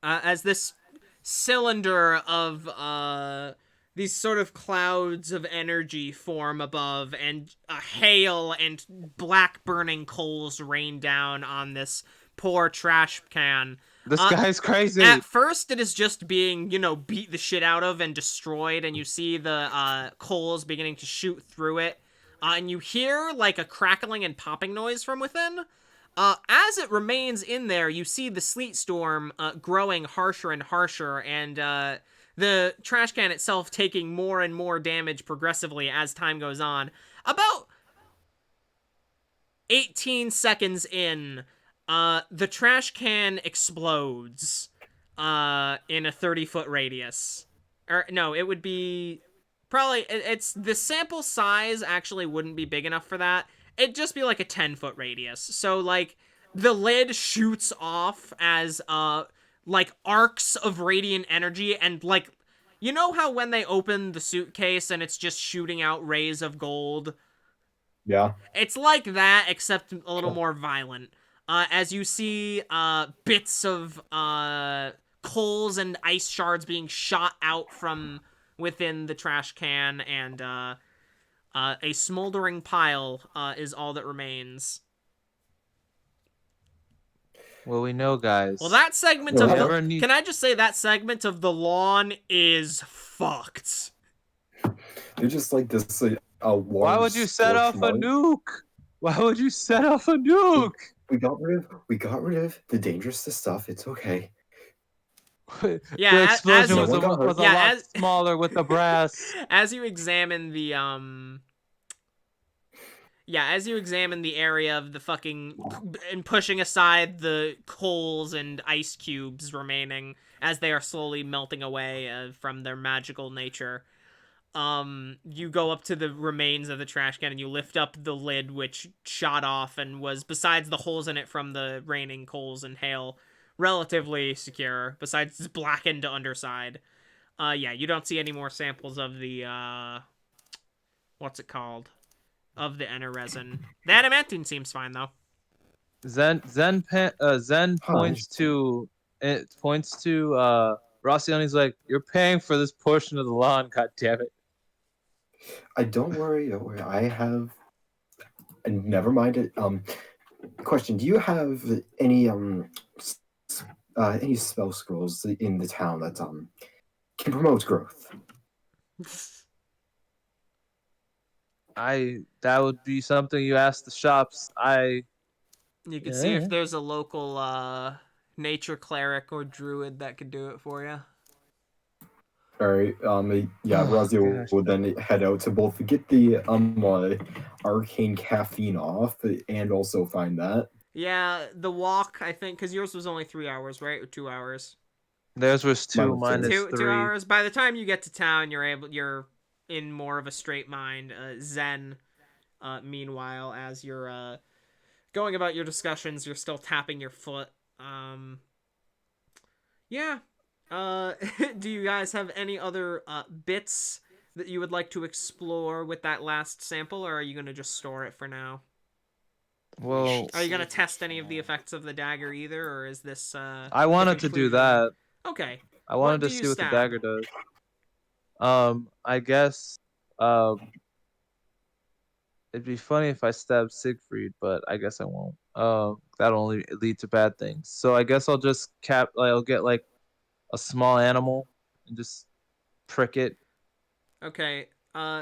As this cylinder of these sort of clouds of energy form above, and hail and black burning coals rain down on this poor trash can. This guy's crazy. At first, it is just being, beat the shit out of and destroyed, and you see the coals beginning to shoot through it, and you hear, like, a crackling and popping noise from within. As it remains in there, you see the sleet storm growing harsher and harsher, and the trash can itself taking more and more damage progressively as time goes on. About 18 seconds in, the trash can explodes in a 30-foot radius. Or, no, it would be... Probably, it's... The sample size actually wouldn't be big enough for that. It'd just be like a 10-foot radius. So, like, the lid shoots off as, like, arcs of radiant energy, and, like... You know how when they open the suitcase and it's just shooting out rays of gold? Yeah. It's like that, except a little more violent. As you see bits of coals and ice shards being shot out from within the trash can, and A smoldering pile is all that remains. Well, we know, guys. Well, that segment Well, of Never the... need- Can I just say that segment of the lawn is fucked. They're just like this. Why would you set off a nuke? Why would you set off a nuke? We got rid of the dangerous stuff. It's okay. Yeah, The explosion as was you- a lot yeah, smaller with the brass. As you examine the as you examine the area of the fucking and pushing aside the coals and ice cubes remaining as they are slowly melting away from their magical nature, you go up to the remains of the trash can and you lift up the lid, which shot off and was, besides the holes in it from the raining coals and hail, relatively secure, besides its blackened underside. Yeah, you don't see any more samples of the, what's it called? Of the Ender resin. The Animantain seems fine, though. Zen points to Rasiel and he's like, "You're paying for this portion of the lawn, god damn it." Don't worry. I have. And never mind it. Question: do you have any spell scrolls in the town that can promote growth? That would be something you ask the shops. You can see if there's a local nature cleric or druid that could do it for you. All right. Rasiel will then head out to both get the arcane caffeine off and also find that. Yeah, the walk, I think, because yours was only 3 hours, right? Or 2 hours? Theirs was 2 minus 3. 2 hours. By the time you get to town, you're in more of a straight mind. Zen, meanwhile, as you're going about your discussions, you're still tapping your foot. Yeah. Do you guys have any other bits that you would like to explore with that last sample, or are you going to just store it for now? Well, Are you going to test any of the effects of the dagger either, or is this I wanted to do that. Okay. I wanted to do you see what the stab? dagger does. I guess it'd be funny if I stabbed Siegfried, but I guess I won't. That'll only lead to bad things. So I guess I'll just I'll get like a small animal and just prick it. Okay.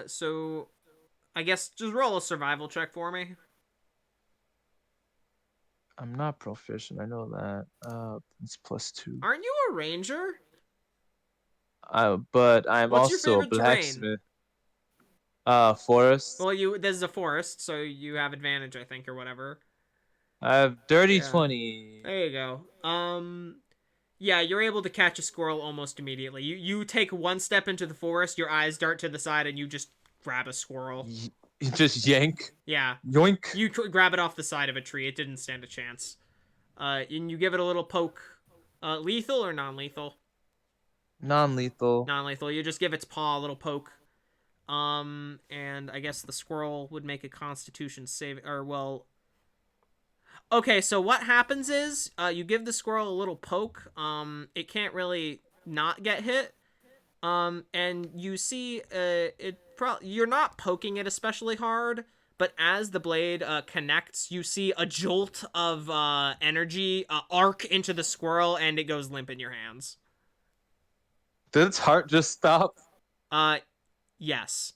So I guess just roll a survival check for me. I'm not proficient. I know that. It's +2. Aren't you a ranger? But I'm What's your also a favorite terrain? blacksmith. Forest. Well, this is a forest, so you have advantage, I think, or whatever. I have dirty Yeah. 20. There you go. Yeah, you're able to catch a squirrel almost immediately. You take one step into the forest, your eyes dart to the side, and you just grab a squirrel. You just yank. Yeah. Yoink. You grab it off the side of a tree. It didn't stand a chance. And you give it a little poke. Lethal or non-lethal? Non-lethal. Non-lethal. You just give its paw a little poke. And I guess the squirrel would make a Constitution save, or well. Okay, so what happens is, you give the squirrel a little poke. It can't really not get hit. And you see, you're not poking it especially hard, but as the blade connects, you see a jolt of energy arc into the squirrel, and it goes limp in your hands. Did its heart just stop? Yes.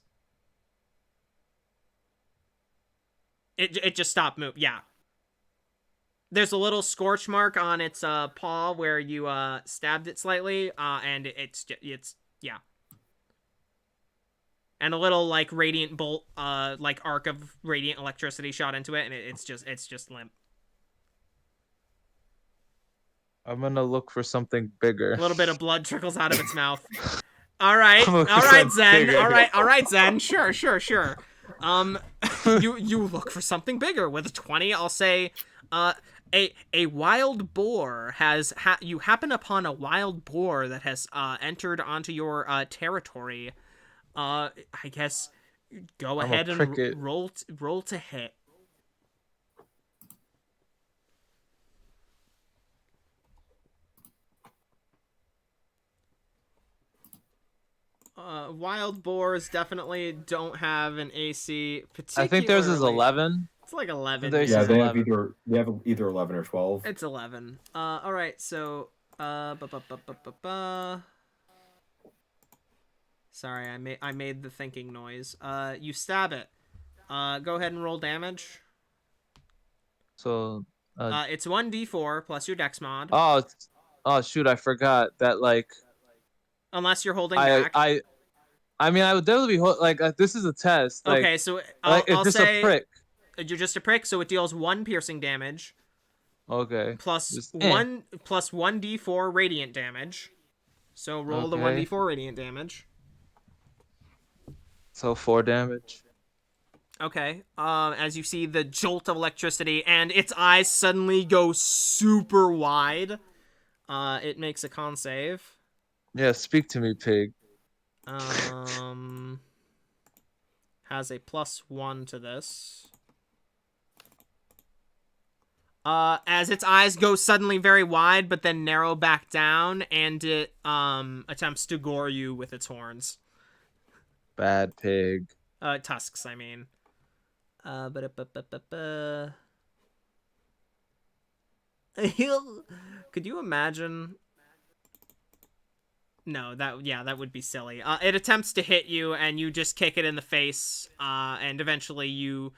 It just stopped moving. Yeah. There's a little scorch mark on its paw where you stabbed it slightly, and it's yeah. And a little like radiant bolt, like arc of radiant electricity shot into it, and it's just limp. I'm gonna look for something bigger. A little bit of blood trickles out of its mouth. All right, I'm looking all for right, something Zen. bigger. All right, Zen. Sure. You look for something bigger. With a 20, I'll say, a wild boar you happen upon a wild boar that has entered onto your territory. I guess go ahead and roll to hit. Wild boars definitely don't have an AC. I think theirs is Particularly, 11. it's like 11. Theirs Yeah, is they have 11. either 11 or 12. It's 11. All right. So, sorry, I made the thinking noise. You stab it. Go ahead and roll damage. So, It's 1d4 plus your dex mod. oh shoot, I forgot that like Unless you're holding back. I mean I would definitely be like this is a test. Like, Okay, so it's I'll just say a prick. You're just a prick, so it deals 1 piercing damage Okay. plus Just, 1d4 radiant damage. So roll the Okay. 1d4 radiant damage. So 4 damage. Okay. As you see the jolt of electricity and its eyes suddenly go super wide, it makes a con save. Yeah, speak to me, pig. Has a +1 to this. As its eyes go suddenly very wide, but then narrow back down, and it attempts to gore you with its horns. Bad pig. Tusks, I mean. Could you imagine? No, that would be silly. It attempts to hit you, and you just kick it in the face, and eventually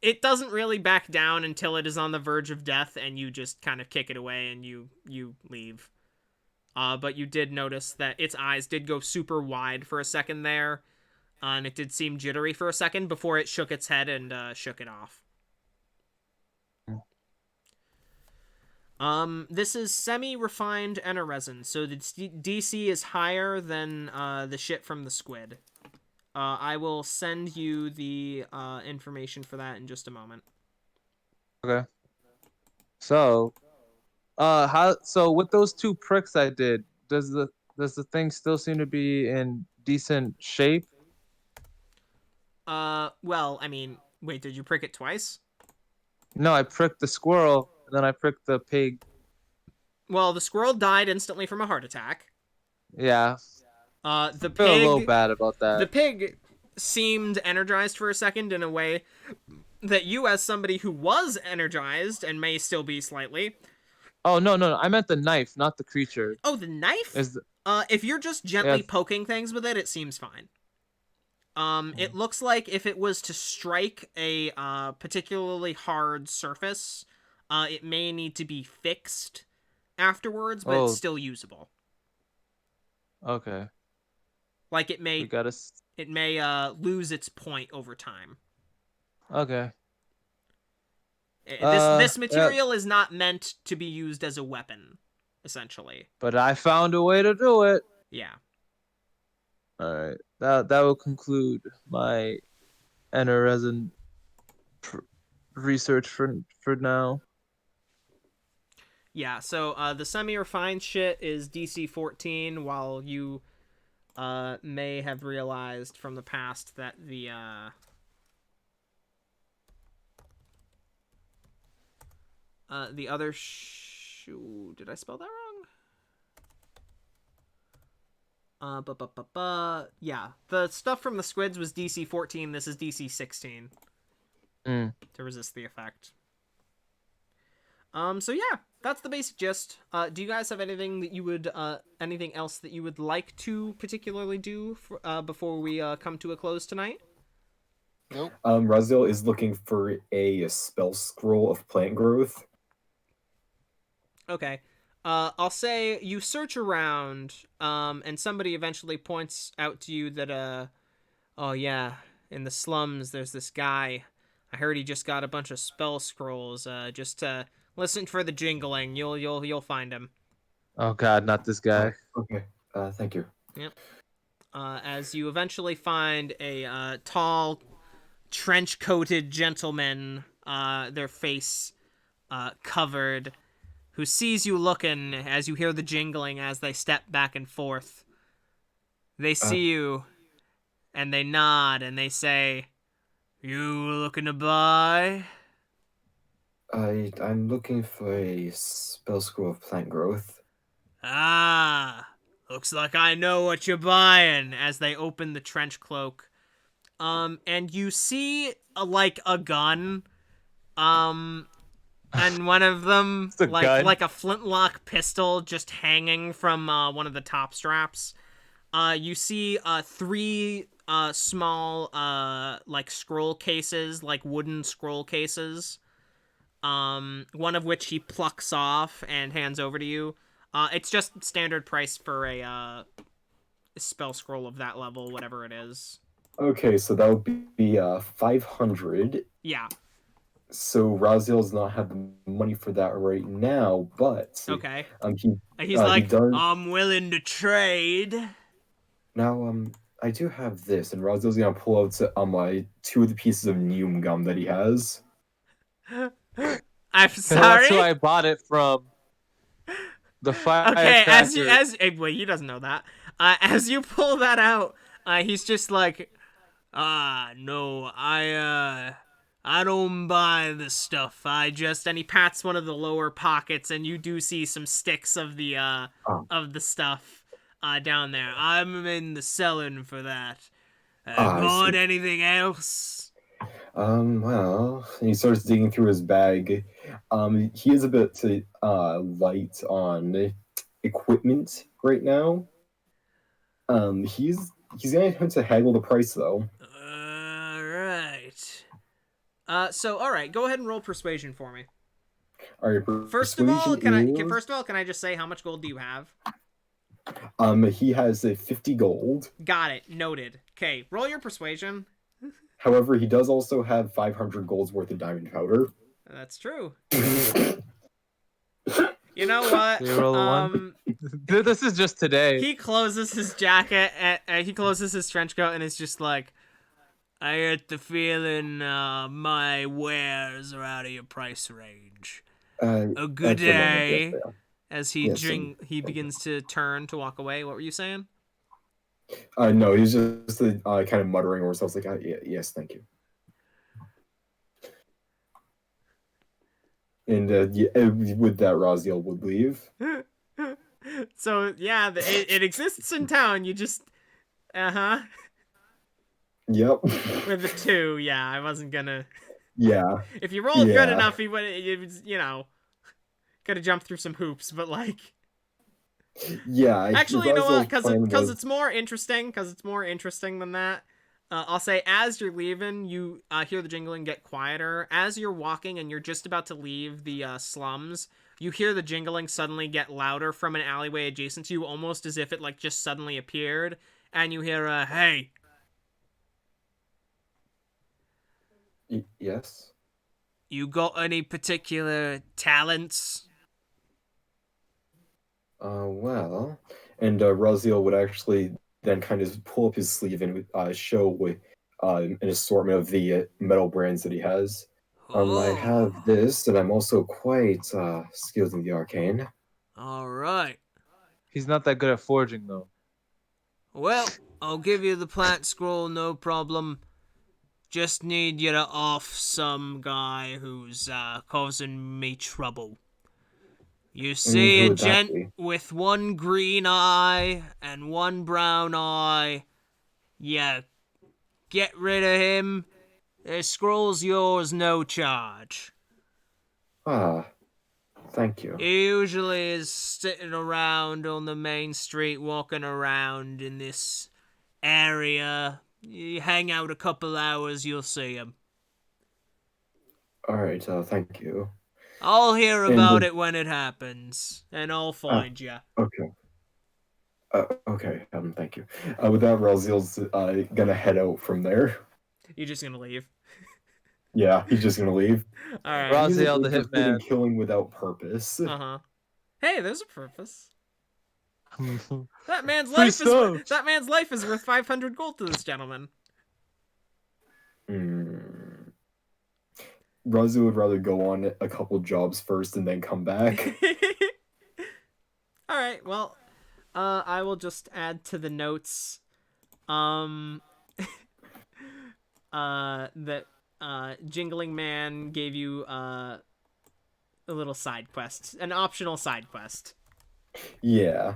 it doesn't really back down until it is on the verge of death, and you just kind of kick it away, and you leave. But you did notice that its eyes did go super wide for a second there, and it did seem jittery for a second before it shook its head and shook it off. This is semi-refined resin, so the DC is higher than the shit from the squid. I will send you the information for that in just a moment. Okay. So, so with those 2 pricks I did, does the thing still seem to be in decent shape? Well, I mean, wait, did you prick it twice? No, I pricked the squirrel, and then I pricked the pig. Well, the squirrel died instantly from a heart attack. Yeah. The I feel a little pig, bad about that. the pig seemed energized for a second in a way that you, as somebody who was energized and may still be slightly. Oh, no. I meant the knife, not the creature. Oh, the knife? If you're just gently poking things with it, it seems fine. It looks like if it was to strike a particularly hard surface, it may need to be fixed afterwards, but it's still usable. Okay. Like it may lose its point over time. Okay. This material is not meant to be used as a weapon, essentially. But I found a way to do it. Yeah. All right. That will conclude my resin research for now. Yeah, so the semi-refined shit is DC 14, while you may have realized from the past that the other did I spell that wrong? Yeah, the stuff from the squids was DC 14, this is DC 16. To resist the effect. So yeah, that's the basic gist. Do you guys have anything that you would, anything else that you would like to particularly do before we come to a close tonight? Nope. Rasiel is looking for a spell scroll of plant growth. Okay. I'll say you search around, and somebody eventually points out to you that, oh yeah, in the slums there's this guy. I heard he just got a bunch of spell scrolls. Just listen for the jingling. You'll find him. Oh God, not this guy. Okay. Thank you. Yep. As you eventually find a tall, trench-coated gentleman, their face covered, who sees you looking as you hear the jingling as they step back and forth. They see you, and they nod, and they say, "You looking to buy?" I'm looking for a spell scroll of plant growth. Ah, Looks like I know what you're buying, as they open the trench cloak. And you see, like, a gun, and one of them, It's a gun. like a flintlock pistol just hanging from, one of the top straps. You see, 3, small, like, scroll cases, like wooden scroll cases. One of which he plucks off and hands over to you. It's just standard price for a spell scroll of that level, whatever it is. Okay, so that would be 500. Yeah. So Raziel does not have the money for that right now, but Okay. he He's he like, does... I'm willing to trade. Now I do have this, and Raziel's gonna pull out 2 of the pieces of Neum gum that he has. I'm sorry. That's who I bought it from. The firecracker. Okay, wait, he doesn't know that. As you pull that out, he's just like, no, I don't buy the stuff. And he pats one of the lower pockets, and you do see some sticks of the stuff, down there. I'm in the selling for that. Got anything else? Well, and he starts digging through his bag. He is a bit light on equipment right now. He's gonna attempt to haggle the price though. Alright. Alright, go ahead and roll persuasion for me. Alright, First of all, can I just say how much gold do you have? He has 50 gold. Got it. Noted. Okay, roll your persuasion. However, he does also have 500 gold's worth of diamond powder. That's true. You know what? Did you roll a 1? This is just today. He closes his jacket, he closes his trench coat, and it's just like, I get the feeling my wares are out of your price range. A good day. Yes, As he begins to turn to walk away. What were you saying? No, he's just kind of muttering or something like, yes, thank you. And with that, Rasiel would leave. So, yeah, it exists in town. You just... Uh-huh. Yep. With a 2, yeah, I wasn't gonna... Yeah. If you rolled good enough, he would, you know, could have jumped through some hoops, but, like... Yeah. Actually, you know what? Because it's more interesting than that. I'll say, as you're leaving, you hear the jingling get quieter. As you're walking and you're just about to leave the slums, you hear the jingling suddenly get louder from an alleyway adjacent to you, almost as if it, like, just suddenly appeared. And you hear a, hey. Yes? You got any particular talents? Well, and Rasiel would actually then kind of pull up his sleeve and show an assortment of the metal brands that he has. I have this, and I'm also quite skilled in the arcane. All right. He's not that good at forging, though. Well, I'll give you the plant scroll, no problem. Just need you to off some guy who's causing me trouble. You see a gent with one green eye and one brown eye. Yeah, get rid of him. The scroll's yours, no charge. Thank you. He usually is sitting around on the main street, walking around in this area. You hang out a couple hours, you'll see him. Alright, thank you. I'll hear about it when it happens, and I'll find you. Okay. Okay, thank you. With that, Rasiel's gonna head out from there. You're just gonna leave? Yeah, he's just gonna leave. Alright. Rasiel the hitman. Killing without purpose. Uh-huh. Hey, there's a purpose. That man's life is worth 500 gold to this gentleman. Razu would rather go on a couple jobs first and then come back. Alright, well, I will just add to the notes, that, Jingling Man gave you, a little side quest. An optional side quest. Yeah.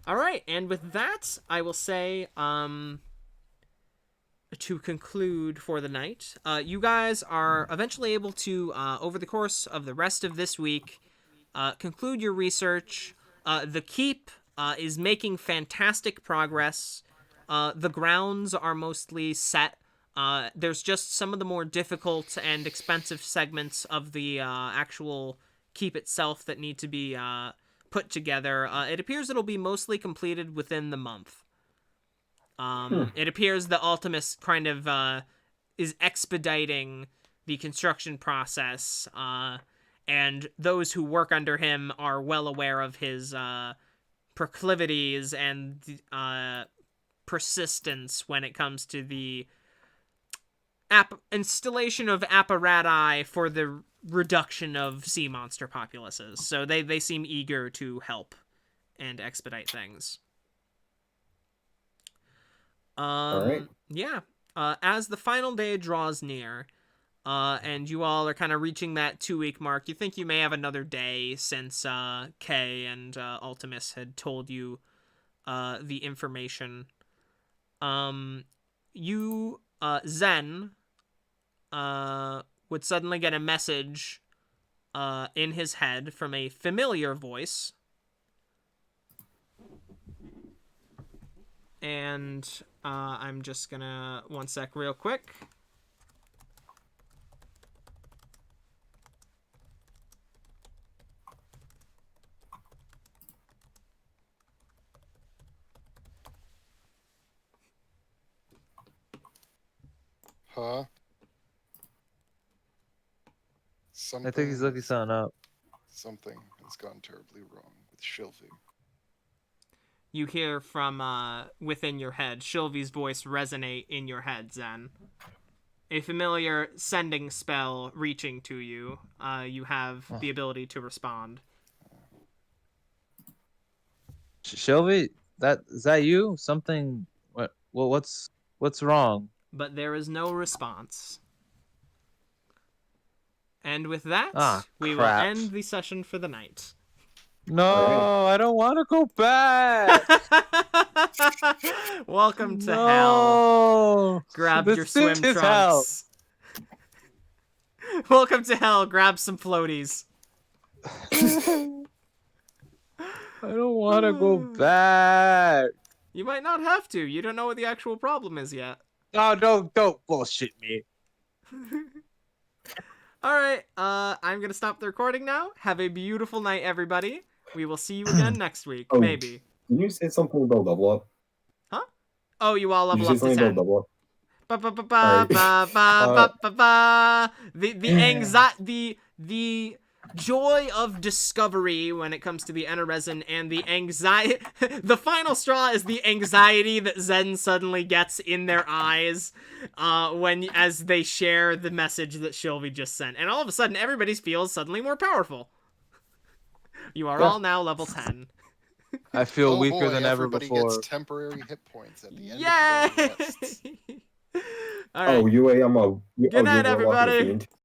All right, and with that, I will say, to conclude for the night, you guys are eventually able to, over the course of the rest of this week, conclude your research. The keep is making fantastic progress. The grounds are mostly set. There's just some of the more difficult and expensive segments of the actual keep itself that need to be put together. It appears it'll be mostly completed within the month. It appears the Ultimus kind of is expediting the construction process, and those who work under him are well aware of his proclivities and persistence when it comes to the installation of apparati for the reduction of sea monster populaces. So they seem eager to help and expedite things. All right. Yeah. As the final day draws near, and you all are kind of reaching that 2-week mark, you think you may have another day since Kay and Ultimus had told you the information. You, Zen, would suddenly get a message in his head from a familiar voice. And I'm just gonna, one sec real quick. Huh? I think he's looking something up. Something has gone terribly wrong with Shilvy. You hear from within your head, Shilvy's voice resonate in your head, Zen. A familiar sending spell reaching to you. You have the ability to respond. Shelby, is that you? Something? What's wrong? But there is no response. And with that, we will crap. end the session for the night. No, I don't want to go back. Welcome to hell. No. Grab This your swim is trunks. Welcome to hell. Grab some floaties. I don't want to go back. You might not have to. You don't know what the actual problem is yet. No, don't bullshit me. All right. I'm gonna stop the recording now. Have a beautiful night, everybody. We will see you again next week, Oh. maybe. Did you say something about level up? Huh? Oh, you all Did level you up say to something 10. about level up? Ba ba ba ba ba ba ba ba. The joy of discovery when it comes to the Enerresin, and the anxiety. The final straw is the anxiety that Zen suddenly gets in their eyes, as they share the message that Shilvy just sent, and all of a sudden everybody feels suddenly more powerful. You are all now level 10. I feel weaker boy, than ever everybody before. gets temporary hit points at the end Yay! of the long rests. All right. Oh, you Good night, everybody.